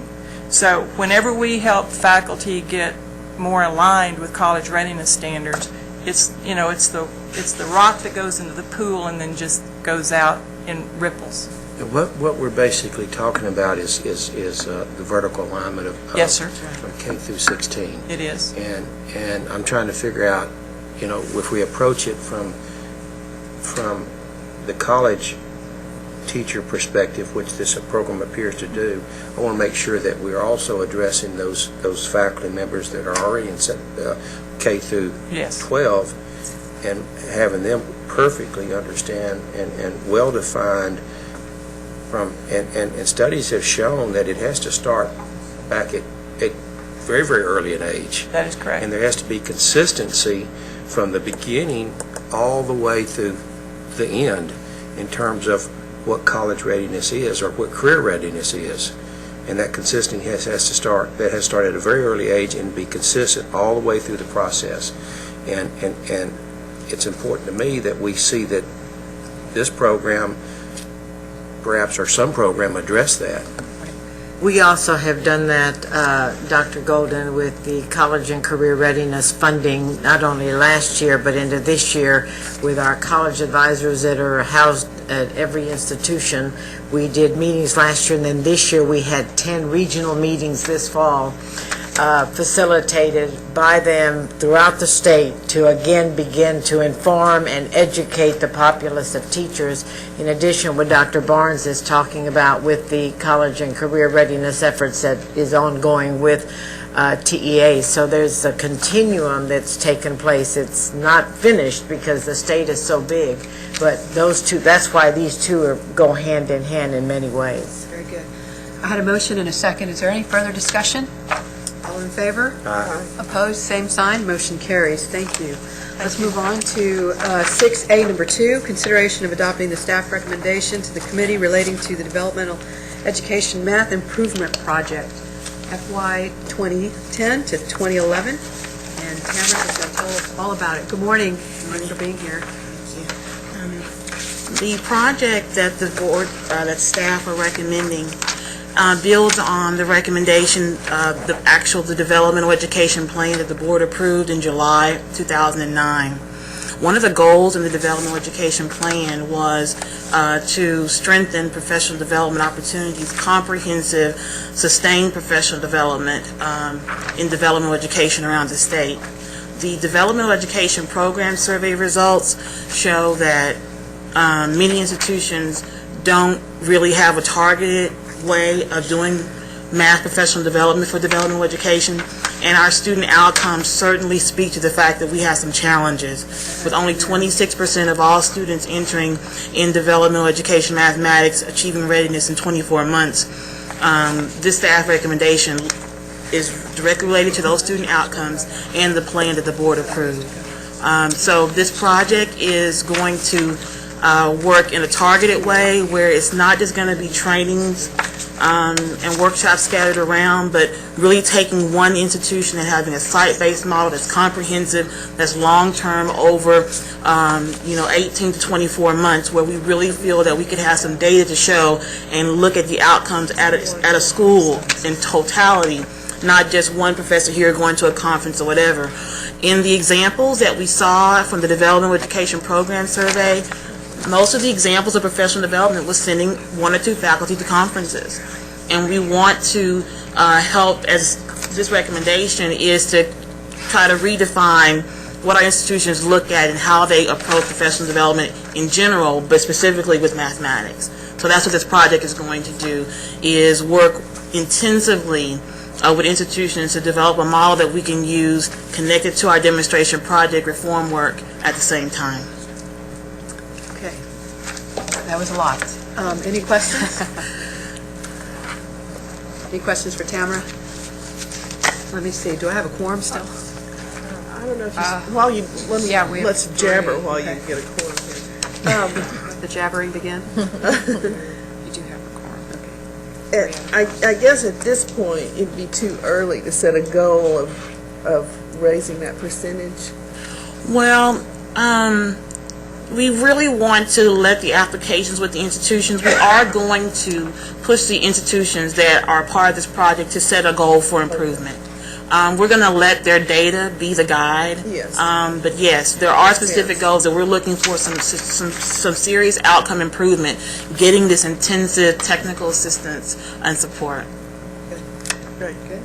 So whenever we help faculty get more aligned with college readiness standards, it's the rock that goes into the pool and then just goes out in ripples. What we're basically talking about is the vertical alignment of yes, sir. From K through 16. It is. And I'm trying to figure out, if we approach it from the college teacher perspective, which this program appears to do, I want to make sure that we're also addressing those faculty members that are already in K through yes. 12 and having them perfectly understand and well-defined and studies have shown that it has to start back at very, very early an age. That is correct. And there has to be consistency from the beginning all the way through the end in terms of what college readiness is or what career readiness is. And that consistency has to start at a very early age and be consistent all the way through the process. And it's important to me that we see that this program, perhaps, or some program, address that. We also have done that, Dr. Golden, with the college and career readiness funding, not only last year, but into this year, with our college advisors that are housed at every institution. We did meetings last year, and then this year we had 10 regional meetings this fall, facilitated by them throughout the state to again begin to inform and educate the populace of teachers, in addition what Dr. Barnes is talking about with the college and career readiness efforts that is ongoing with TEA. So there's a continuum that's taken place. It's not finished because the state is so big, but those two, that's why these two go hand in hand in many ways. Very good. I had a motion and a second. Is there any further discussion? All in favor? Aye. Opposed, same sign. Motion carries. Thank you. Let's move on to 6A, number 2, consideration of adopting the staff recommendation to the committee relating to the Developmental Education Math Improvement Project, FY 2010 to 2011. And Tamara is going to tell us all about it. Good morning. Thanks for being here. The project that the board, that staff are recommending builds on the recommendation of the developmental education plan that the board approved in July 2009. One of the goals in the developmental education plan was to strengthen professional development opportunities, comprehensive, sustained professional development in developmental education around the state. The developmental education program survey results show that many institutions don't really have a targeted way of doing math professional development for developmental education, and our student outcomes certainly speak to the fact that we have some challenges. With only 26% of all students entering in developmental education mathematics achieving readiness in 24 months, this staff recommendation is directly related to those student outcomes and the plan that the board approved. So this project is going to work in a targeted way where it's not just going to be trainings and workshops scattered around, but really taking one institution and having a site-based model that's comprehensive, that's long-term over 18 to 24 months, where we really feel that we could have some data to show and look at the outcomes at a school in totality, not just one professor here going to a conference or whatever. In the examples that we saw from the Developmental Education Program Survey, most of the examples of professional development was sending 1 or 2 faculty to conferences. And we want to help, as this recommendation is to try to redefine what our institutions look at and how they approach professional development in general, but specifically with mathematics. So that's what this project is going to do, is work intensively with institutions to develop a model that we can use connected to our demonstration project reform work at the same time. Okay. That was a lot. Any questions? Any questions for Tamara? Let me see. Do I have a quorum still? I don't know if you, let's jabber while you get a quorum here. The jabbering begin? You do have a quorum. I guess at this point, it'd be too early to set a goal of raising that percentage. Well, we really want to let the applications with the institutions, we are going to push the institutions that are part of this project to set a goal for improvement. We're going to let their data be the guide. Yes. But yes, there are specific goals that we're looking for some serious outcome improvement, getting this intensive technical assistance and support. Very good.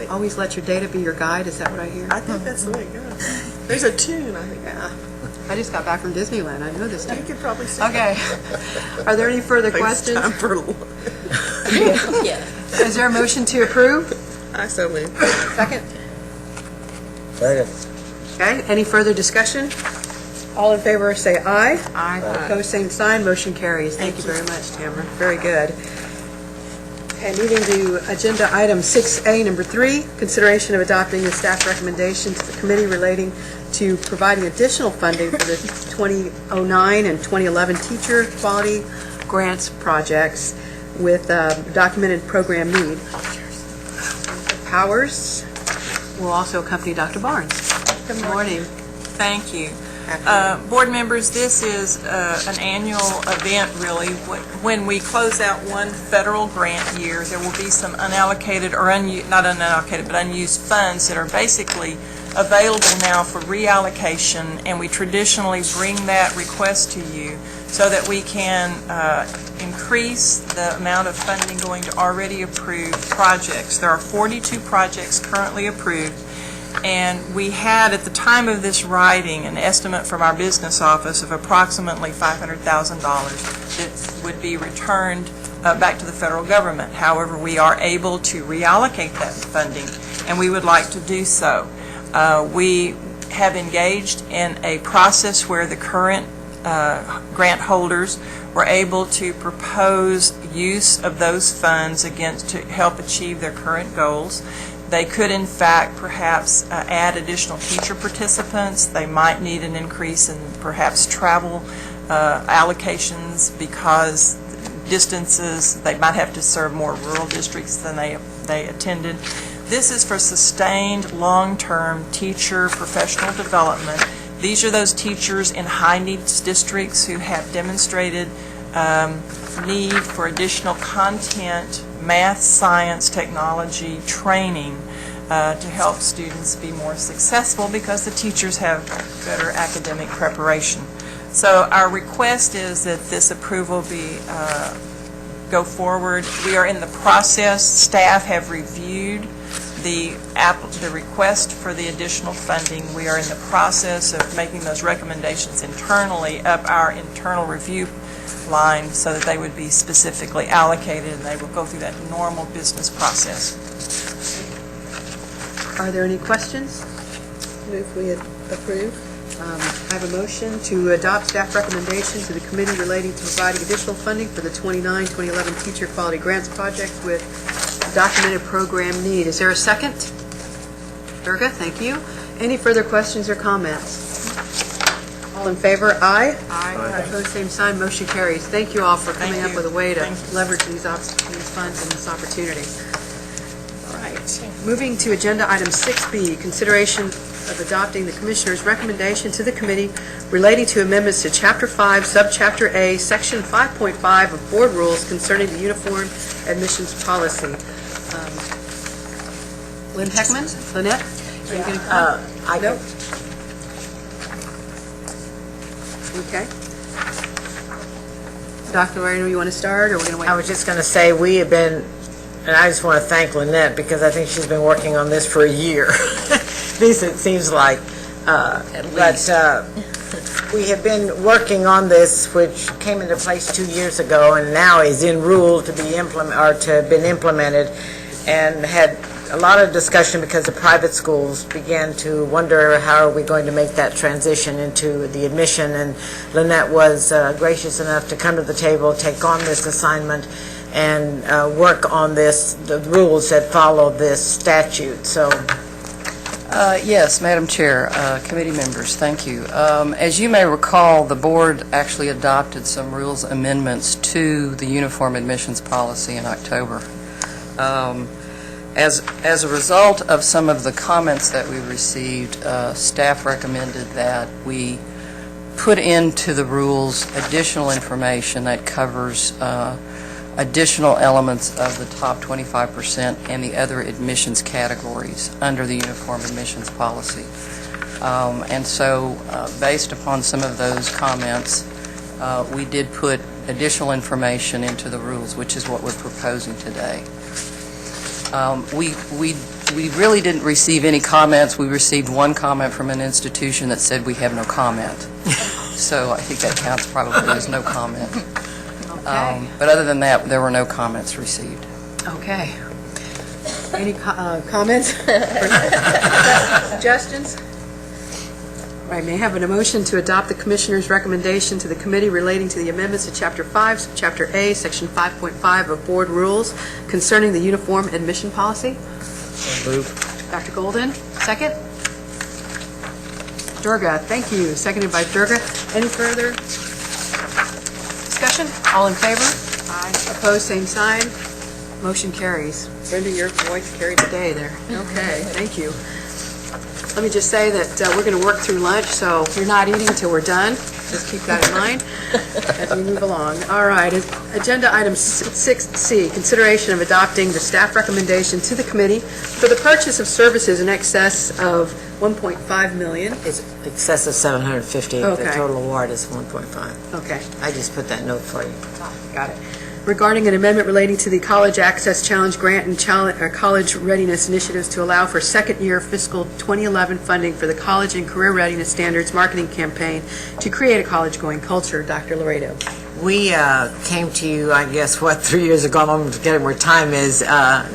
Always let your data be your guide, is that what I hear? I think that's the way it goes. There's a tune, I think. Yeah. I just got back from Disneyland, I know this You tune. could probably sing. Okay. Are there any further It's questions? time for Is there a motion to approve? I so move. Second? Second. Okay, any further discussion? All in favor say aye. Aye. Opposed, same sign, motion carries. Thank you very much, Tamara. Very good. Okay, moving to agenda item 6A, number 3, consideration of adopting the staff recommendation to the committee relating to providing additional funding for the 2009 and 2011 teacher quality grants projects with documented program need. Powers will also accompany Dr. Barnes. Good morning. Thank you. Board members, this is an annual event, really. When we close out one federal grant year, there will be some unallocated, or not unallocated, but unused funds that are basically available now for reallocation, and we traditionally bring that request to you so that we can increase the amount of funding going to already approved projects. There are 42 projects currently approved, and we had, at the time of this writing, an estimate from our business office of approximately $500,000 that would be returned back to the federal government. However, we are able to reallocate that funding, and we would like to do so. We have engaged in a process where the current grant holders were able to propose use of those funds to help achieve their current goals. They could, in fact, perhaps add additional teacher participants. They might need an increase in perhaps travel allocations because distances, they might have to serve more rural districts than they attended. This is for sustained, long-term teacher professional development. These are those teachers in high-needs districts who have demonstrated need for additional content, math, science, technology training to help students be more successful because the teachers have better academic preparation. So our request is that this approval go forward. We are in the process. Staff have reviewed the request for the additional funding. We are in the process of making those recommendations internally up our internal review line so that they would be specifically allocated and they will go through that normal business process. Are there any questions? Move we approve. I have a motion to adopt staff recommendation to the committee relating to providing additional funding for the 2009-2011 teacher quality grants project with documented program need. Is there a second? Durga, thank you. Any further questions or comments? All in favor, aye? Aye. Opposed, same sign, motion carries. Thank you all for coming up with a way to leverage these funds and this opportunity. All right, moving to agenda item 6B, consideration of adopting the Commissioner's recommendation to the committee relating to amendments to Chapter 5, Subchapter A, Section 5.5 of Board Rules concerning the uniform admissions policy. Lynn Heckman? Lynette? Are you going to come? I Nope. Okay. Dr. Laredo, you want to start, or we're going to wait? I was just going to say, we have been, and I just want to thank Lynette, because I think she's been working on this for a year. At least it seems like. But we have been working on this, which came into place 2 years ago, and now is in rule to be been implemented, and had a lot of discussion because the private schools began to wonder how are we going to make that transition into the admission, and Lynette was gracious enough to come to the table, take on this assignment, and work on the rules that follow this statute. So. Yes, Madam Chair, committee members, thank you. As you may recall, the board actually adopted some rules amendments to the uniform admissions policy in October. As a result of some of the comments that we received, staff recommended that we put into the rules additional information that covers additional elements of the top 25% and the other admissions categories under the uniform admissions policy. And so, based upon some of those comments, we did put additional information into the rules, which is what we're proposing today. We really didn't receive any comments. We received one comment from an institution that said we have no comment. So I think that counts probably as no comment. But other than that, there were no comments received. Okay. Any comments? Suggestions? All right, may I have a motion to adopt the Commissioner's recommendation to the committee relating to the amendments to Chapter 5, Chapter A, Section 5.5 of Board Rules concerning the uniform admission policy? Move. Dr. Golden, second? Durga, thank you. Seconded by Durga. Any further discussion? All in favor? Aye. Opposed, same sign. Motion carries. Brenda, your voice carried the day there. Okay, thank you. Let me just say that we're going to work through lunch, so you're not eating until we're done. Just keep that in mind as we move along. All right, agenda item 6C, consideration of adopting the staff recommendation to the committee for the purchase of services in excess of $1.5 million. It's excess of 750. Okay. The total award is 1.5. Okay. I just put that note for you. Got it. Regarding an amendment relating to the College Access Challenge Grant and College Readiness Initiatives to allow for second-year fiscal 2011 funding for the College and Career Readiness Standards Marketing Campaign to create a college-going culture. Dr. Laredo. We came to you, I guess, 3 years ago, I'm forgetting where time is.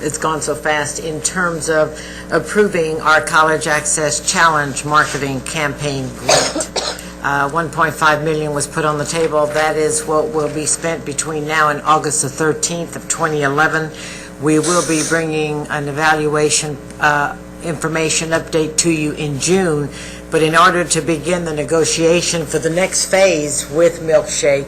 It's gone so fast in terms of approving our College Access Challenge Marketing Campaign grant. $1.5 million was put on the table. That is what will be spent between now and August the 13th of 2011. We will be bringing an evaluation information update to you in June, but in order to begin the negotiation for the next phase with Milkshake,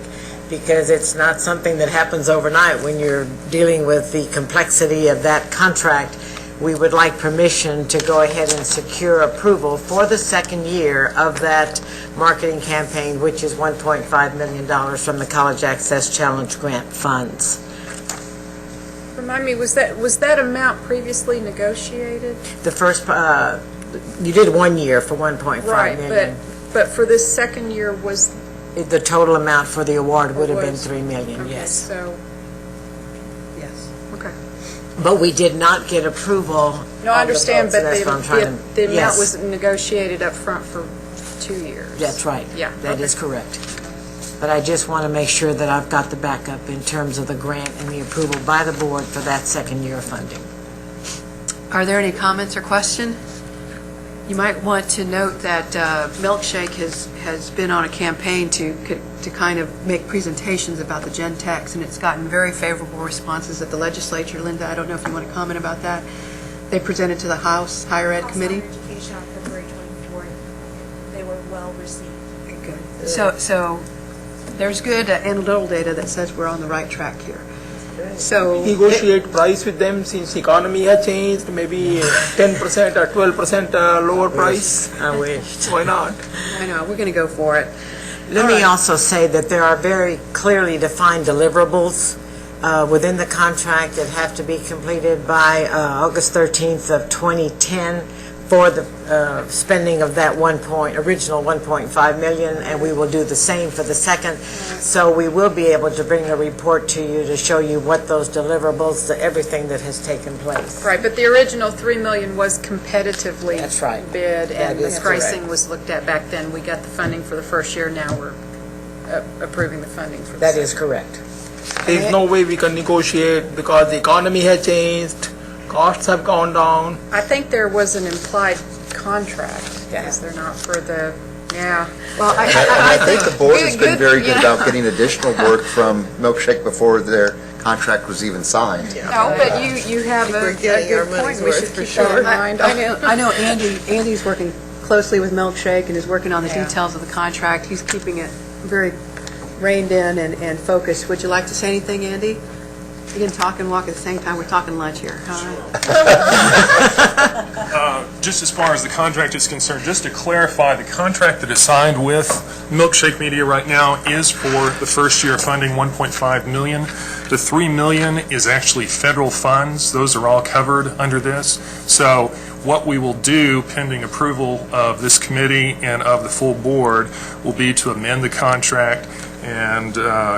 because it's not something that happens overnight when you're dealing with the complexity of that contract, we would like permission to go ahead and secure approval for the second year of that marketing campaign, which is $1.5 million from the College Access Challenge Grant funds. Remind me, was that amount previously negotiated? The first, you did 1 year for $1.5 million. Right, but for this second year was... The total amount for the award would have been $3 million, okay, yes. So, yes, okay. But we did not get approval. No, I understand, but the amount yes. was negotiated up front for 2 years. That's right. Yeah. That is correct. But I just want to make sure that I've got the backup in terms of the grant and the approval by the board for that second year of funding. Are there any comments or questions? You might want to note that Milkshake has been on a campaign to to kind of make presentations about the Gen Techs, and it's gotten very favorable responses at the legislature. Linda, I don't know if you want to comment about that. They presented to the House Higher Ed Committee. Education on February 24th. They were well received. Good. So there's good anecdotal data that says we're on the right track here. So Negotiate price with them since economy has changed, maybe 10% or 12% lower price. I wish. Why not? I know, we're going to go for it. Let me also say that there are very clearly defined deliverables within the contract that have to be completed by August 13th of 2010 for the spending of that original 1.5 million, and we will do the same for the second. So we will be able to bring a report to you to show you what those deliverables, everything that has taken place. Right, but the original 3 million was competitively That's right. bid, and That the is pricing correct. was looked at back then. We got the funding for the first year, now we're approving the funding for the That second. is correct. There's no way we can negotiate because the economy has changed, costs have gone down. I think there was an implied contract, is there not, for the, yeah. Well, I think the board has been very good you know. about getting additional work from Milkshake before their contract was even signed. No, but you have a we're getting our good point. money's We worth should for keep that in sure. mind. I know Andy's working closely with Milkshake and is working on the details of the contract. He's keeping it very reined in and focused. Would you like to say anything, Andy? You can talk and walk at the same time. We're talking lunch here. Just as far as the contract is concerned, just to clarify, the contract that is signed with Milkshake Media right now is for the first year funding, 1.5 million. The 3 million is actually federal funds. Those are all covered under this. So what we will do, pending approval of this committee and of the full board, will be to amend the contract and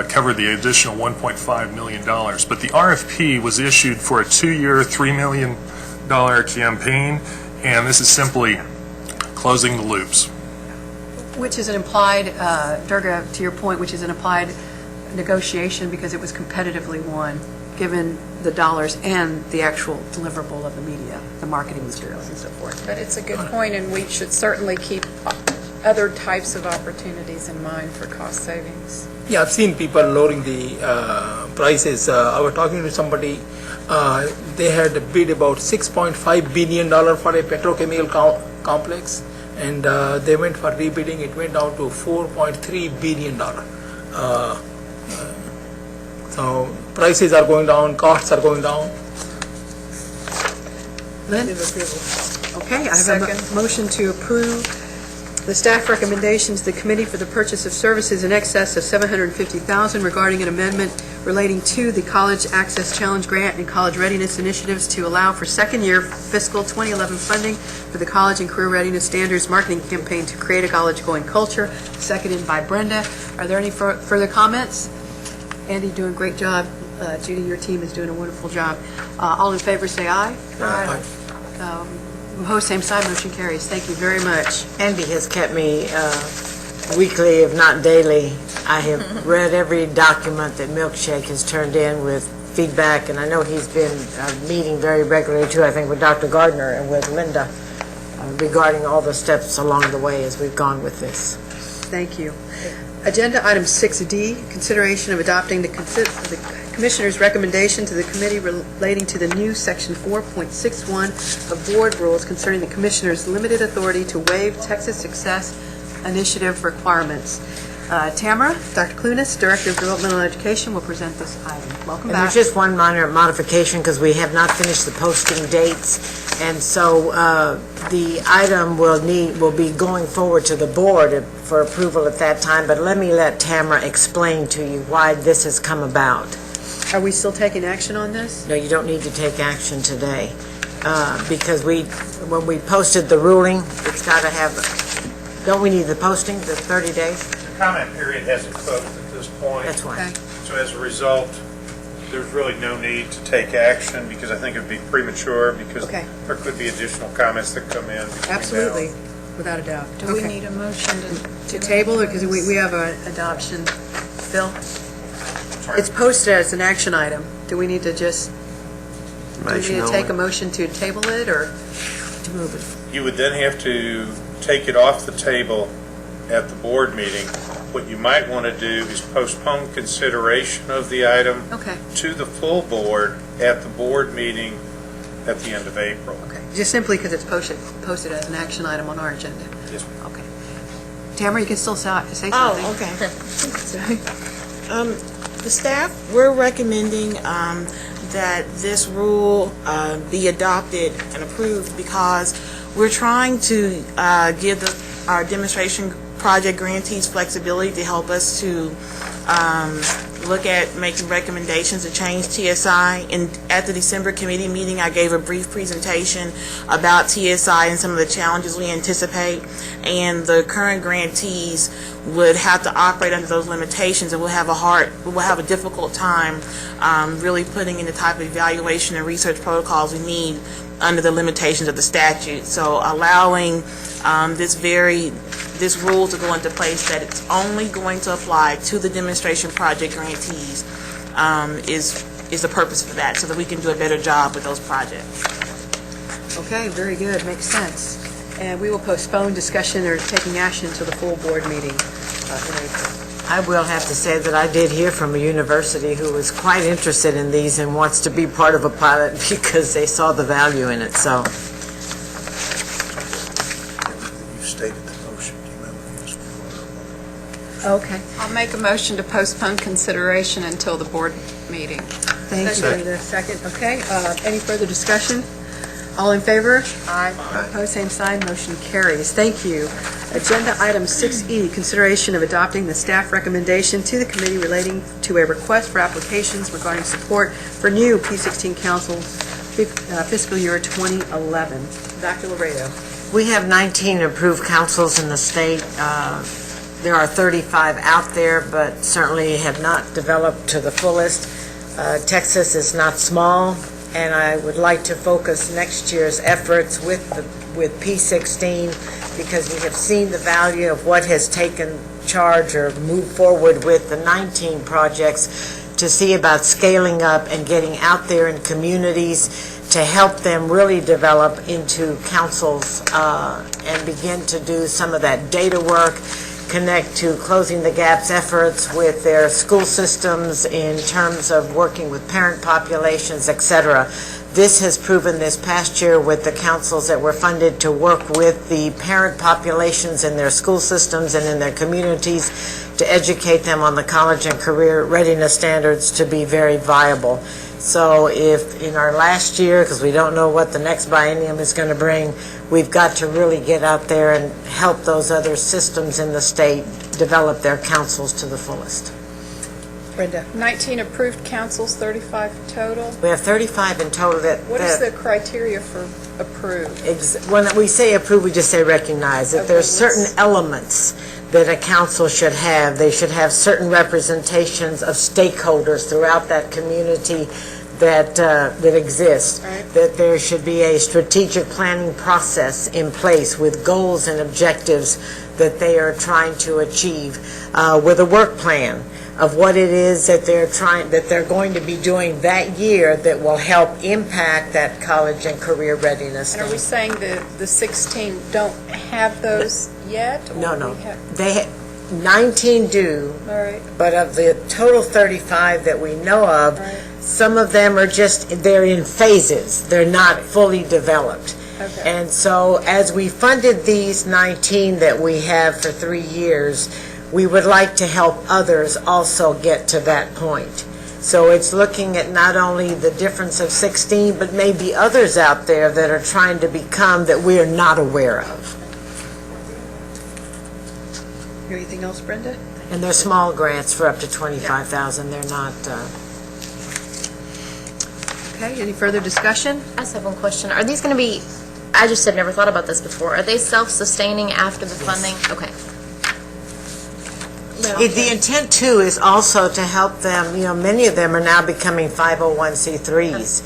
cover the additional $1.5 million. But the RFP was issued for a 2-year, $3 million campaign, and this is simply closing the loops. Which is an implied, Durga, to your point, which is an implied negotiation because it was competitively won, given the dollars and the actual deliverable of the media, the marketing materials and so forth. But it's a good point, and we should certainly keep other types of opportunities in mind for cost savings. Yeah, I've seen people lowering the prices. I was talking to somebody, they had bid about $6.5 billion for a petrochemical complex, and they went for rebidding. It went down to $4.3 billion. So prices are going down, costs are going down. Lynn? Okay, I have a motion to approve the staff recommendation to the Committee for the Purchase of Services in excess of $750,000 regarding an amendment relating to the College Access Challenge Grant and College Readiness Initiatives to allow for second-year fiscal 2011 funding for the College and Career Readiness Standards Marketing Campaign to create a college-going culture, seconded by Brenda. Are there any further comments? Andy, doing a great job. Judy, your team is doing a wonderful job. All in favor, say aye. Aye. Opposed, same side, motion carries. Thank you very much. Andy has kept me weekly, if not daily. I have read every document that Milkshake has turned in with feedback, and I know he's been meeting very regularly too, I think with Dr. Gardner and with Linda regarding all the steps along the way as we've gone with this. Thank you. Agenda item 6D, consideration of adopting the Commissioner's recommendation to the committee relating to the new Section 4.61 of Board Rules concerning the Commissioner's limited authority to waive Texas Success Initiative requirements. Tamara, Dr. Clunas, Director of Developmental Education, will present this item. Welcome And back. there's just one minor modification because we have not finished the posting dates, and so the item will be going forward to the board for approval at that time, but let me let Tamara explain to you why this has come about. Are we still taking action on this? No, you don't need to take action today because when we posted the ruling, it's got to have, don't we need the posting, the 30 days? The comment period hasn't closed at this point. That's why. So as a result, there's really no need to take action because I think it would be premature because there could be additional comments that come in between now. Absolutely, without a doubt. Do we need a motion To table it, because we have an adoption. Bill? It's posted as an action item. Do we need to just, do we need to take a motion to table it, or to move it? You would then have to take it off the table at the board meeting what you might want to do is postpone consideration of the item Okay. to the full board at the board meeting at the end of April. Okay, just simply because it's posted as an action item on our agenda. Yes, ma'am. Okay. Tamara, you can still say something. Oh, okay. The staff, we're recommending that this rule be adopted and approved because we're trying to give our demonstration project grantees flexibility to help us to look at making recommendations to change TSI. And at the December committee meeting, I gave a brief presentation about TSI and some of the challenges we anticipate. And the current grantees would have to operate under those limitations, and we'll have a difficult time really putting in the type of evaluation and research protocols we need under the limitations of the statute. So allowing this rule to go into place that it's only going to apply to the demonstration project grantees is the purpose for that, so that we can do a better job with those projects. Okay, very good, makes sense. And we will postpone discussion or taking action to the full board meeting in April. I will have to say that I did hear from a university who was quite interested in these and wants to be part of a pilot because they saw the value in it, so. You stated the motion. Do you remember if you just Okay. I'll make a motion to postpone consideration until the board meeting. Thank you, Brenda. Second, okay. Any further discussion? All in favor? Aye. Opposed, same sign, motion carries. Thank you. Agenda item 6E, consideration of adopting the staff recommendation to the committee relating to a request for applications regarding support for new P16 council fiscal year 2011. Dr. Laredo. We have 19 approved councils in the state. There are 35 out there, but certainly have not developed to the fullest. Texas is not small, and I would like to focus next year's efforts with P16 because we have seen the value of what has taken charge or moved forward with the 19 projects to see about scaling up and getting out there in communities to help them really develop into councils and begin to do some of that data work, connect to closing the gaps efforts with their school systems in terms of working with parent populations, etc. This has proven this past year with the councils that were funded to work with the parent populations in their school systems and in their communities to educate them on the college and career readiness standards to be very viable. So if in our last year, because we don't know what the next biennium is going to bring, we've got to really get out there and help those other systems in the state develop their councils to the fullest. Brenda. 19 approved councils, 35 total. We have 35 in total What is the criteria for approved? When we say approve, we just say recognize. If there's certain elements that a council should have, they should have certain representations of stakeholders throughout that community that exist. Right. That there should be a strategic planning process in place with goals and objectives that they are trying to achieve, with a work plan of what it is that they're going to be doing that year that will help impact that college and career readiness. And are we saying the 16 don't have those yet? or No. we have- 19 do, All right. but of the total 35 that we know of, Right. some of them are they're in phases. They're not fully developed. Okay. And so as we funded these 19 that we have for 3 years, we would like to help others also get to that point. So it's looking at not only the difference of 16, but maybe others out there that are trying to become that we are not aware of. Anything else, Brenda? And they're small grants for up to 25,000. They're not... Okay, any further discussion? I just have one question. Are these going to be, I just have never thought about this before, are they self-sustaining after the funding? Okay. The intent, too, is also to help them, many of them are now becoming 501c3s,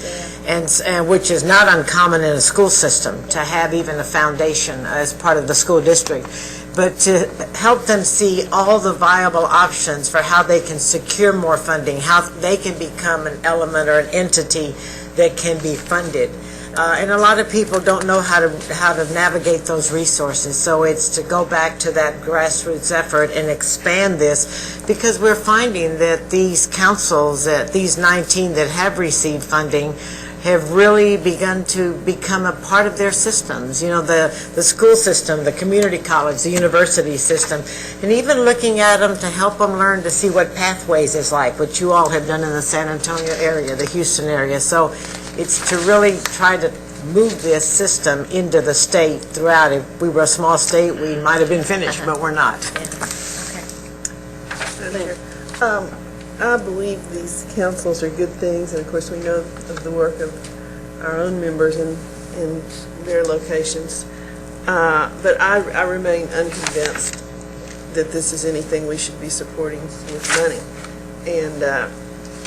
and which is not uncommon in a school system, to have even a foundation as part of the school district. But to help them see all the viable options for how they can secure more funding, how they can become an element or an entity that can be funded. And a lot of people don't know how to navigate those resources. So it's to go back to that grassroots effort and expand this, because we're finding that these councils, that these 19 that have received funding, have really begun to become a part of their systems. You know, the school system, the community college, the university system, and even looking at them to help them learn to see what Pathways is like, what you all have done in the San Antonio area, the Houston area. So it's to really try to move this system into the state throughout. If we were a small state, we might have been finished, but we're not. I believe these councils are good things, and of course we know of the work of our own members in their locations. But I remain unconvinced that this is anything we should be supporting with money. And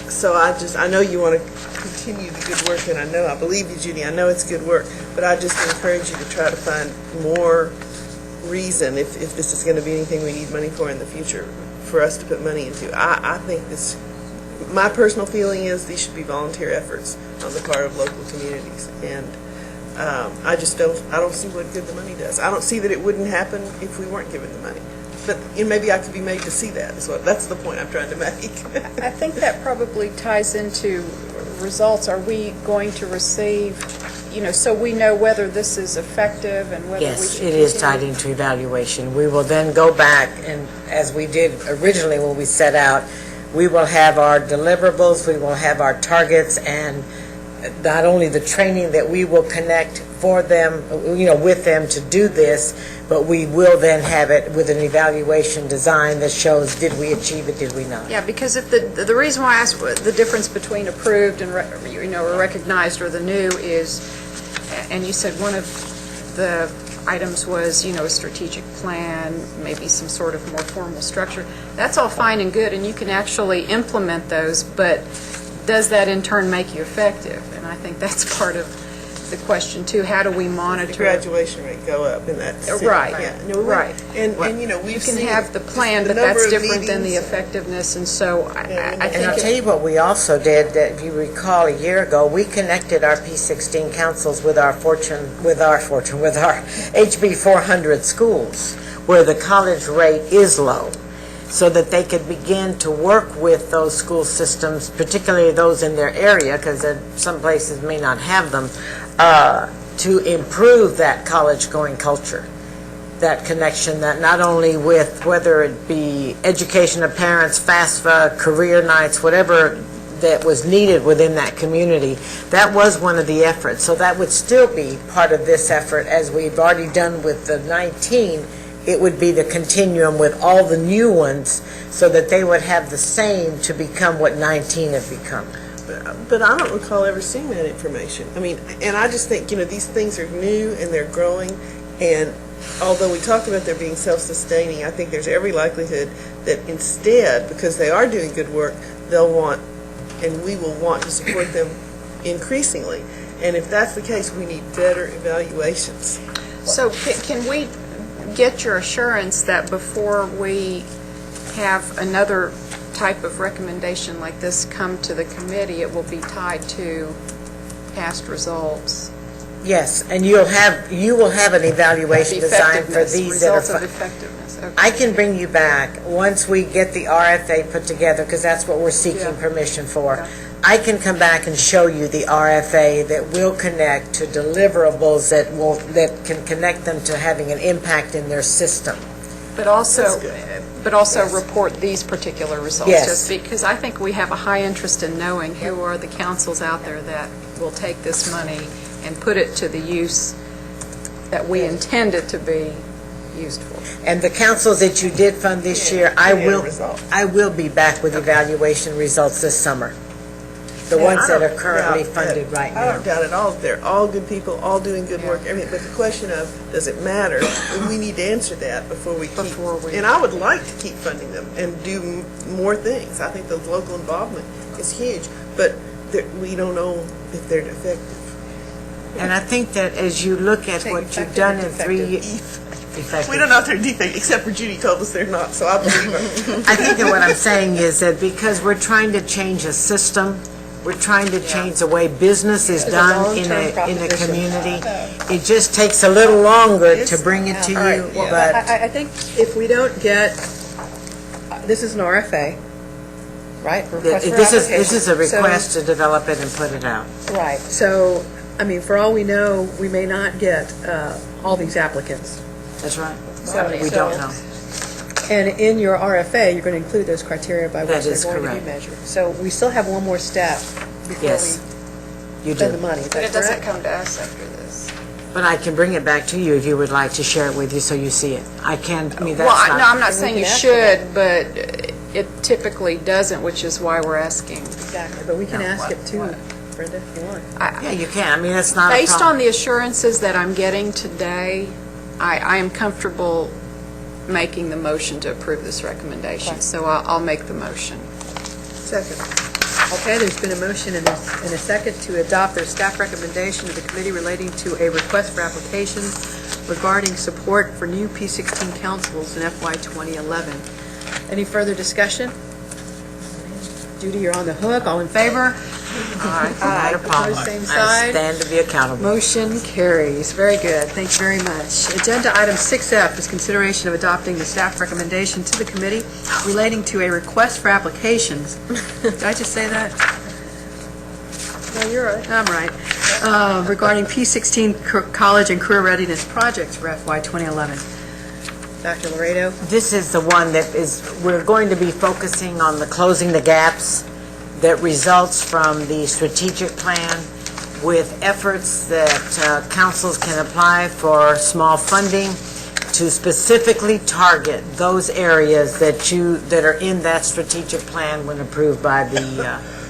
so I know you want to continue the good work, and I believe you, Judy, I know it's good work, but I just encourage you to try to find more reason, if this is going to be anything we need money for in the future, for us to put money into. I think this, my personal feeling is these should be volunteer efforts on the part of local communities, and I don't see what good the money does. I don't see that it wouldn't happen if we weren't given the money. But maybe I could be made to see that. That's the point I'm trying to make. I think that probably ties into results. Are we going to receive, so we know whether this is effective and whether we Yes, should it is continue? tied into evaluation. We will then go back, and as we did originally when we set out, we will have our deliverables, we will have our targets, and not only the training that we will connect for them, with them to do this, but we will then have it with an evaluation design that shows, did we achieve it, did we not? Yeah, because if the reason why I asked what the difference between approved and or recognized or the new is, and you said one of the items was a strategic plan, maybe some sort of more formal structure. That's all fine and good, and you can actually implement those, but does that in turn make you effective? And I think that's part of the question too. How do we monitor? The graduation rate go up in that city. Right, Yeah. right. And we've You can seen have the plan, the but that's number of different than the meetings. effectiveness, and so I And I'll think tell you what we also did, that if you recall a year ago, we connected our P16 councils with our HB 400 schools, where the college rate is low, so that they could begin to work with those school systems, particularly those in their area, because some places may not have them, to improve that college-going culture, that connection, that not only with whether it be education of parents, FAFSA, career nights, whatever that was needed within that community, that was one of the efforts. So that would still be part of this effort, as we've already done with the 19. It would be the continuum with all the new ones, so that they would have the same to become what 19 have become. But I don't recall ever seeing that information. I mean, and I just think, these things are new and they're growing, and although we talk about their being self-sustaining, I think there's every likelihood that instead, because they are doing good work, they'll want, and we will want to support them increasingly. And if that's the case, we need better evaluations. so. Can we get your assurance that before we have another type of recommendation like this come to the committee, it will be tied to past results? Yes, and you will have an evaluation design for these that are. Results of effectiveness. Okay. I can bring you back, once we get the RFA put together, because that's what we're seeking permission for. Okay. I can come back and show you the RFA that will connect to deliverables that can connect them to having an impact in their system. But also report these particular results. Yes. Just because I think we have a high interest in knowing who are the councils out there that will take this money and put it to the use that we intend it to be used for. And the councils that you did fund this year, I will be back with evaluation results this summer. The ones that are currently funded right I now. don't doubt at all. They're all good people, all doing good work. I mean, but the question of, does it matter? We need to answer that before we keep. And I would like to keep funding them and do more things. I think the local involvement is huge, but we don't know if they're effective. And I think that as you look at what you've done in 3 years. We don't know if they're defective, except for Judy told us they're not, so I believe her. I think that what I'm saying is that because we're trying to change a system, We're trying to change the way business is It's a done in long-term a proposition. community. It just takes a little longer to bring it to All right, you, well, but I think if we don't get, this is an RFA, right? Request for this is a application. request to develop it and put it out. So- Right, so, I mean, for all we know, we may not get all these applicants. That's right. So- We don't know. And in your RFA, you're going to include those criteria by which That they're is going to correct. be measured. So we still have one more step before Yes, we you spend do. the money. Is But that it doesn't correct? come to us after this. But I can bring it back to you if you would like to share it with you so you see it. I can, I mean, that's Well, not... no, I'm not we saying can you ask for should, but it typically doesn't, which is why we're asking. Exactly, but we can ask it too, Brenda, if you want. Yeah, you can. I mean, that's not a Based problem. on the assurances that I'm getting today, I am comfortable making the motion to approve this recommendation, so I'll make the motion. Second. Okay, there's been a motion and a second to adopt their staff recommendation to the committee relating to a request for applications regarding support for new P16 councils in FY 2011. Any further discussion? Judy, you're on the hook. All in favor? Aye. Not a problem. Opposed, same I side. stand to be accountable. Motion carries. Very good. Thank you very much. Agenda item 6F is consideration of adopting the staff recommendation to the committee relating to a request for applications. Did I just say that? No, you're right. I'm right. Regarding P16 college and career readiness projects for FY 2011. Dr. Laredo? This is the one that is, we're going to be focusing on the closing the gaps that results from the strategic plan with efforts that councils can apply for small funding to specifically target those areas that are in that strategic plan when approved by the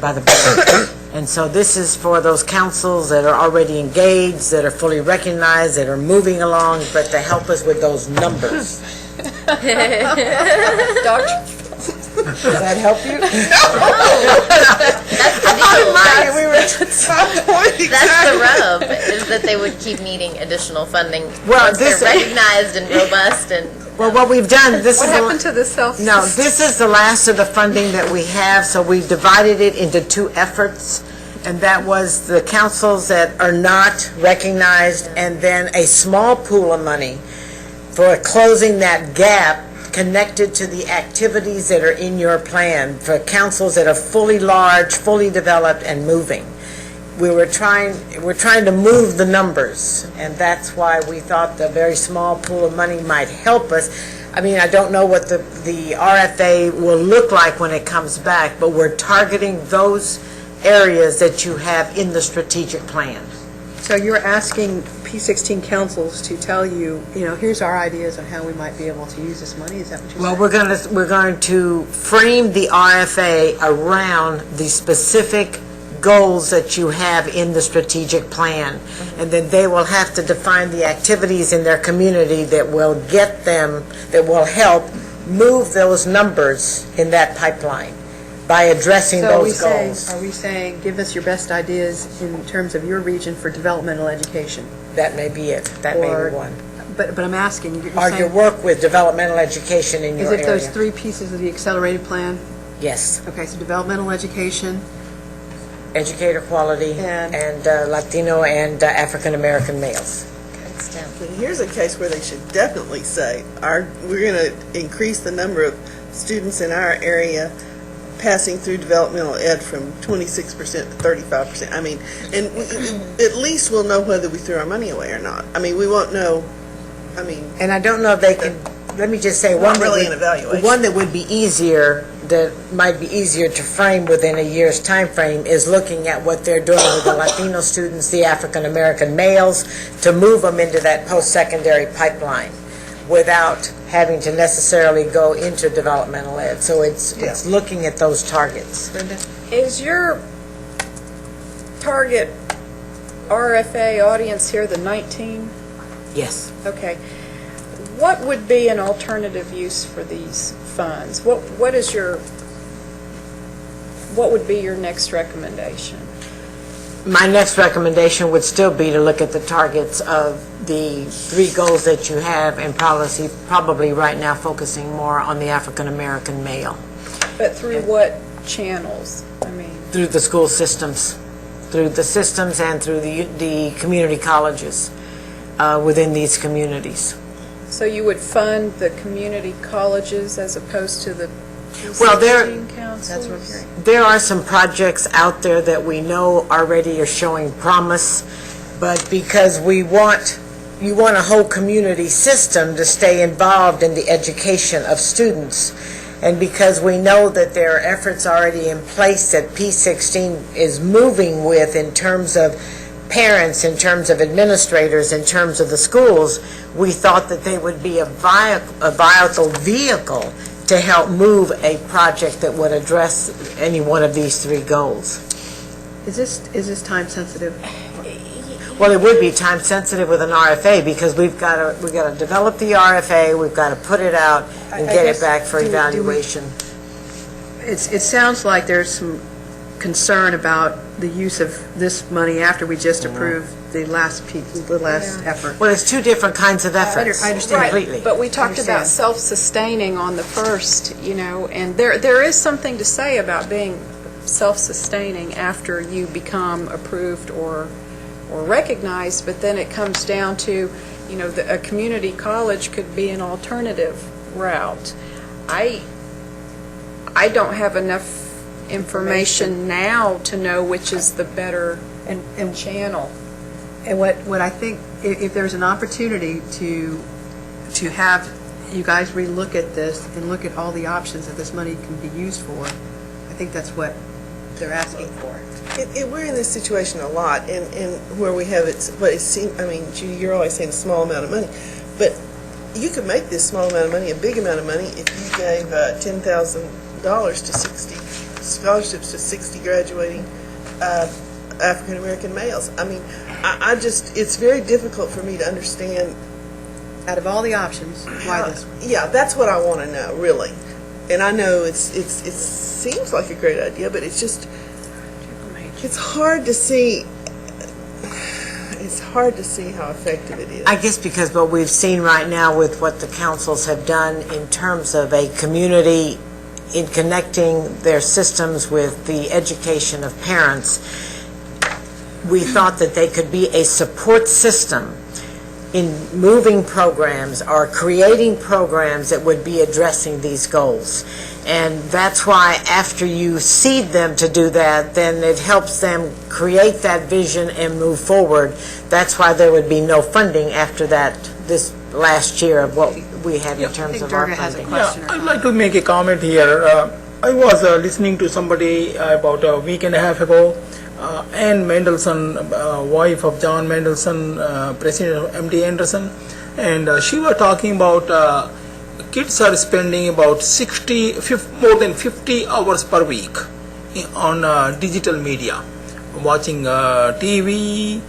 board. And so this is for those councils that are already engaged, that are fully recognized, that are moving along, but to help us with those numbers. Doctor? Does that help you? That's the rub, is that they would keep needing additional funding Well, once they're this- recognized and robust and... Well, what we've done, this What is... happened to the self? No, this is the last of the funding that we have, so we've divided it into two efforts, and that was the councils that are not recognized, and then a small pool of money for closing that gap connected to the activities that are in your plan, for councils that are fully large, fully developed, and moving. We're trying to move the numbers, and that's why we thought the very small pool of money might help us. I mean, I don't know what the RFA will look like when it comes back, but we're targeting those areas that you have in the strategic plan. So you're asking P16 councils to tell you, here's our ideas on how we might be able to use this money? Is that what you're saying? Well, we're going to frame the RFA around the specific goals that you have in the strategic plan, and then they will have to define the activities in their community that will get them, that will help move those numbers in that pipeline by addressing those goals. Are we saying, give us your best ideas in terms of your region for developmental education? That may be it. That may Or- be one. But I'm asking, you're Or your saying, work with developmental education in is your it those area. three pieces of the accelerated plan? Yes. Okay, so developmental education, Educator quality And- and Latino and African American males. Here's a case where they should definitely say, we're going to increase the number of students in our area passing through developmental ed from 26% to 35%. I mean, and at least we'll know whether we threw our money away or not. I mean, we won't know, And I don't know if they can, let me just say, Not one that really would- an evaluation. one that would be easier, that might be easier to frame within a year's time frame, is looking at what they're doing with the Latino students, the African American males, to move them into that post-secondary pipeline without having to necessarily go into developmental ed. So it's looking at those targets. Brenda? Is your target RFA audience here the 19? Yes. Okay. What would be an alternative use for these funds? What would be your next recommendation? My next recommendation would still be to look at the targets of the three goals that you have in policy, probably right now focusing more on the African American male. But through what channels? I mean, through the school systems, and through the community colleges within these communities. So you would fund the community colleges as opposed to the Well, P16 councils? That's what I'm hearing. There are some projects out there that we know already are showing promise, but because you want a whole community system to stay involved in the education of students, and because we know that there are efforts already in place that P16 is moving with in terms of parents, in terms of administrators, in terms of the schools, we thought that they would be a viable vehicle to help move a project that would address any one of these three goals. Is this time sensitive? Well, it would be time sensitive with an RFA because we've got to develop the RFA, we've got to put it out and get it back for evaluation. It sounds like there's some concern about the use of this money after we just approved the last effort. Well, it's two different kinds of efforts. I understand. Completely. Right, but we talked about self-sustaining on the first, and there is something to say about being self-sustaining after you become approved or recognized, but then it comes down to, a community college could be an alternative route. I don't have enough information now to know which is the better channel. And what I think, if there's an opportunity to have you guys relook at this and look at all the options that this money can be used for, I think that's what they're asking for. We're in this situation a lot, and where we have Judy, you're always saying a small amount of money, but you could make this small amount of money a big amount of money if you gave $10,000 to 60 scholarships to 60 graduating African American males. It's very difficult for me to understand. Out of all the options, why this one? Yeah, that's what I want to know, really. And I know it seems like a great idea, but it's hard to see. It's hard to see how effective it is. I guess because what we've seen right now with what the councils have done in terms of a community in connecting their systems with the education of parents, we thought that they could be a support system in moving programs or creating programs that would be addressing these goals. And that's why after you seed them to do that, then it helps them create that vision and move forward. That's why there would be no funding after that, this last year of what we had in terms of our funding. I'd like to make a comment here. I was listening to somebody about a week and a half ago, Ann Mendelsohn, wife of John Mendelsohn, president of MD Anderson, and she was talking about kids are spending about more than 50 hours per week on digital media, watching TV,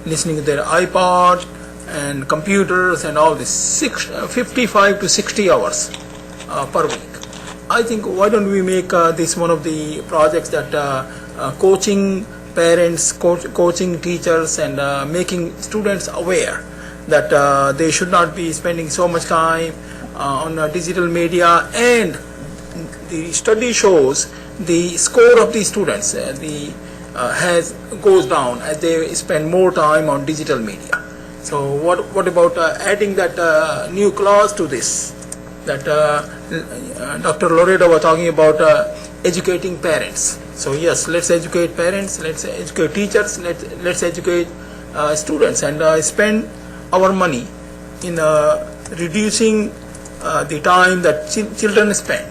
listening to their iPod and computers and all this, 55 to 60 hours per week. I think why don't we make this one of the projects that coaching parents, coaching teachers, and making students aware that they should not be spending so much time on digital media. And the study shows the score of the students goes down as they spend more time on digital media. So what about adding that new clause to this, that Dr. Loredo was talking about educating parents. So yes, let's educate parents, let's educate teachers, let's educate students, and spend our money in reducing the time that children spend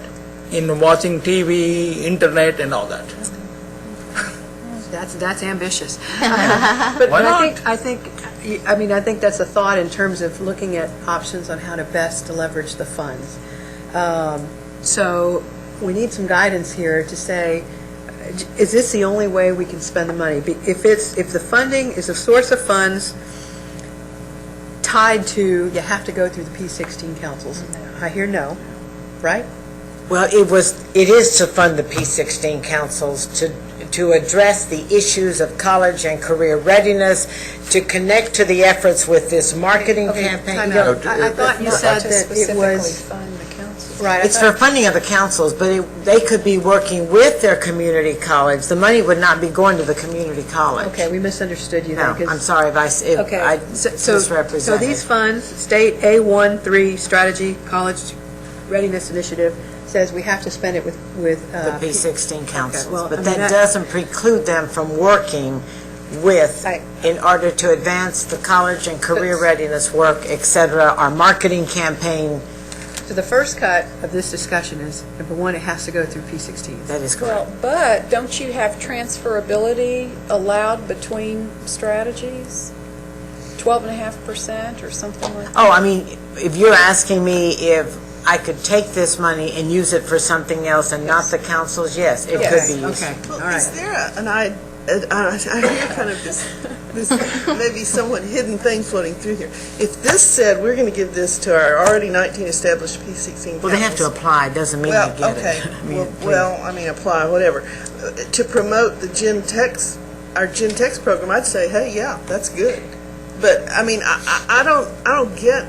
in watching TV, internet, and all that. That's ambitious. But I think that's a thought in terms of looking at options on how to best to leverage the funds. So we need some guidance here to say, is this the only way we can spend the money? If the funding is a source of funds tied to, you have to go through the P16 councils. I hear no, right? Well, it is to fund the P16 councils to address the issues of college and career readiness, to connect to the efforts with this marketing campaign. I thought you said that it was, Right, I It's for thought- funding of the councils, but they could be working with their community college. The money would not be going to the community college. Okay, we misunderstood you there. No, 'cause- I'm sorry if I Okay, so misrepresented. these funds, State A13 Strategy College Readiness Initiative, says we have to spend it with... The P16 councils. well, I But mean, that that- doesn't preclude them from working with, in order to advance the college and career readiness work, et cetera, our marketing campaign. So the first cut of this discussion is, number one, it has to go through P16. That is Well, but don't you have transferability allowed between strategies? 12.5% or something like that? Oh, I mean, if you're asking me if I could take this money and use it for something else and not the councils, yes, it could be used. Okay, all Well, is there I hear kind of this maybe somewhat hidden thing floating through here. If this said, we're going to give this to our already 19 established P16 Well, they have to councils, apply, doesn't mean well, they get okay, it. I mean, apply, whatever. To promote the our Gen Techs program, I'd say, hey, yeah, that's good. But, I mean, I don't get,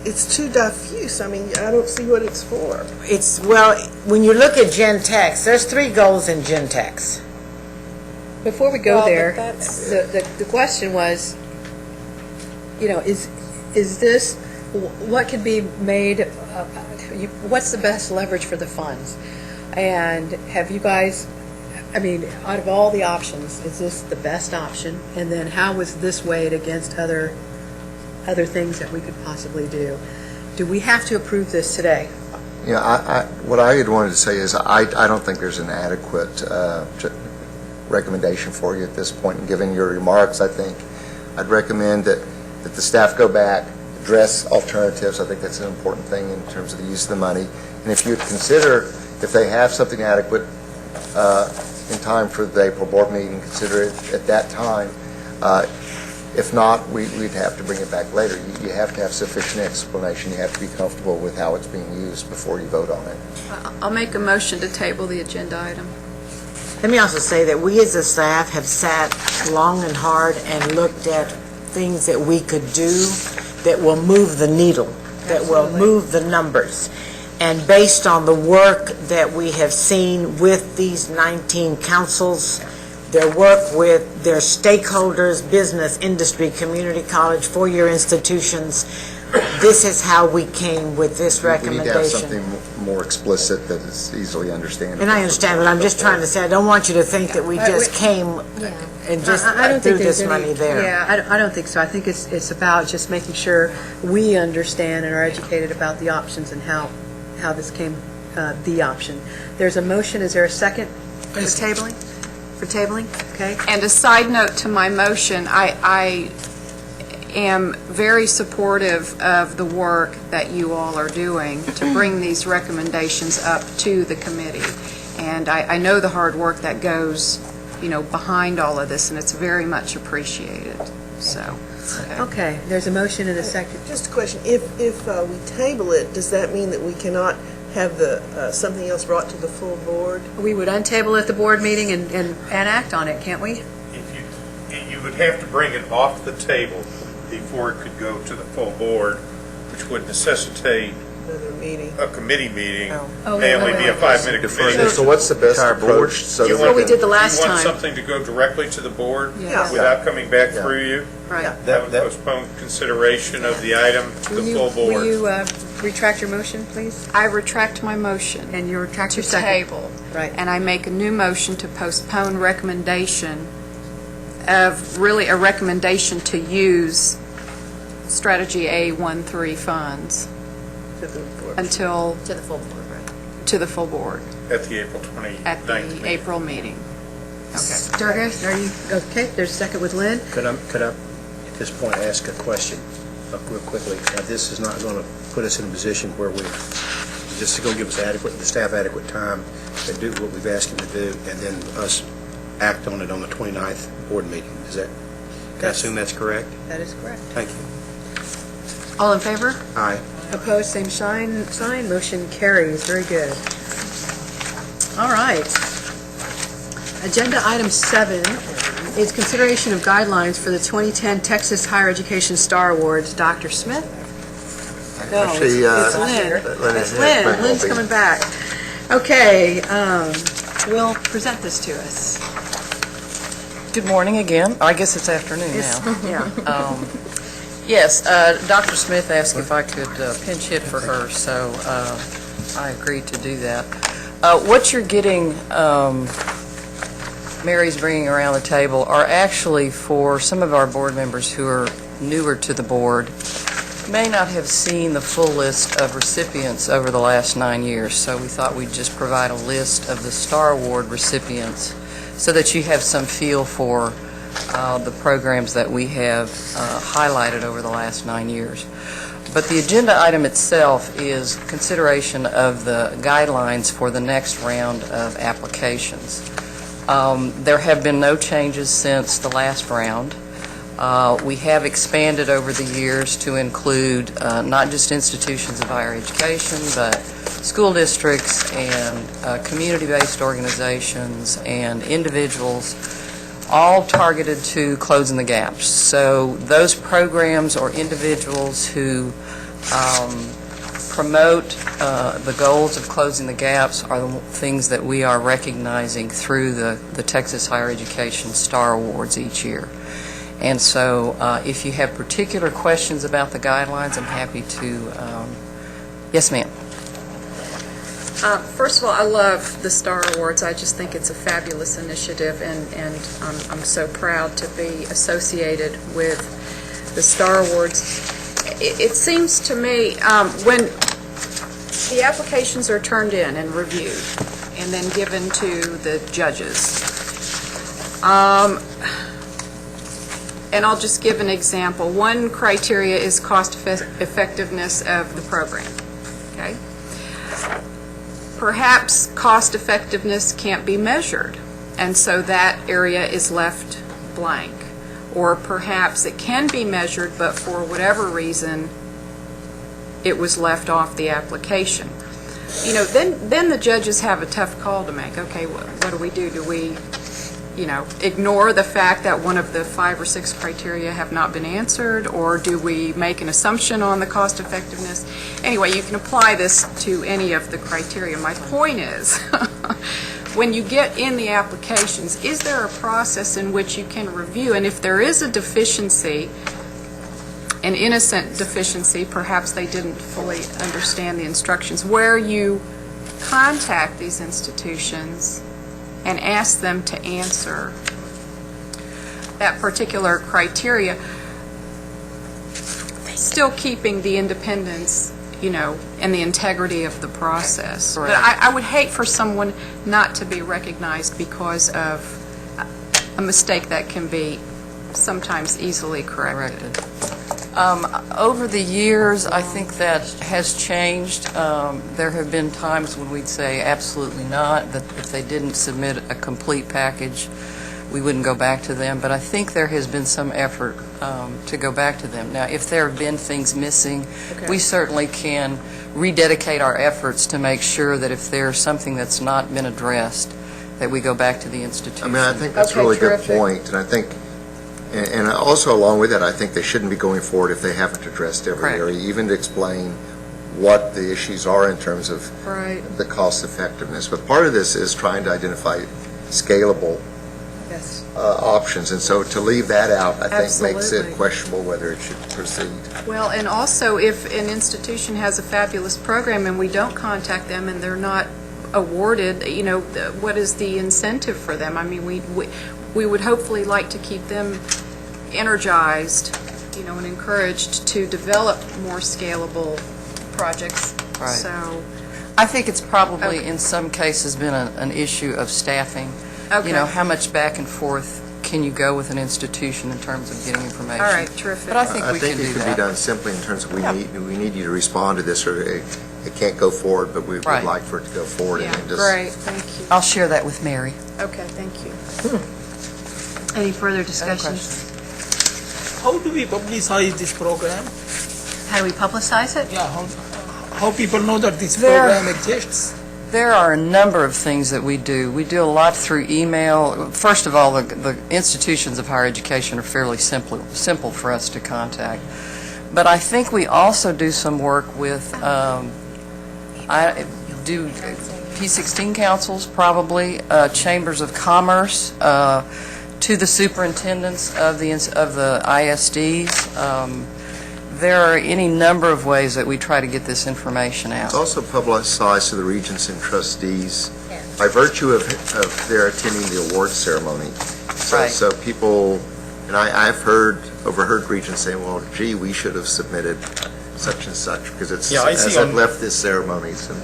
it's too diffuse. I mean, I don't see what it's for. It's, well, when you look at Gen Techs, there's 3 goals in Gen Techs. Before we go Well, but there, that's- the question was, you know, is this, what can be made, what's the best leverage for the funds? And have you guys, I mean, out of all the options, is this the best option? And then how was this weighed against other things that we could possibly do? Do we have to approve this today? Yeah, what I had wanted to say is I don't think there's an adequate recommendation for you at this point. And given your remarks, I think I'd recommend that the staff go back, address alternatives. I think that's an important thing in terms of the use of the money. And if you'd consider, if they have something adequate in time for the April board meeting, consider it at that time. If not, we'd have to bring it back later. You have to have sufficient explanation. You have to be comfortable with how it's being used before you vote on it. I'll make a motion to table the agenda item. Let me also say that we as a staff have sat long and hard and looked at things that we could do that will move the needle, that will move the numbers. And based on the work that we have seen with these 19 councils, their work with their stakeholders, business, industry, community college, four-year institutions, this is how we came with this recommendation. We need to have something more explicit that is easily understandable. And I understand, but I'm just trying to say, I don't want you to think that we just came and just I don't threw think there's this money there. Yeah, I don't think so. I think it's about just making sure we understand and are educated about the options and how this came, the option. There's a motion, is there a second for tabling? For tabling, okay? And a side note to my motion, I am very supportive of the work that you all are doing to bring these recommendations up to the committee. And I know the hard work that goes, behind all of this, and it's very much appreciated, so. Okay, there's a motion and a second. Just a question, if we table it, does that mean that we cannot have something else brought to the full board? We would untable at the board meeting and act on it, can't we? You would have to bring it off the table before it could go to the full board, which would necessitate Another meeting? a committee meeting. Oh, May only be a 5-minute committee. So what's the best approach? So That's what we did the last You want time. something to go directly to the board Yeah. without coming back through you? Right. That would postpone consideration of the item to the full board. Will you retract your motion, please? I retract my motion. And you retract To your second? table. Right. And I make a new motion to postpone recommendation of, really a recommendation to use Strategy A13 funds To the board. until, To the full board, right? to the full board At the April 29th at the meeting. April meeting. Okay. Dargus, are you, okay, there's a second with Lynn? Could I, at this point, ask a question real quickly? Now, this is not going to put us in a position where this is going to give us the staff adequate time to do what we've asked them to do, and then us act on it on the 29th board meeting. Can I assume that's correct? That is correct. Thank you. All in favor? Aye. Opposed, same sign, motion carries, very good. All right. Agenda item 7 is consideration of guidelines for the 2010 Texas Higher Education Star Awards. Dr. Smith? No, Actually, it's Lynn. Lynn It's is- Lynn. Lynn will Lynn's be. coming back. Okay, Will, present this to us. Good morning again. I guess it's afternoon now. Yeah. Yes, Dr. Smith asked if I could pinch hit for her, so I agreed to do that. What you're getting, Mary's bringing around the table, are actually for some of our board members who are newer to the board, may not have seen the full list of recipients over the last 9 years, so we thought we'd just provide a list of the Star Award recipients so that you have some feel for the programs that we have highlighted over the last 9 years. But the agenda item itself is consideration of the guidelines for the next round of applications. There have been no changes since the last round. We have expanded over the years to include not just institutions of higher education, but school districts and community-based organizations and individuals, all targeted to closing the gaps. So those programs or individuals who promote the goals of closing the gaps are the things that we are recognizing through the Texas Higher Education Star Awards each year. And so if you have particular questions about the guidelines, I'm happy to, yes, ma'am. First of all, I love the Star Awards. I just think it's a fabulous initiative, and I'm so proud to be associated with the Star Awards. It seems to me when the applications are turned in and reviewed and then given to the judges, and I'll just give an example. One criteria is cost effectiveness of the program. Okay? Perhaps cost effectiveness can't be measured, and so that area is left blank. Or perhaps it can be measured, but for whatever reason, it was left off the application. You know, then the judges have a tough call to make. Okay, what do we do? Do we, ignore the fact that one of the 5 or 6 criteria have not been answered, or do we make an assumption on the cost effectiveness? Anyway, you can apply this to any of the criteria. My point is, when you get in the applications, is there a process in which you can review? And if there is a deficiency, an innocent deficiency, perhaps they didn't fully understand the instructions, where you contact these institutions and ask them to answer that particular criteria, still keeping the independence, and the integrity of the process. Right. But I would hate for someone not to be recognized because of a mistake that can be sometimes easily corrected. Over the years, I think that has changed. There have been times when we'd say absolutely not, that if they didn't submit a complete package, we wouldn't go back to them. But I think there has been some effort to go back to them. Now, if there have been things missing, we certainly can rededicate our efforts to make sure that if there's something that's not been addressed, that we go back to the institution. I think that's a really good point, and I think, and also along with that, I think they shouldn't be going forward if they haven't addressed every area, even to explain what the issues are in terms of the cost effectiveness. But part of this is trying to identify scalable options, and so to leave that out, I think, makes it questionable whether it should proceed. Well, and also if an institution has a fabulous program and we don't contact them and they're not awarded, what is the incentive for them? I mean, we would hopefully like to keep them energized, and encouraged to develop more scalable projects. Right. So, I think it's probably in some cases been an issue of staffing. Okay. How much back and forth can you go with an institution in terms of getting information? All right, terrific. But I think we can do it could that. be done simply in terms of we need you to respond to this, or it can't go forward, but we would like for it to go forward. Yeah, and just great, thank you. I'll share that with Mary. Okay, thank you. Any further discussion? How do we publicize this program? How do we publicize it? Yeah, how people know that this There- program exists? There are a number of things that we do. We do a lot through email. First of all, the institutions of higher education are fairly simple for us to contact. But I think we also do some work with, I do P16 councils, probably, chambers of commerce, to the superintendents of the ISDs. There are any number of ways that we try to get this information out. It's also publicized to the regents and trustees by virtue of their attending the award ceremony. Right. So people, and I've overheard regents saying, well, gee, we should have submitted such and such, because it's, Yeah, I see as I've on- left this ceremonies. And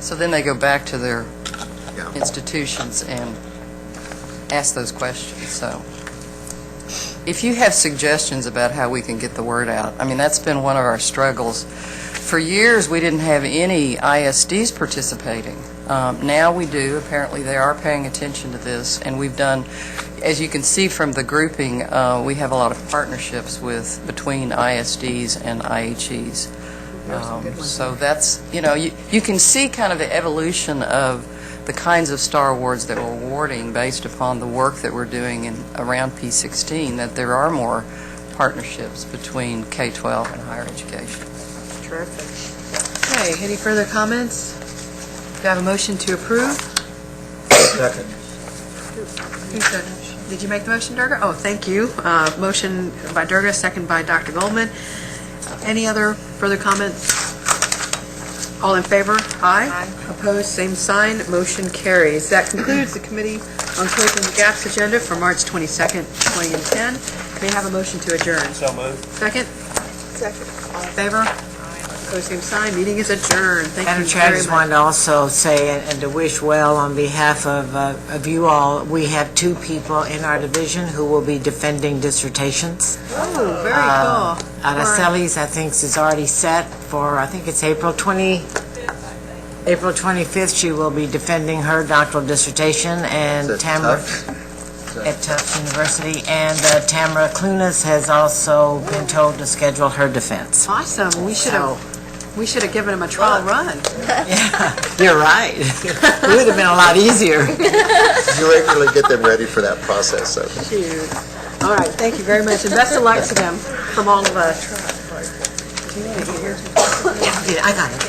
So then they go back to their Yeah. institutions and ask those questions, so. If you have suggestions about how we can get the word out, I mean, that's been one of our struggles. For years, we didn't have any ISDs participating. Now we do. Apparently, they are paying attention to this, and we've done, as you can see from the grouping, we have a lot of partnerships between ISDs and IHEs. So that's, you can see kind of the evolution of the kinds of Star Awards that we're awarding based upon the work that we're doing around P16, that there are more partnerships between K-12 and higher education. Terrific. Okay, any further comments? Do I have a motion to approve? Second. Did you make the motion, Durga? Oh, thank you. Motion by Durga, second by Dr. Goldman. Any other further comments? All in favor? Aye. Opposed, same sign. Motion carries. That concludes the Committee on Closing the Gaps agenda for March 22nd, 2010. May I have a motion to adjourn? So moved. Second? Second. All in favor? Opposed, same sign. Meeting is adjourned. Thank Madam you Chair, I very just much. wanted to also say and to wish well on behalf of you all, we have 2 people in our division who will be defending dissertations. Oh, very cool. Aracelis, I think, is already set for, I think it's April 25th. She will be defending her doctoral dissertation, and Is it Tamara at Tufts University, and Tamara Clunas has also been told to schedule her defense. Awesome. We should have given him a trial run. You're right. It would have been a lot easier. you regularly get them ready for that process. So. Shoot. All right, thank you very much, and best of luck to them from all of us. I got it.